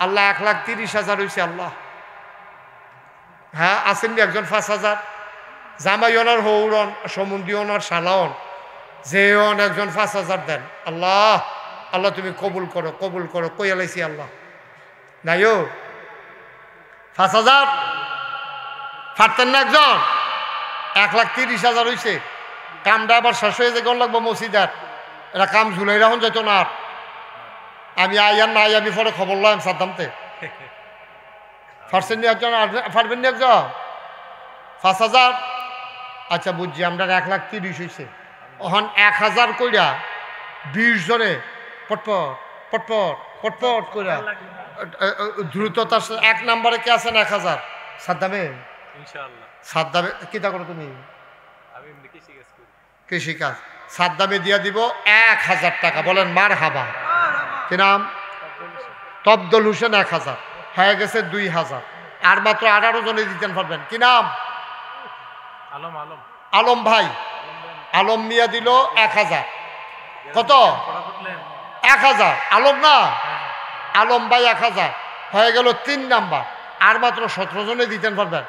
আল্লাহ, 1,30,000 হয়েছে। আল্লাহ, হ্যাঁ আসেননি একজন 5,000? জামাই ওনার হৌরন, সমুন্দি ওনার শালাওন, যে একজন 5,000 দেন। আল্লাহ আল্লাহ, তুমি কবুল করো, কবুল করো। কই আলাইছি আল্লাহ নাইও 5,000 ফাটতেন না একজন? 1,30,000 হয়েছে। কামটা আবার শেষ হয়ে যে লাগবো মসজিদার, এটা কাম ঝুলাই রাখুন যেত না। আর আমি আইয়ার না আমি পরে খবর লাম সাদ্দামতে। ফাটছেন নি একজন? ফাটবেন নি একজন? 5,000? আচ্ছা বুঝছি, আমরা 1,30,000 হয়েছে। ওখান 1,000 কইরা 20 জনে পটপট পটপট পটপট কইরা দ্রুততার 1 নম্বরে কে আছেন? 1,000 সাদ্দামে। সাদ্দামে কিতা করো তুমি? কৃষিকাজ। সাদ্দামে দিয়া দিব 1,000 টাকা। বলেন মারহাবা। কি নাম? তফদল হোসেন। 1,000 হয়ে গেছে 2,000। আর মাত্র 18 জনে দিতেন পারবেন। কি নাম? আলম ভাই। আলম মিয়া দিল 1,000। কত? 1,000। আলম না, আলম ভাই 1,000 হয়ে গেল 3 নাম্বার। আর মাত্র 17 জনে দিতেন পারবেন।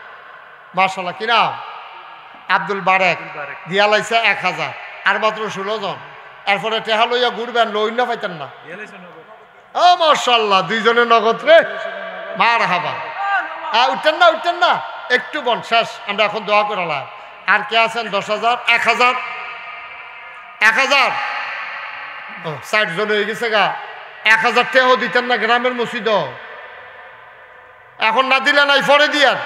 মাশাআল্লাহ। কি নাম? আব্দুল বারেক দিয়া লাইছে 1,000। আর মাত্র 16 জন। এরপরে টেহা লইয়া ঘুরবেন, লই না পাইতেন না। ও মাশাআল্লাহ, 2 জনের নগদ রে। মারহাবা। উঠতেন না, উঠতেন না, একটু বন শেষ। আমরা এখন দোয়া করালাম। আর কে আছেন? 10,000। 1,000 1,000 60 জন হয়ে গেছে গা। 1,000 টাকাও দিতেন না গ্রামের মসজিদ। এখন না দিলে নাই, পরে দিয়ান।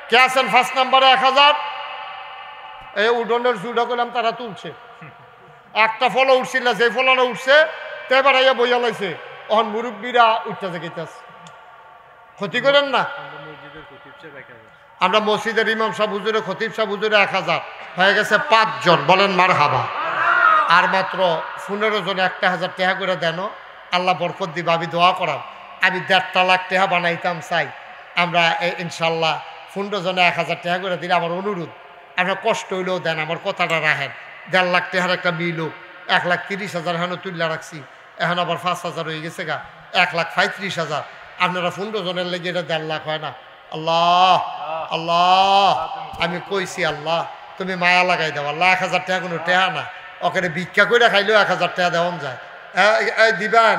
কে আছেন 1 নম্বরে? 1,000। এই উডনের জুড়া করলাম, তারা তুলছে। একটা ফলও উঠছিল না, যে ফলটা উঠছে তো এবার আইয়া বইয়া লাইছে। অহন মুরব্বীরা উঠতেছে গেতেছে। ক্ষতি করেন না। আমরা মসজিদের ইমাম সাহেব হুজুরে, খতিব সাহেব হুজুরে 1,000 হয়ে গেছে 5 জন। বলেন মারহাবা। আর মাত্র 15 জন 1,000 টাকা করে দেন। আল্লাহ বরকত দিবা। আমি দোয়া করাম, আমি 1.5 লাখ টাকা বানাইতাম চাই। আমরা ইনশাল্লাহ 15 জনে 1,000 টাকা করে দিলে আমার অনুরোধ, আপনার কষ্ট হইলেও দেন, আমার কথাটা রাখেন। 1.5 লাখ টাকার একটা বিল হোক। 1,30,000 এখনো তুললা রাখছি, এখন আবার 5,000 হয়ে গেছে গা। 1,35,000। আপনারা 15 জনের লেগে এটা 1.5 লাখ হয় না? আল্লাহ আল্লাহ, আমি কইছি আল্লাহ তুমি মায়া লাগাই দাও। আল্লাহ 1,000 টাকা কোনো টেহা না, ওখানে ভিক্ষা করে খাইলেও 1,000 টাকা দেওয়া যায়। দিবেন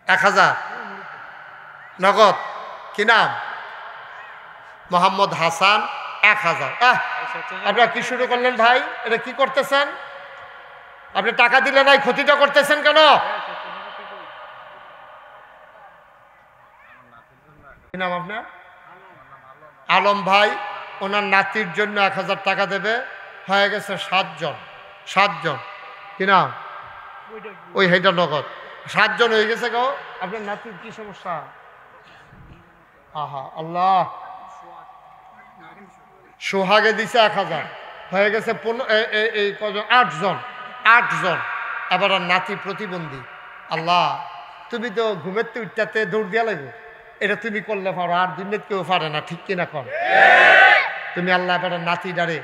1,000 নগদ। কি নাম? মোহাম্মদ হাসান। 1,000। আপনারা কি শুরু করলেন ভাই? এটা কি করতেছেন? আপনি টাকা দিলে নাই, ক্ষতিটা করতেছেন কেন? কি নাম আপনার? আলম ভাই। ওনার নাতির জন্য 1,000 টাকা দেবে। হয়ে গেছে 7 জন। 7 জন। কি নাম? ওই হেটা নগদ। 7 জন হয়ে গেছে গো। আপনার নাতির কি সমস্যা? আহা আল্লাহ, সোহাগে দিছে 1000, হয়ে গেছে এই কজন, 8 জন। এবার নাতি প্রতিবন্ধী। আল্লাহ, তুমি তো ঘুমের তো উঠতে দৌড় দিয়া লাগবে, এটা তুমি করলে পারো, আর দুনিয়াত কেউ পারে না, ঠিক কিনা কর? তুমি আল্লাহ এবার নাতি ডারে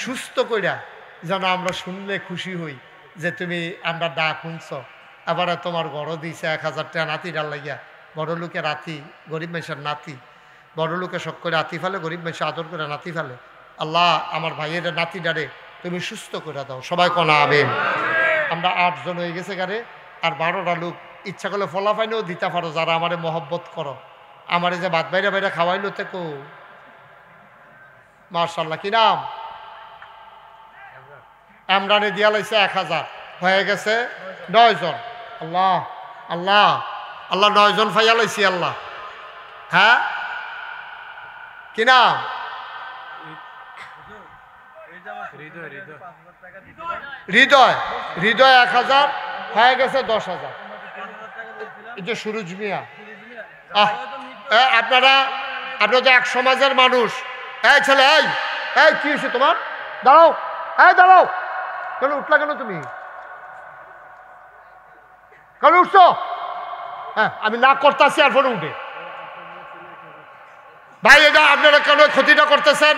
সুস্থ কইরা যেন আমরা শুনলে খুশি হই যে তুমি আমরা ডাক শুনছ। আবার তোমার ঘরও দিয়েছে 1000 টাকা নাতি ডাল লাগিয়া। বড় লোকের রাতি, গরিব মেশের নাতি, বড় লোকে শখ করে আতি ফেলে, গরিব মেশে আদর করে নাতি ফেলে। আল্লাহ আমার ভাইয়ের নাতি ডারে তুমি সুস্থ করে দাও, সবাই কোনা আবেন। আমরা 8 জন হয়ে গেছে গারে, আর 12টা লোক ইচ্ছা করলে ফলাফাইনেও দিতে পারো, যারা আমারে মহব্বত করো। আমারে যে ভাত বাইরে বাইরে খাওয়াইলো তেকো, মার্শাল্লাহ। কি নাম? আমরানে দিয়া লাইছে 1000, হয়ে গেছে 9 জন। আল্লাহ আল্লাহ আল্লাহ, 9 জন ফাইয়া লাইছি আল্লাহ। হ্যাঁ, কি নাম? হৃদয়। 1000, হয়ে গেছে 10,000। এই যে সুরুজ মিয়া, আপনারা তো এক সমাজের মানুষ। এই ছেলে, এই কি হয়েছে তোমার? দাঁড়াও, দাঁড়াও, কেন উঠলা কেন তুমি? কেন উঠছো? হ্যাঁ, আমি না করতেছি আর পরে উঠে। ভাই, এটা আপনারা কেন ক্ষতিটা করতেছেন?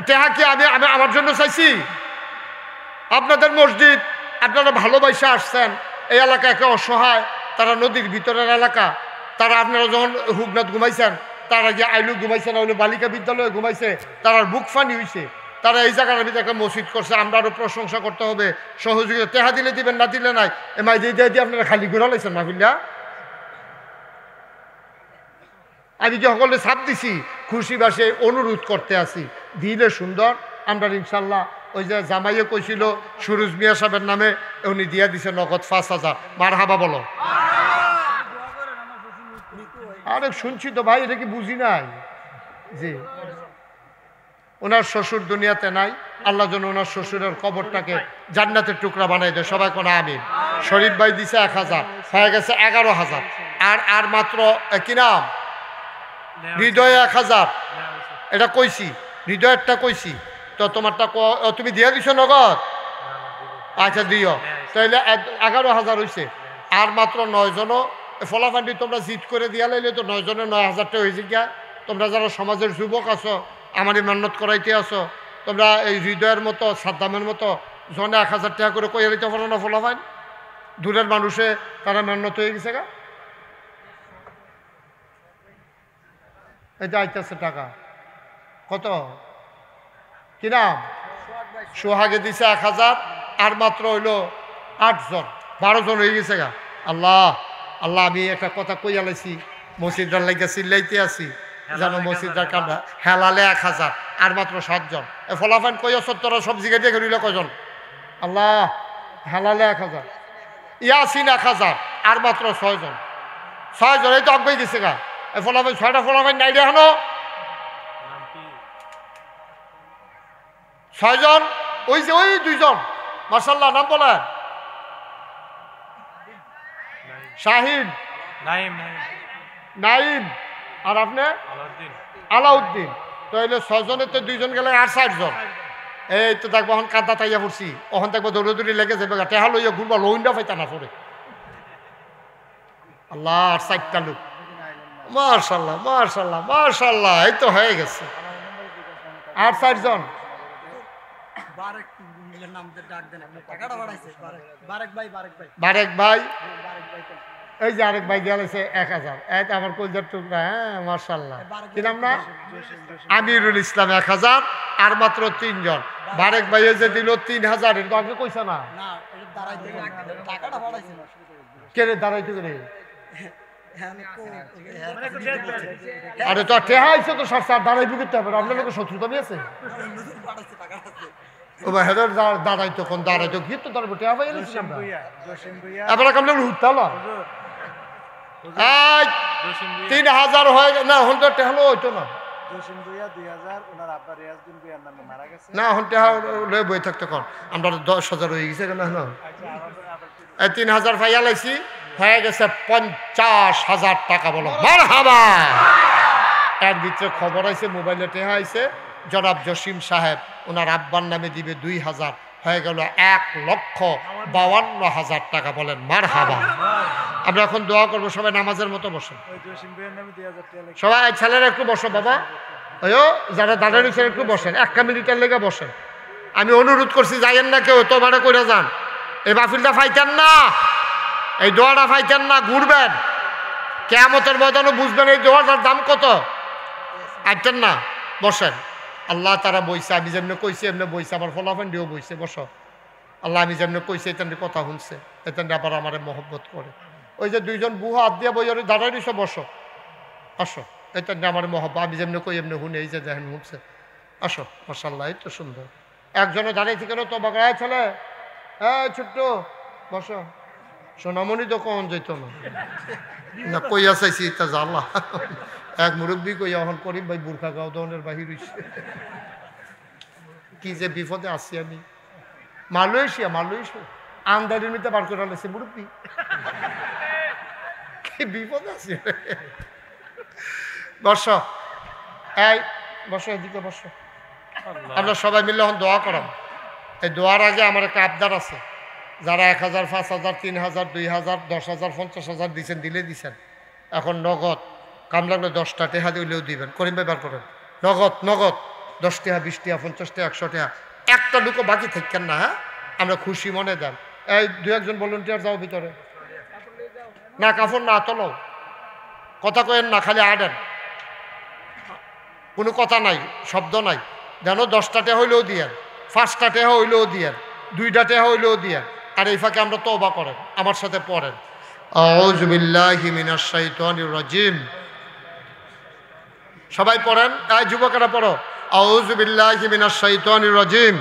টেহা কি আমি আমার জন্য চাইছি? আপনাদের মসজিদ, আপনারা ভালোবাসা আসছেন। এই এলাকা একে অসহায়, তারা নদীর ভিতরের এলাকা। তারা আপনারা যখন হুগনাথ ঘুমাইছেন, তারা গিয়ে আইলু ঘুমাইছে না, হইলে বালিকা বিদ্যালয়ে ঘুমাইছে, তারা বুক ফানি হয়েছে। তারা এই জায়গার ভিতরে একটা মসজিদ করছে, আমরা আরও প্রশংসা করতে হবে, সহযোগিতা। টেহা দিলে দিবেন, না দিলে নাই। এমআই দিয়ে আপনারা খালি ঘুরা লাইছেন না বুঝলা? আমি যে সকলে ছাপ দিছি, খুশি বাসে অনুরোধ করতে আসি, দিলে সুন্দর। আমরা ইনশাল্লাহ ওই যে জামাইয়ে কইছিল সুরুজ মিয়া সাহেবের নামে, উনি দিয়া দিছে নগদ 5,000। মার হাবা বলো। আরে শুনছি তো ভাই, এটা কি বুঝি নাই? জি, ওনার শ্বশুর দুনিয়াতে নাই, আল্লাহ যেন ওনার শ্বশুরের কবরটাকে জান্নাতের টুকরা বানাই দেয়, সবাই কোনো আমিন। শরীফ ভাই দিছে 1000, হয়ে গেছে 11,000। আর মাত্র কি নাম? হৃদয় 1000, এটা কইছি, হৃদয়েরটা কইছি তো। তোমারটা তুমি দিয়ে দিছো নগদ? আচ্ছা দিও, তাইলে 11,000 হয়েছে। আর মাত্র 9 জনও ফলাফান্ডি তোমরা জিত করে দিয়া লাইলে তো 9 জনে 9,000 টাকা হয়েছে গিয়া। তোমরা যারা সমাজের যুবক আছো, আমারই মেহনত করাইতে আছো, তোমরা এই হৃদয়ের মতো, সাদ্দামের মতো জনে 1000 টাকা করে কইয়া দিতে পারো না? ফলাফাইন দূরের মানুষে তারা মেহনত হয়ে গেছে গা। এই যে আইতেছে টাকা কত? কি নাম? সোহাগে দিছে 1000, আর মাত্র হইল 8 জন, 12 জন হয়ে গেছে গা। আল্লাহ আল্লাহ, আমি একটা কথা কইয়া লাইছি, মসজিদার লাগিয়া চিল্লাইতে আছি, জানো মসজিদার কামরা হেলালে 1000, আর মাত্র 7 জন। এ ফলাফান কইয়া সত্তরা সব জিগা দিয়ে করিল কয়জন? আল্লাহ, হেলালে 1000, ইয়াসিন 1000, আর মাত্র 6 জন। 6 জন, এই তো আগে গেছে গা। এ ফলাফান 6টা ফলাফান নাই রে এখনো। 6 জন, ওই যে ওই 2 জন, মাশাআল্লাহ, নাম বলেন। শাহিন, নাইম, আর আপনি আলাউদ্দিন। তো এলে 6 জনের তো 2 জন গেলে আর 4 জন। এই তো দেখবো এখন কাদা তাইয়া পড়ছি, ওখান দেখবো দৌড়ি লেগে যাবে, টেহা লইয়া ঘুরবা, লোহিনটা পাইতা না পড়ে। আল্লাহ, আর 4টা লোক। মাশাআল্লাহ মাশাআল্লাহ মাশাআল্লাহ, এই তো হয়ে গেছে। আর 4 জন। বারেক ভাই, এই যে আরেক ভাই গেছে 1000। এই তো আমার কলজার টুকরা। হ্যাঁ, মাশাআল্লাহ। কি নাম না? আমিরুল ইসলাম 1000, আর মাত্র 3 জন। বারেক ভাই যে দিল 3000, এটা আগে কইছে না? কে রে দাঁড়াইতে করে? আরে তো টেহা আইছে তো 7 দাঁড়াইবি করতে হবে, আপনার লোকের শত্রুতা আছে। ও ভাই, হেদার দাঁড়াইতো, কোন দাঁড়াইতো কি তো দাঁড়াবো, টেহা পাই গেছি আমরা। এবার কেমন হুটতে হলো? 3000 হয়ে গেল না, এখন তো টেহালো হইতো না। না, এখন টেহা লয়ে বই থাকতো, কন আমরা 10,000 হয়ে গেছে কেন? 3000 ফাইয়া লাইছি, হয়ে গেছে 50,000 টাকা। বলো মারহাবা। এর ভিতরে খবর আইছে, মোবাইলে টেহা আইছে, জনাব জসিম সাহেব ওনার আব্বার নামে দিবে 2000, হয়ে গেল 1,52,000 টাকা। বলেন মার হাবা। আমরা এখন দোয়া করবো, সবাই নামাজের মতো বসেন। সবাই ছেলেরা একটু বসো বাবা, ওইও যারা দাঁড়িয়ে রয়েছেন একটু বসেন, 1 মিনিটের লেগে বসেন। আমি অনুরোধ করছি যাইয়েন না কেউ, তোমারে করে যান। এই মাহফিলটা ফাইতেন না, এই দোয়াটা ফাইতেন না, ঘুরবেন। কিয়ামতের ময়দানে বুঝবেন এই দোয়াটার দাম কত। আইতেন না, বসেন। আল্লাহ তারা বইছে, আমি যেমনি কইছি এমনি বইছে, আমার ফলাফান্ডিও বইছে, বসো। আল্লাহ আমি যেমনি কইছি এতেন কথা শুনছে, এতেন আবার আমার মহব্বত করে। ওই যে 2জন বুহা হাত দিয়ে বই দাঁড়াই দিছো, বসো, আসো। এতেন আমার মহব্বত, আমি যেমনি কই এমনি শুনে, এই যে দেখেন শুনছে, আসো। মাশাআল্লাহ, এই তো সুন্দর। একজনে দাঁড়িয়ে থেকে তো বাগায় ছেলে, হ্যাঁ ছোট্ট বসো। সোনামণি তো কখন যেত না, কইয়া চাইছি তা জাল্লা। এক মুরব্বী কইয়া এখন করিম ভাই বুর্খা গাও দনের বাহির হইছে। কি যে বিপদে আছি আমি। মালয়েশিয়া আমদানির মধ্যে বার করে আলেছে মুরব্বী, কি বিপদে আছি। বস, এই বসো, এদিকে বসো। আমরা সবাই মিলে এখন দোয়া করাম। এই দোয়ার আগে আমার একটা আবদার আছে। যারা 1000, 5000, 3000, 2000, 10,000, 50,000 দিচ্ছেন, দিছেন। এখন নগদ কাম লাগলে 10টা টেহা দিলেও দিবেন। করিম ভাই বার করেন। নগদ 10 টাকা, 20 টাকা, 50 টাকা, 100 টাকা, একটা ঢুকো বাকি থাকেন না। হ্যাঁ, আমরা খুশি মনে দেন। এই 2-1 জন ভলেন্টিয়ার যাও ভিতরে। না কাপড় না তোলো, কথা কয়েন না, খালি আডেন, কোনো কথা নাই, শব্দ নাই। যেন 10টা টেহা হইলেও দিয়েন, 5টা টেহা হইলেও দিয়েন, 2টা টেহা হইলেও দিয়েন। আর এই ফাঁকে আমরা তওবা করেন, আমার সাথে পড়েন। আউযু বিল্লাহি মিনাশ শাইতানির রাজিম। সবাই পড়েন, এই যুবকেরা পড়ো। আউযু বিল্লাহি মিনাশ শাইতানির রাজিম।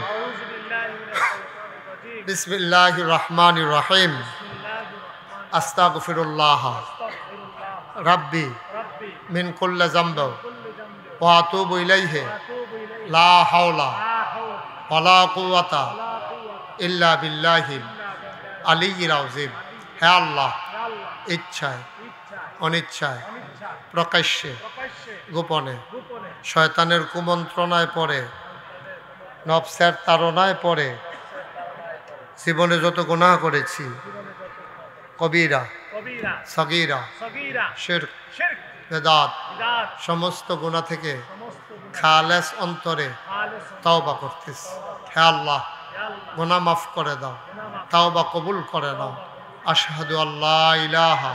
বিসমিল্লাহির রহমানির রহিম। আস্তাগফিরুল্লাহ রাব্বি মিন কুল্লি যামবি ওয়া আতুবু ইলাইহি লা হাওলা ওয়ালা কুওয়াতা ইল্লা বিল্লাহিল আলিয়্যিল আযীম। হে আল্লাহ, ইচ্ছায় অনিচ্ছায় প্রকাশ্যে গোপনে শয়তানের কুমন্ত্রণায় পড়ে, নফসের তাড়নায় পড়ে জীবনে যত গুনাহ করেছি, কবিরা সগীরা শিরক বেদাত, সমস্ত গুনাহ থেকে খালেস অন্তরে তওবা করতেছি। হে আল্লাহ, গুনাহ মাফ করে দাও, তওবা কবুল করে নাও। আশহাদু আল্লা ইলাহা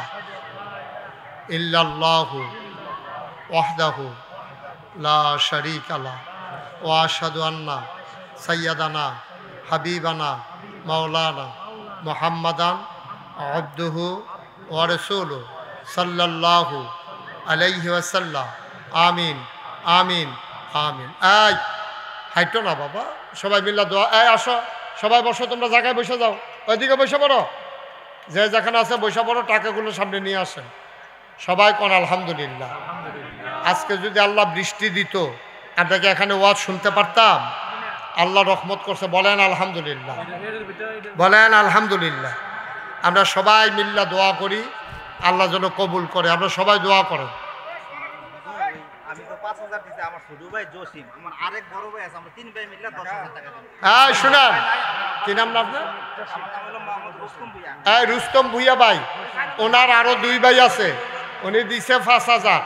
ইল্লাল্লাহু ওয়াহদাহু লা শারীকা লাহ ওয়া আশহাদু আন্না সাইয়্যিদানা হাবিবানা মাওলানা মুহাম্মাদান আবদুহু ওয়া রাসূলুহু সাল্লাল্লাহু আলাইহি ওয়াসাল্লাম। আমিন আমিন আমিন। এই হাইটো না বাবা, সবাই মিল্লা দোয়া। এই আসো, সবাই বসো, তোমরা জায়গায় বসে যাও, ওইদিকে বসে পড়ো, যে যেখানে আছে বসে পড়ো, টাকাগুলো সামনে নিয়ে আসেন। সবাই কোন আলহামদুলিল্লাহ। আজকে যদি আল্লাহ বৃষ্টি দিত, আপনাকে এখানে ওয়াজ শুনতে পারতাম। আল্লাহ রহমত করছে, বলেন আলহামদুলিল্লাহ, বলেন আলহামদুলিল্লাহ। আমরা সবাই মিল্লা দোয়া করি, আল্লাহ যেন কবুল করে। আমরা সবাই দোয়া করেন। হ্যাঁ শুনেন, কি নাম আপনার? হ্যাঁ রুস্তম ভুইয়া ভাই। ওনার আরো 2 ভাই আছে, উনি দিছে 5,000,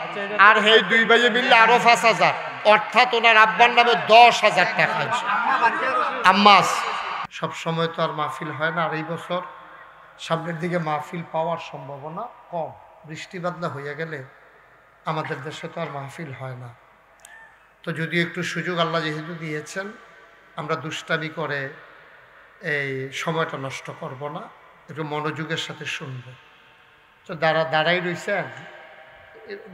আর সেই 2 ভাইয়ে মিললে আরো 5,000, অর্থাৎ ওনার আব্বার নামে 10,000 টাকা। আম্মাস সব সময় তো আর মাহফিল হয় না, আর এই বছর সামনের দিকে মাহফিল পাওয়ার সম্ভাবনা কম। বৃষ্টি বাদলা হয়ে গেলে আমাদের দেশে তো আর মাহফিল হয় না। তো যদি একটু সুযোগ আল্লাহ যেহেতু দিয়েছেন, আমরা দুষ্টামি করে এই সময়টা নষ্ট করব না, একটু মনোযোগের সাথে শুনবো। তো দাঁড়াই রয়েছেন,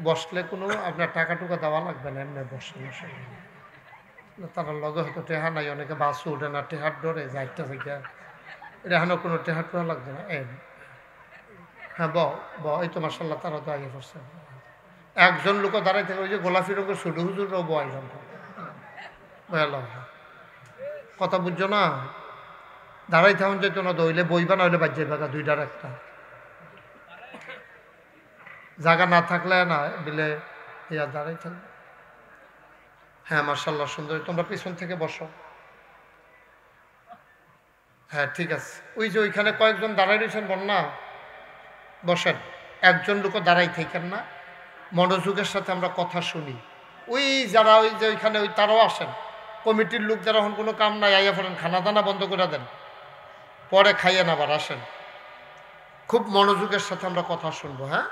বসলে কোনো আপনার টাকা টুকা দেওয়া লাগবে না, এমনি বসে বসে। তারা লগে হয়তো টেহা নাই, অনেকে বাসও ওঠে না, টেহার ডরে যাইটা থেকে। এটা এখনও কোনো টেহার টোহা লাগবে না। হ্যাঁ এই তো মার্শাল্লাহ, তারা তো আগে পড়ছে। একজন লোক দাঁড়াই থাকে, ওই যে গোলাপি রঙের ছোট হুজুরও বয়জন কথা বুঝছো না। দাঁড়াই থাকুন যেত না, দইলে বইবা না হইলে বাজ্যে বাগা 2টার একটা জায়গা না থাকলে না দিলে ইয়া দাঁড়াই থাকবে। হ্যাঁ মাশাআল্লাহ সুন্দর, তোমরা পিছন থেকে বসো। হ্যাঁ ঠিক আছে, ওই যে ওইখানে কয়েকজন দাঁড়াই রয়েছেন বন্যা, বসেন। একজন লোকও দাঁড়াই থাকেন না, মনোযোগের সাথে আমরা কথা শুনি। ওই যারা ওই যে ওইখানে ওই তারাও আসেন, কমিটির লোক যারা এখন কোনো কাম নাই আইয়া ফেলেন, খানা দানা বন্ধ করে দেন, পরে খাইয়েন আবার আসেন। খুব মনোযোগের সাথে আমরা কথা শুনবো। হ্যাঁ,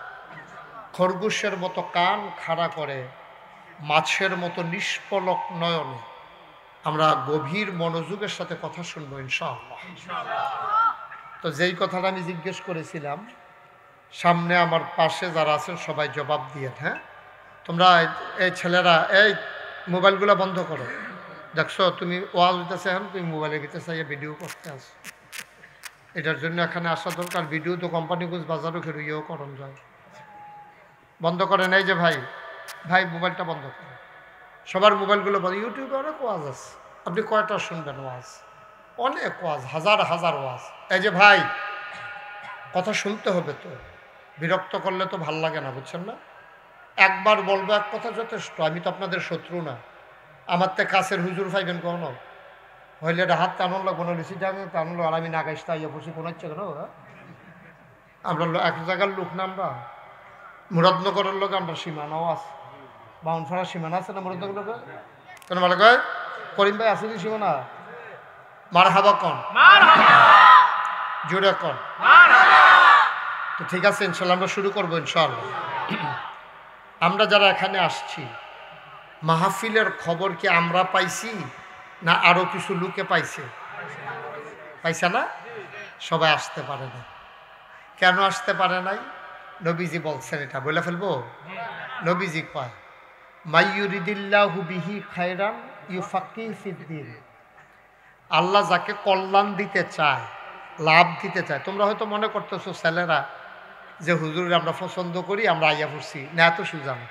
খরগোশের মতো কান খাড়া করে, মাছের মতো নিষ্পলক নয়নে আমরা গভীর মনোযোগের সাথে কথা শুনবো ইনশাআল্লাহ। তো যেই কথাটা আমি জিজ্ঞেস করেছিলাম, সামনে আমার পাশে যারা আছেন সবাই জবাব দিয়ে। হ্যাঁ, তোমরা এই ছেলেরা এই মোবাইলগুলো বন্ধ করো। দেখছো তুমি ওয়াজ হইতেছে, এখন তুমি মোবাইলের ভিতরে চাইয়া ভিডিও করতে আসো। এটার জন্য এখানে আসা দরকার। ভিডিও তো কোম্পানিগুজ বাজারও খেরুইয়েও করণ যায়। বন্ধ করেন, এই যে ভাই ভাই মোবাইলটা বন্ধ করেন, সবার মোবাইলগুলো বন্ধ। ইউটিউবে অনেক ওয়াজ আছে, আপনি কয়টা শুনবেন ওয়াজ? অনেক ওয়াজ, হাজার হাজার ওয়াজ। এই যে ভাই, কথা শুনতে হবে তো, বিরক্ত করলে তো ভাল লাগে না, বুঝছেন না? একবার বলবো এক কথা যথেষ্ট। আমি তো আপনাদের শত্রু না, আমার তো কাছের হুজুর পাইবেন কখনো হইলে এটা হাত টানুন লাগবো না, লিসি টানুন। আর আমি না গাইসটা ইয়ে বসে কোনো ইচ্ছে কেন, আমরা এক জায়গার লোক না, আমরা মুরাদনগরের লোক, আমরা সীমানাও আছে, বাউনফাড়ার সীমানা আছে না মুরাদনগর লোক, কেন ভালো কয় করিম ভাই আছে সীমানা, মার হাবা কন, জোরে কন। তো ঠিক আছে, ইনশাল্লাহ আমরা শুরু করবো ইনশাআল্লাহ। আমরা যারা এখানে আসছি, মাহফিলের খবর কি আমরা পাইছি না আরো কিছু লোকে পাইছে? পাইছে না? সবাই আসতে পারে না। কেন আসতে পারে নাই? নবীজি বলছেন, এটা বলে ফেলবো। নবীজি কয়, মাইয়ুরিদিল্লাহু বিহি খায়রান ইউফাক্কিহু ফিদ্দীন। আল্লাহ যাকে কল্যাণ দিতে চায়, লাভ দিতে চায়। তোমরা হয়তো মনে করতেছো ছেলেরা যে হুজুর আমরা পছন্দ করি, আমরা আইয়া পড়ছি না, এত সুজা না।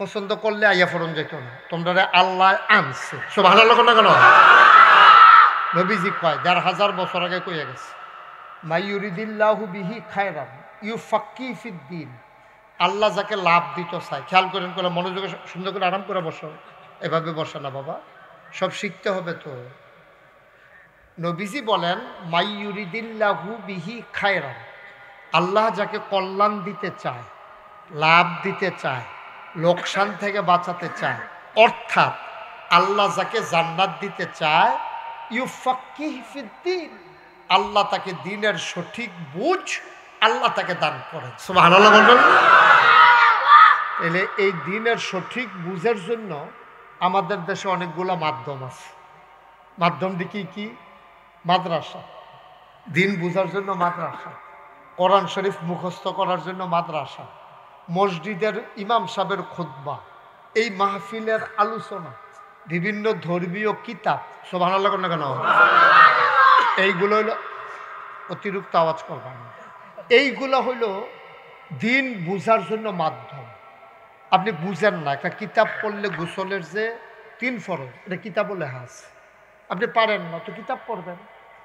পছন্দ করলে আইয়া ফরন যেত না, তোমরা আল্লাহ আনছে। সুবহানাল্লাহ না কেন? নবীজি কয় ১৫০০ বছর আগে কইয়া গেছে, মাইয়ুরিদিল্লাহু বিহি খায়রান ইউফাক্কিহু ফিদ্দীন। আল্লাহ যাকে লাভ দিতে চায়, খেয়াল করেন, করে মনোযোগে সুন্দর করে আরাম করে বসো। এভাবে বসে না বাবা, সব শিখতে হবে তো। নবীজি বলেন, মাইয়ুরিদিল্লাহু বিহি খায়রান, আল্লাহ যাকে কল্যাণ দিতে চায়, লাভ দিতে চায়, লোকসান থেকে বাঁচাতে চায়, অর্থাৎ আল্লাহ যাকে জান্নাত দিতে চায়, ইউফাক্কিহু ফিদ্দীন, আল্লাহ তাকে দ্বীনের সঠিক বুঝ আল্লাহ তাকে দান করেন। সুবহানাল্লাহ বলবেন। তাহলে এই দ্বীনের সঠিক বুঝের জন্য আমাদের দেশে অনেকগুলো মাধ্যম আছে। মাধ্যমটি কি কি? মাদ্রাসা, দ্বীন বুঝার জন্য মাদ্রাসা, কোরআন শরীফ মুখস্থ করার জন্য মাদ্রাসা, মসজিদের ইমাম সাহেবের খুতবা, এই মাহফিলের আলোচনা, বিভিন্ন ধর্মীয় কিতাব। সুবহানাল্লাহ না কেন? এইগুলো হইল, অতিরিক্ত আওয়াজ করবেন না, এইগুলো হইল দ্বীন বুঝার জন্য মাধ্যম। আপনি বুঝেন না, একটা কিতাব পড়লে গোসলের যে 3 ফরজ, এটা কিতাবও লেখা আছে। আপনি পারেন না তো কিতাব পড়বেন,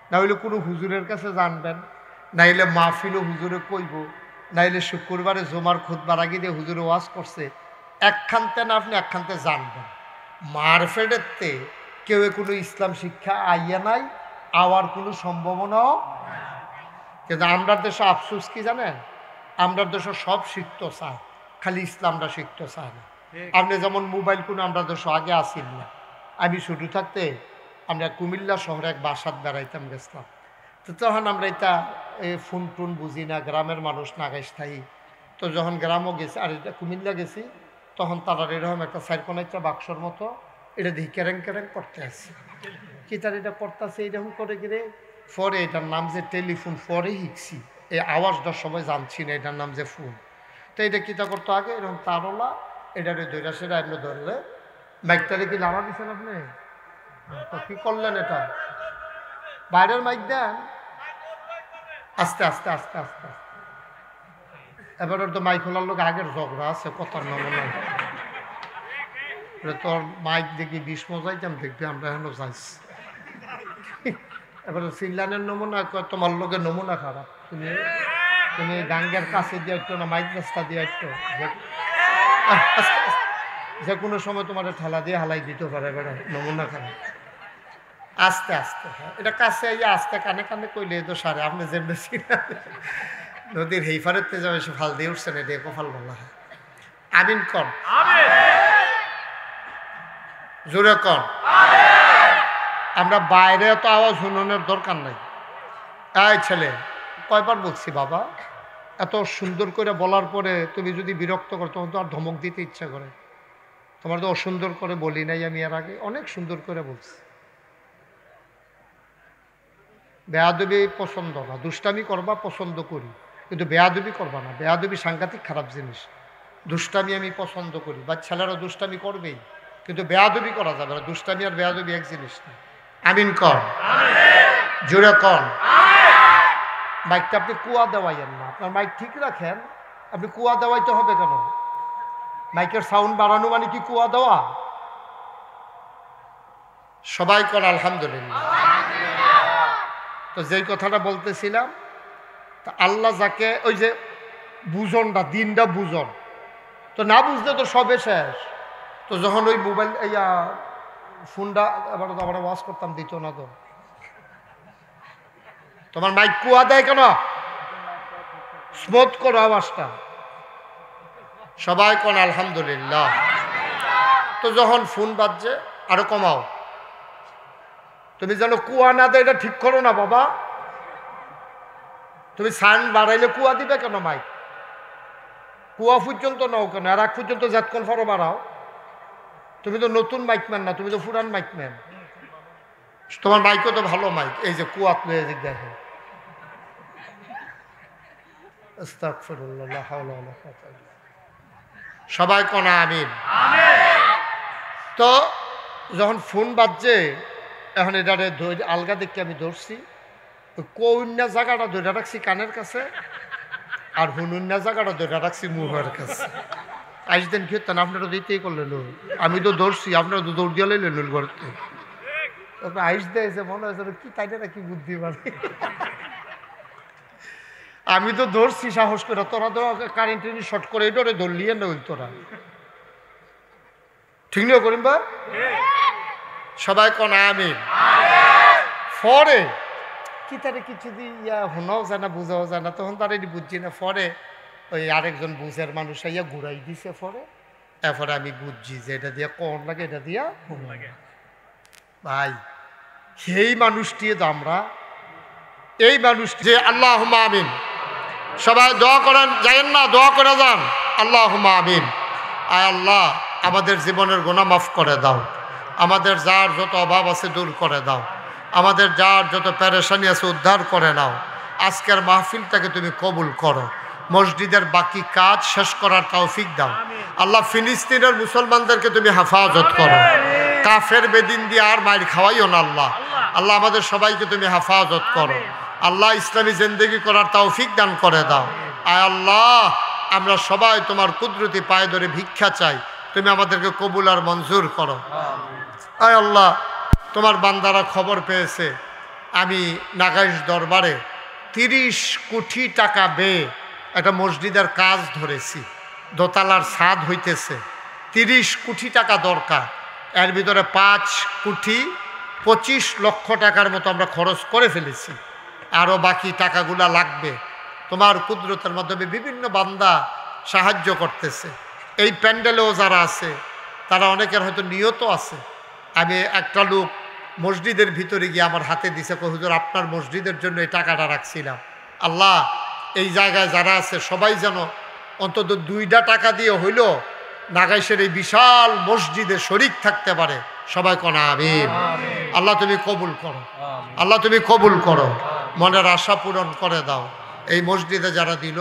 না হইলে কোনো হুজুরের কাছে জানবেন, নাইলে মাহফিলও হুজুরে কইব, নাইলে শুক্রবারে জমার খুতবার আগে দিয়ে হুজুরে ওয়াজ করছে, একখানতে না আপনি একখানতে জানবেন। মারফেডেরতে কেউ কোনো ইসলাম শিক্ষা আইয়া নাই, আওয়ার কোনো সম্ভাবনাও। কিন্তু আমরা দেশে আফসোস কি জানেন, আমরা দেশে সব শিখতে চায়, খালি ইসলামটা শিখতে চায় না। আপনি যেমন মোবাইল কোনো আমরা দেশে আগে আসিল না। আমি শুরু থাকতে আমরা কুমিল্লা শহরে এক বাসাত বেড়াইতাম, গেছিলাম। তো তখন আমরা এটা ফোন টোন বুঝি না, গ্রামের মানুষ নাগাই স্থায়ী। তো যখন গ্রামও গেছি, আর এটা কুমিল্লা গেছি, তখন তারা এরকম একটা 4 বাক্সর মতো এটা দিয়ে কেরেং কেরেং করতে আসছে। কি তার এটা করতেছে এইরকম করে গিয়ে, পরে এটার নাম যে টেলিফোন, পরে শিখছি। এই আওয়াজটার সময় জানছি না এটার নাম যে ফোন। তো এটা কিতা করতো আগে, এরকম তারলা এটারে ধৈরা সেটা এমনি ধরলে, মাইকটারে কি লাড়া দিচ্ছেন আপনি? তো কি করলেন? এটা বাইরের মাইক দেন, আস্তে আস্তে আস্তে আস্তে। এবার তো মাইক খোলার লোক আগের ঝগড়া আছে, কথার নমুনা। তোর মাইক দেখি 20 মজাইতাম, দেখবি আমরা এখনো যাইছি। এবার সিনলানের নমুনা, তোমার লোকের নমুনা খারাপ। তুমি গাঙ্গের কাছে দিয়ে একটু না, মাইক রাস্তা দিয়ে একটু যে কোনো সময় তোমার ঠেলা দিয়ে হালাই দিতে পারে বেড়া নমুনা খানে আস্তে আস্তে। হ্যাঁ, এটা কাছে আইয়া আস্তে কানে কানে কইলে তো সারে আপনি যেমনি নদীর হেই ফারেতে যাবে সে ফাল দিয়ে উঠছেন, এটা কপাল বলা হয়। আমিন কন, জোরে কন। আমরা বাইরে তো আওয়াজ শুনানোর দরকার নাই। এই ছেলে, কয়বার বলছি বাবা, এত সুন্দর করে বলার পরে তুমি যদি বিরক্ত করো তখন তো আর ধমক দিতে ইচ্ছা করে। তোমার তো অসুন্দর করে বলি নাই আমি, এর আগে অনেক সুন্দর করে বলছি। বেয়াদবি পছন্দ না, দুষ্টামি করবা পছন্দ করি, কিন্তু বেয়াদবি করবা না। বেয়াদবি সাংঘাতিক খারাপ জিনিস। দুষ্টামি আমি পছন্দ করি, বা ছেলেরা দুষ্টামি করবেই, কিন্তু বেয়াদবি করা যাবে না। দুষ্টামি আর বেয়াদবি এক জিনিস না। আমিন কর, জোরে কর। মাইকটা আপনি কুয়া দেওয়াইয়েন না, আপনার মাইক ঠিক রাখেন। আপনি কুয়া দেওয়াইতে হবে কেন? মাইকের সাউন্ড বাড়ানো মানে কি কুয়া দেওয়া? সবাই কর আলহামদুলিল্লাহ। তো যেই কথাটা বলতেছিলাম, তা আল্লাহ যাকে ওই যে বুঝনটা দিনটা বুঝন, তো না বুঝলে তো সবে শেষ। তো যখন ওই মোবাইল ফোনটা এবার তো আমরা ওয়াশ করতাম, দিত না তো। তোমার মাইক কুয়া দেয় কেন? স্মুথ করো আওয়াজটা। সবাই কোন আলহামদুলিল্লাহ। তো যখন ফোন বাজছে আরো কমাও। তুমি যেন কুয়া না দেয় এটা ঠিক করো না বাবা। তুমি সাউন্ড বাড়াইলে কুয়া দিবে কেন? মাইক কুয়া পর্যন্ত নাও কেন? আর এক পর্যন্ত যাতক্ষণ ফরো বাড়াও। তুমি তো নতুন মাইকম্যান না, তুমি তো পুরান মাইকম্যান। তোমার মাইকও তো ভালো মাইক, এই যে কুয়াত লয়ে দেখে। সবাই কোনা আমিন। তো যখন ফোন বাজছে, এখন এটা আলগা দেখে আমি ধরছি, কন্যা জায়গাটা ধরে রাখছি কানের কাছে, আর হুনুন্যা জায়গাটা ধরে রাখছি মুহের কাছে। আইস দেন কি হতেন, আপনারা দিতেই করলেন। আমি তো ধরছি, আপনারা তো দৌড় দিয়ে লইলেন ঘরতে। আইস দিয়েছে মনে হয়েছে কি তাই না, কি বুদ্ধি মানে। আমি তো ধরছি সাহস করে, তোরা তো কারেন্ট শর্ট করে ডরে ধরলিয়ে না ওই তোরা। ঠিক নিয়ে করিম বা সবাই কোন আমিন। পরে কি তারে কিছু দিয়া শোনাও জানা বুঝাও জানা, তখন তার এটি বুঝছি না। পরে ওই আরেকজন বুঝের মানুষ আইয়া ঘুরাই দিছে। পরে এরপরে আমি বুঝছি যে এটা দিয়া কোন লাগে, এটা দিয়া লাগে। ভাই সেই মানুষটি আমরা, এই মানুষটি যে আল্লাহুম্মা আমিন। সবাই দোয়া করেন, যাইয়েন না, দোয়া করে যান। আল্লাহুম্মা আমিন। আয় আল্লাহ, আমাদের জীবনের গুনাহ মাফ করে দাও, আমাদের যার যত অভাব আছে দূর করে দাও, আমাদের যার যত পেরেশানি আছে উদ্ধার করে নাও। আজকের মাহফিলটাকে তুমি কবুল করো, মসজিদের বাকি কাজ শেষ করার তৌফিক দাও। আল্লাহ ফিলিস্তিনের মুসলমানদেরকে তুমি হেফাজত করো, কাফের বেদিন দিয়ে আর মাইর খাওয়াইও না আল্লাহ। আল্লাহ আমাদের সবাইকে তুমি হেফাজত করো। আল্লাহ ইসলামী জিন্দেগি করার তৌফিক দান করে দাও। আয় আল্লাহ, আমরা সবাই তোমার কুদরতি পায়ে ধরে ভিক্ষা চাই, তুমি আমাদেরকে কবুল আর মঞ্জুর করো। আয় আল্লাহ, তোমার বান্দারা খবর পেয়েছে আমি নাগাইশ দরবারে 30 কোটি টাকা ব্যয়ে একটা মসজিদের কাজ ধরেছি। দোতলার ছাদ হইতেছে, 30 কোটি টাকা দরকার। এর ভিতরে 5 কোটি 25 লক্ষ টাকার মতো আমরা খরচ করে ফেলেছি, আরও বাকি টাকাগুলা লাগবে। তোমার কুদরতের মাধ্যমে বিভিন্ন বান্দা সাহায্য করতেছে। এই প্যান্ডেলেও যারা আছে তারা অনেকের হয়তো নিয়ত আছে। আমি একটা লোক মসজিদের ভিতরে গিয়ে আমার হাতে দিছে, হুজুর আপনার মসজিদের জন্য এই টাকাটা রাখছিলাম। আল্লাহ, এই জায়গায় যারা আছে সবাই যেন অন্তত 2টা টাকা দিয়ে হইল নাগাইশের এই বিশাল মসজিদে শরিক থাকতে পারে। সবাই কোনা আমিন। আল্লাহ তুমি কবুল করো, আল্লাহ তুমি কবুল করো, মনের আশা পূরণ করে দাও। এই মসজিদে যারা দিল,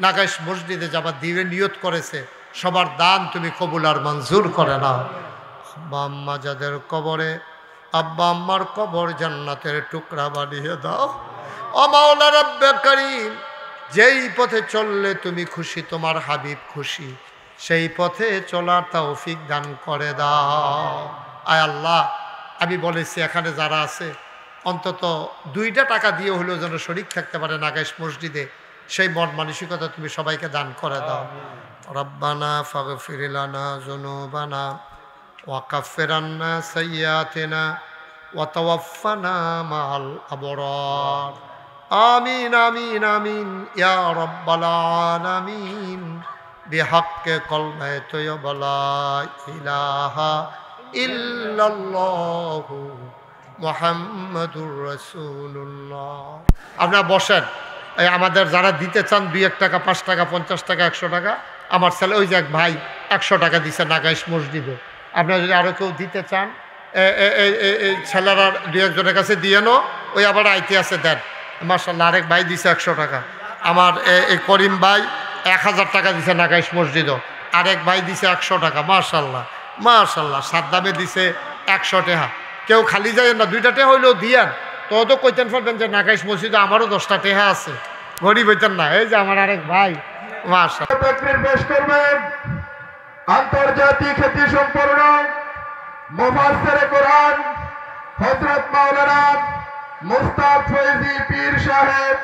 নাগাইশ মসজিদে যারা দিবে নিয়ত করেছে, সবার দান তুমি কবুল আর মঞ্জুর করে নাও। আব্বা আম্মা যাদের কবরে, আব্বা আম্মার কবর জান্নাতের টুকরা বানিয়ে দাও। ও মাওলা রব্বে করিম, যেই পথে চললে তুমি খুশি, তোমার হাবিব খুশি, সেই পথে চলার তৌফিক দান করে দাও। আয় আল্লাহ, আমি বলেছি এখানে যারা আছে অন্তত 2টা টাকা দিয়ে হলেও যেন শরীক থাকতে পারে নাগাইশ মসজিদে, সেই মন মানসিকতা তুমি সবাইকে দান করে দাও। ربنا فاغفر لنا ذنوبنا وكفر عنا سيئاتنا وتوفنا مع الأبرار آمين آمين آمين يا رب العالمين بحق كلمة طيب لا إله إلا الله মুহাম্মাদুর রাসূলুল্লাহ। আপনারা বসেন, এই আমাদের যারা দিতে চান 2-1 টাকা, 5 টাকা, 50 টাকা, 100 টাকা, আমার ছেলে ওই যে এক ভাই 100 টাকা দিছে নাগাইশ মসজিদে। আপনারা যদি আরও কেউ দিতে চান এই ছেলেরা 2-1 জনের কাছে দিয়ে নো, ওই আবার আইতে আছে দেন। মাশাআল্লাহ, আরেক ভাই দিছে 100 টাকা। আমার এই করিম ভাই 1000 টাকা দিছে নাগাইশ মসজিদও। আরেক ভাই দিছে 100 টাকা। মাশাআল্লাহ মাশাআল্লাহ। সাদ্দামে দিছে 100 টাকা। কেউ খালি যায় না, 2টা টেহা হইলেও দিয়ান। তো কইতেন পারবেন যে নাগাইশ মসজিদে আমারও 10টা টেহা আছে, গরিব হইতেন না। এই যে আমার আরেক ভাই মাশাআল্লাহ তাকবীর পেশ করবেন আন্তর্জাতিক খ্যাতি সম্পন্ন মুফাসসিরে কোরআন হযরত মাওলানা মুস্তাক ফয়জী পীর সাহেব,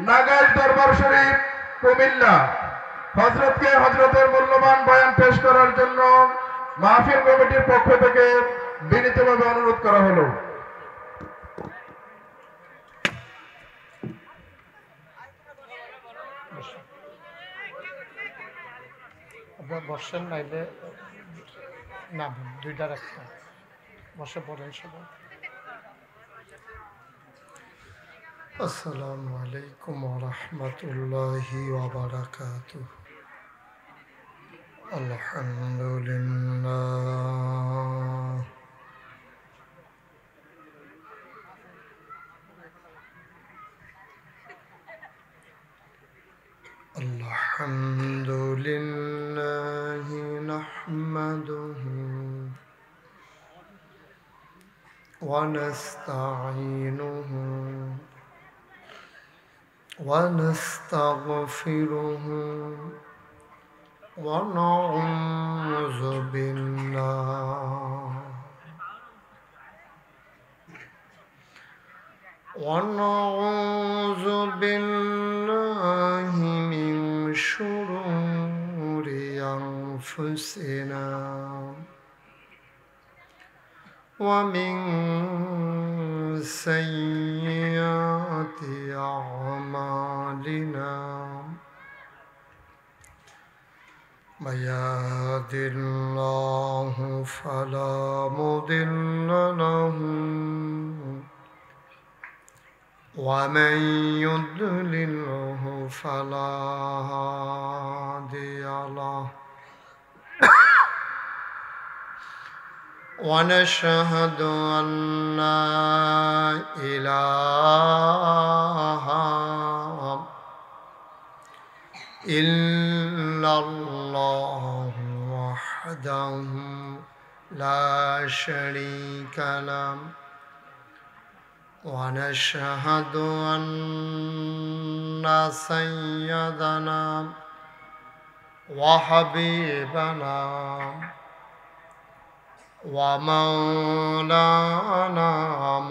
নাগাইশ দরবার শরীফ, কুমিল্লা। হযরতের মূল্যবান বয়ান পেশ করার জন্য মাহফিল কমিটির পক্ষ থেকে বিনীতভাবে অনুরোধ করা হলো। বসেন, নাইলে না 2টা রাখতে বসে পড়েন সবাই। আসসালামু আলাইকুম ওয়া রাহমাতুল্লাহি ওয়া বারাকাতুহু। আলহামদুলিল্লাহ আলহামদুলিল্লাহি নাহমাদুহু ওয়া নাস্তাঈনুহু ওয়া নাস্তাগফিরুহু ওয়া নাউযু বিল্লাহ ونعوذ بالله من شرور أنفسنا ومن سيئات أعمالنا من يهد الله فلا مضل له ومن يضلله فلا هادي له ونشهد أن لا إله إلا الله وحده لا شريك له ونشهد أن سيدنا وحبيبنا ومولانا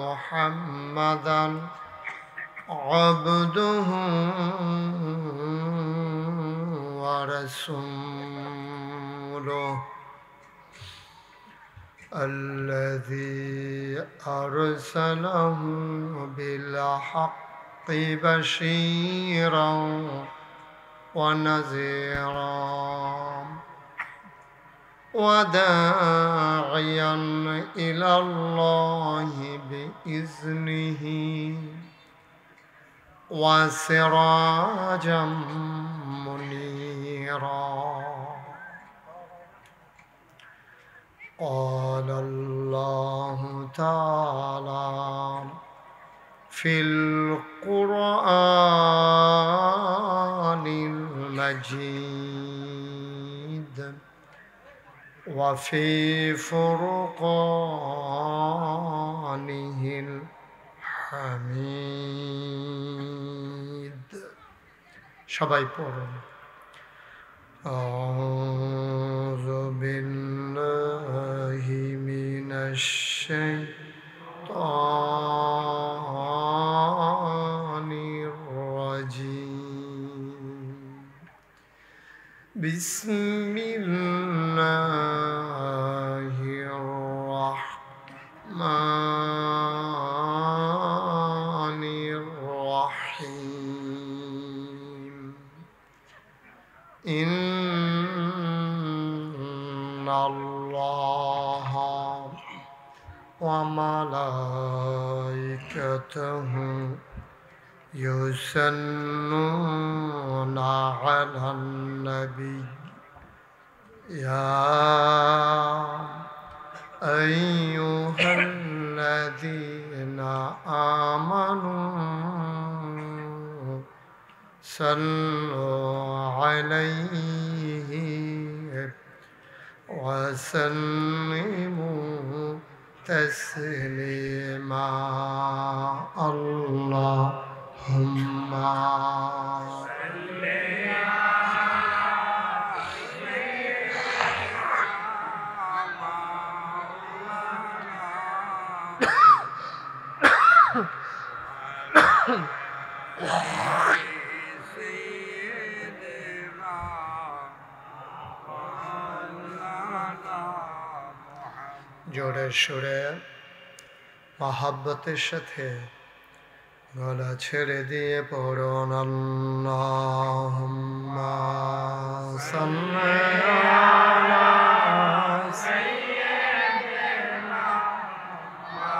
محمدا عبده ورسوله الذي أرسله بالحق بشيرا ونذيرا وداعيا إلى الله بإذنه وسراجا منيرا. قال الله تعالى في القرآن المجيد وفي فرقانه الحميد. সবাই পড়ুন। أعوذ بالله من الشيطان الرجيم. بسم الله الرحمن الرحيم إن الله وملائكته يصلون على النبي يا أيها الذين آمنوا صلوا عليه وسلموا تسليما اللهم জোরে সুরে মহাব্বতের সাথে গলা ছেড়ে দিয়ে পড়ুন আল্লাহুম্মা সাল্লি আলা সাইয়্যিদিনা ওয়া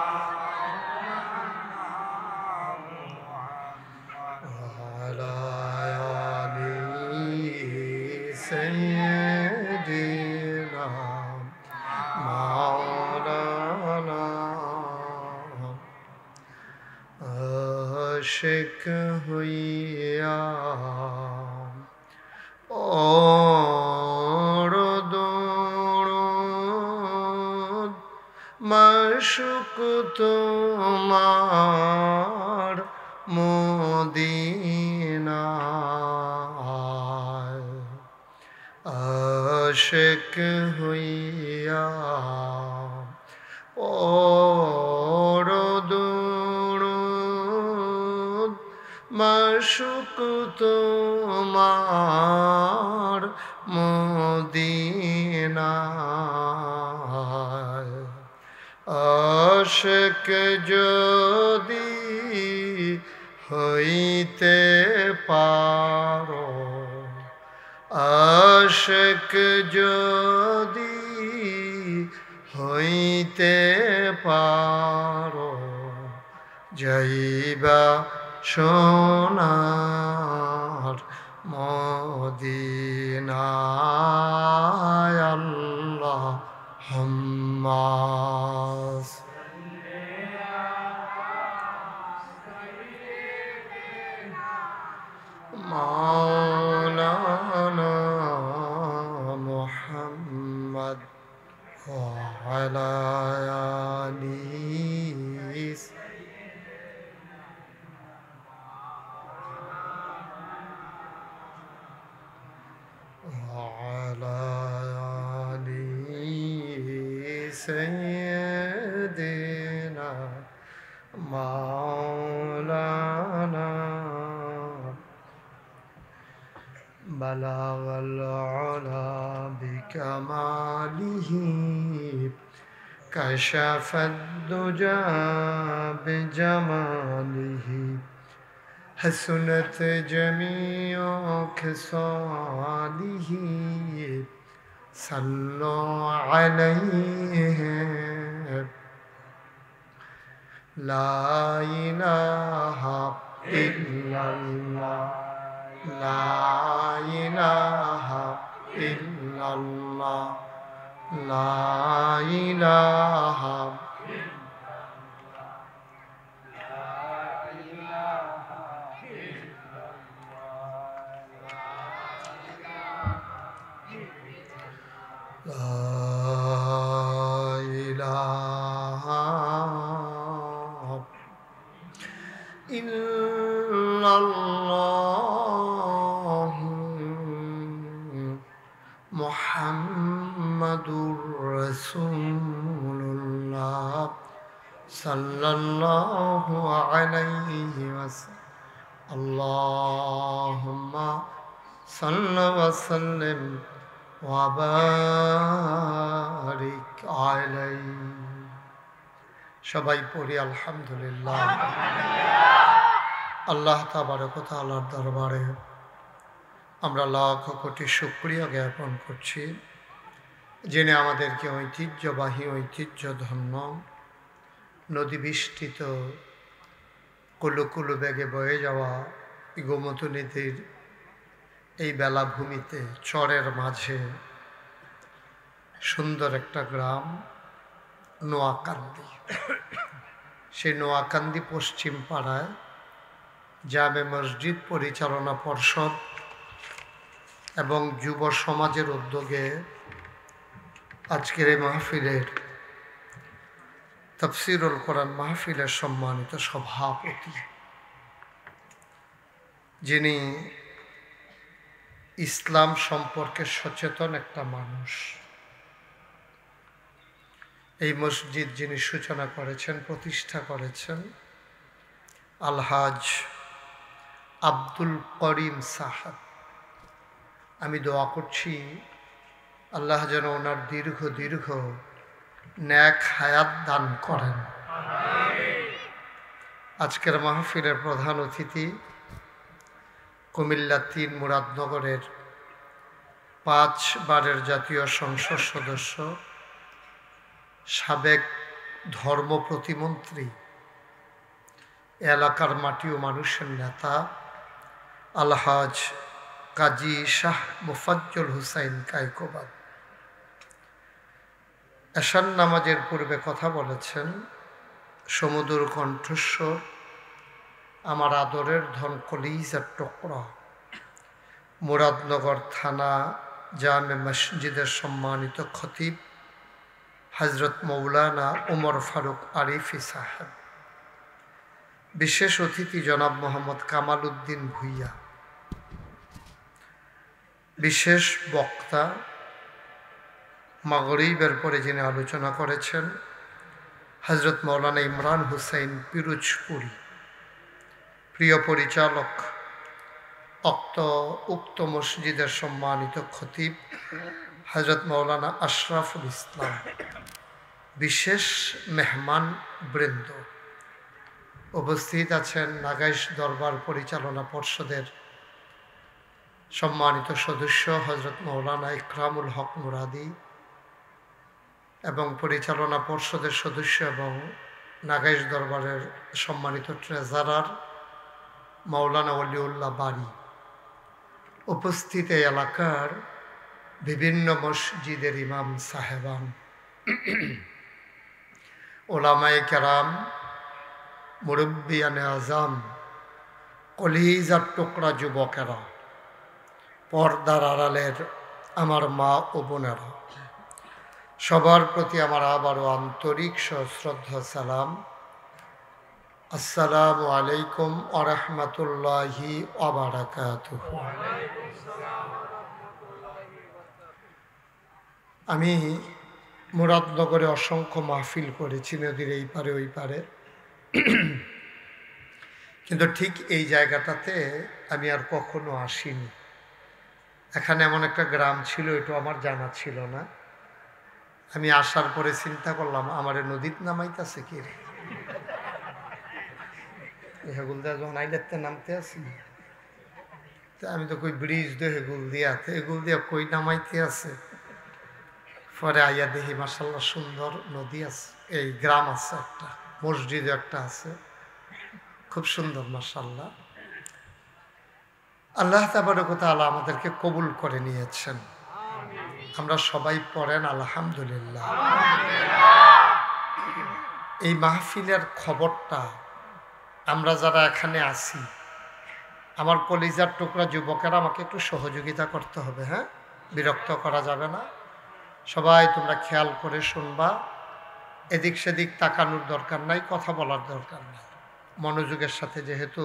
আলা আলি সাইয়্যিদিনা আশিক হইয়া দরুদ মাশুক তোমার মদিনায় আশিক হইয়া মাশুক তোমার মদিনায় আশিক যদি হইতে পারো আশিক যদি হইতে পারো যাইবা সোনার মদিনায় আল্লাহুম্মা মাওলানা মুহাম্মদ ওয়া আলা আলিহি وعلى آله سيدنا مولانا بلغ العلا بكماله كشف الدجى بجماله حسنت جميع خصاله صلوا عليه لا إله إلا الله لا إله إلا الله لا إله মুহাম্মাদুর রাসূলুল্লাহ সাল্লাল্লাহু আলাইহি ওয়াসাল্লাম। আল্লাহুম্মা صل وسلم وبارك عليه সবাই পড়ি আলহামদুলিল্লাহ। আল্লাহ তাবারক ওয়া তাআলার দরবারে আমরা লাখ কোটি শুকরিয়া জ্ঞাপন করছি, যিনি আমাদেরকে ঐতিহ্যবাহী ঐতিহ্যধন্য নদী বিষ্টিত কুলু কুলু বেগে বয়ে যাওয়া গোমতী নদীর এই বেলাভূমিতে চরের মাঝে সুন্দর একটা গ্রাম নোয়াকান্দি, সেই নোয়াকান্দি পশ্চিম পাড়ায় জামে মসজিদ পরিচালনা পর্ষদ এবং যুব সমাজের উদ্যোগে আজকের এই মাহফিলের তাফসীরুল কোরআন মাহফিলের সম্মানিত সভাপতি, যিনি ইসলাম সম্পর্কে সচেতন একটা মানুষ, এই মসজিদ যিনি সূচনা করেছেন, প্রতিষ্ঠা করেছেন, আলহাজ আব্দুল করিম সাহেব। আমি দোয়া করছি আল্লাহ যেন ওনার দীর্ঘ দীর্ঘ নেক হায়াত দান করেন। আজকের মাহফিলের প্রধান অতিথি কুমিল্লা ৩ মুরাদনগরের 5 বারের জাতীয় সংসদ সদস্য, সাবেক ধর্ম প্রতিমন্ত্রী, এলাকার মাটি ও মানুষের নেতা আলহাজ কাজী শাহ মুফাজ্জল হুসাইন কায়কোবাদ। এশার নামাজের পূর্বে কথা বলেছেন সমুদর কণ্ঠস্বর, আমার আদরের ধন কলিজার টুকরা, মুরাদনগর থানা জামে মসজিদের সম্মানিত খতিব হজরত মৌলানা উমর ফারুক আরিফি সাহেব, বিশেষ অতিথি জনাব মোহাম্মদ কামাল উদ্দিন ভুইয়া, বিশেষ বক্তা মাগরিবের পরে যিনি আলোচনা করেছেন হজরত মৌলানা ইমরান হুসাইন পিরোজপুরি, প্রিয় পরিচালক উক্ত মসজিদের সম্মানিত খতিব হজরত মৌলানা আশরাফুল ইসলাম, বিশেষ মেহমান বৃন্দ, উপস্থিত আছেন নাগাইশ দরবার পরিচালনা পর্ষদের সম্মানিত সদস্য হজরত মৌলানা ইকরামুল হক মুরাদি এবং পরিচালনা পর্ষদের সদস্য এবং নাগাইশ দরবারের সম্মানিত ট্রেজারার মৌলানা ওলিউল্লাহ বাড়ি, উপস্থিত এই এলাকার বিভিন্ন মসজিদের ইমাম সাহেবান, ওলামায়ে কেরাম, মুরব্বিয়ানে আজম, কলিজার টুকরা যুবকেরা, পর্দার আড়ালের আমার মা ও বোনেরা, সবার প্রতি আমার আবারও আন্তরিক সশ্রদ্ধা সালাম। আসসালামু আলাইকুম ওয়া রাহমাতুল্লাহি ওয়া বারাকাতুহু। আমি মুরাদনগরে অসংখ্য মাহফিল করেছি নদীর এই পারে ওই পারে, কিন্তু ঠিক এই জায়গাটাতে আমি আর কখনো আসিনি। এখানে এমন একটা গ্রাম ছিল, এটা আমার জানা ছিল না। আমি আসার পরে চিন্তা করলাম আমার নদীত নামাইতেছে কি রে, হেগুল দিয়া যখন আইলেতে নামতে আসি, তা আমি তো কই ব্রিজ দে হেগুল দিয়া, তো এগুল দিয়া কই নামাইতে আছে। পরে আইয়া দেখি মাশাআল্লাহ সুন্দর নদী আছে, এই গ্রাম আছে, একটা মসজিদ একটা আছে, খুব সুন্দর মাশাআল্লাহ। আল্লাহ তাবারক ওয়া তাআলা আমাদেরকে কবুল করে নিয়েছেন। আমরা সবাই পড়েন আলহামদুলিল্লাহ। এই মাহফিলের খবরটা আমরা যারা এখানে আছি, আমার কলিজার টুকরা যুবকেরা, আমাকে একটু সহযোগিতা করতে হবে, হ্যাঁ, বিরক্ত করা যাবে না। সবাই তোমরা খেয়াল করে শুনবা, এদিক সেদিক তাকানোর দরকার নাই, কথা বলার দরকার নাই, মনোযোগের সাথে যেহেতু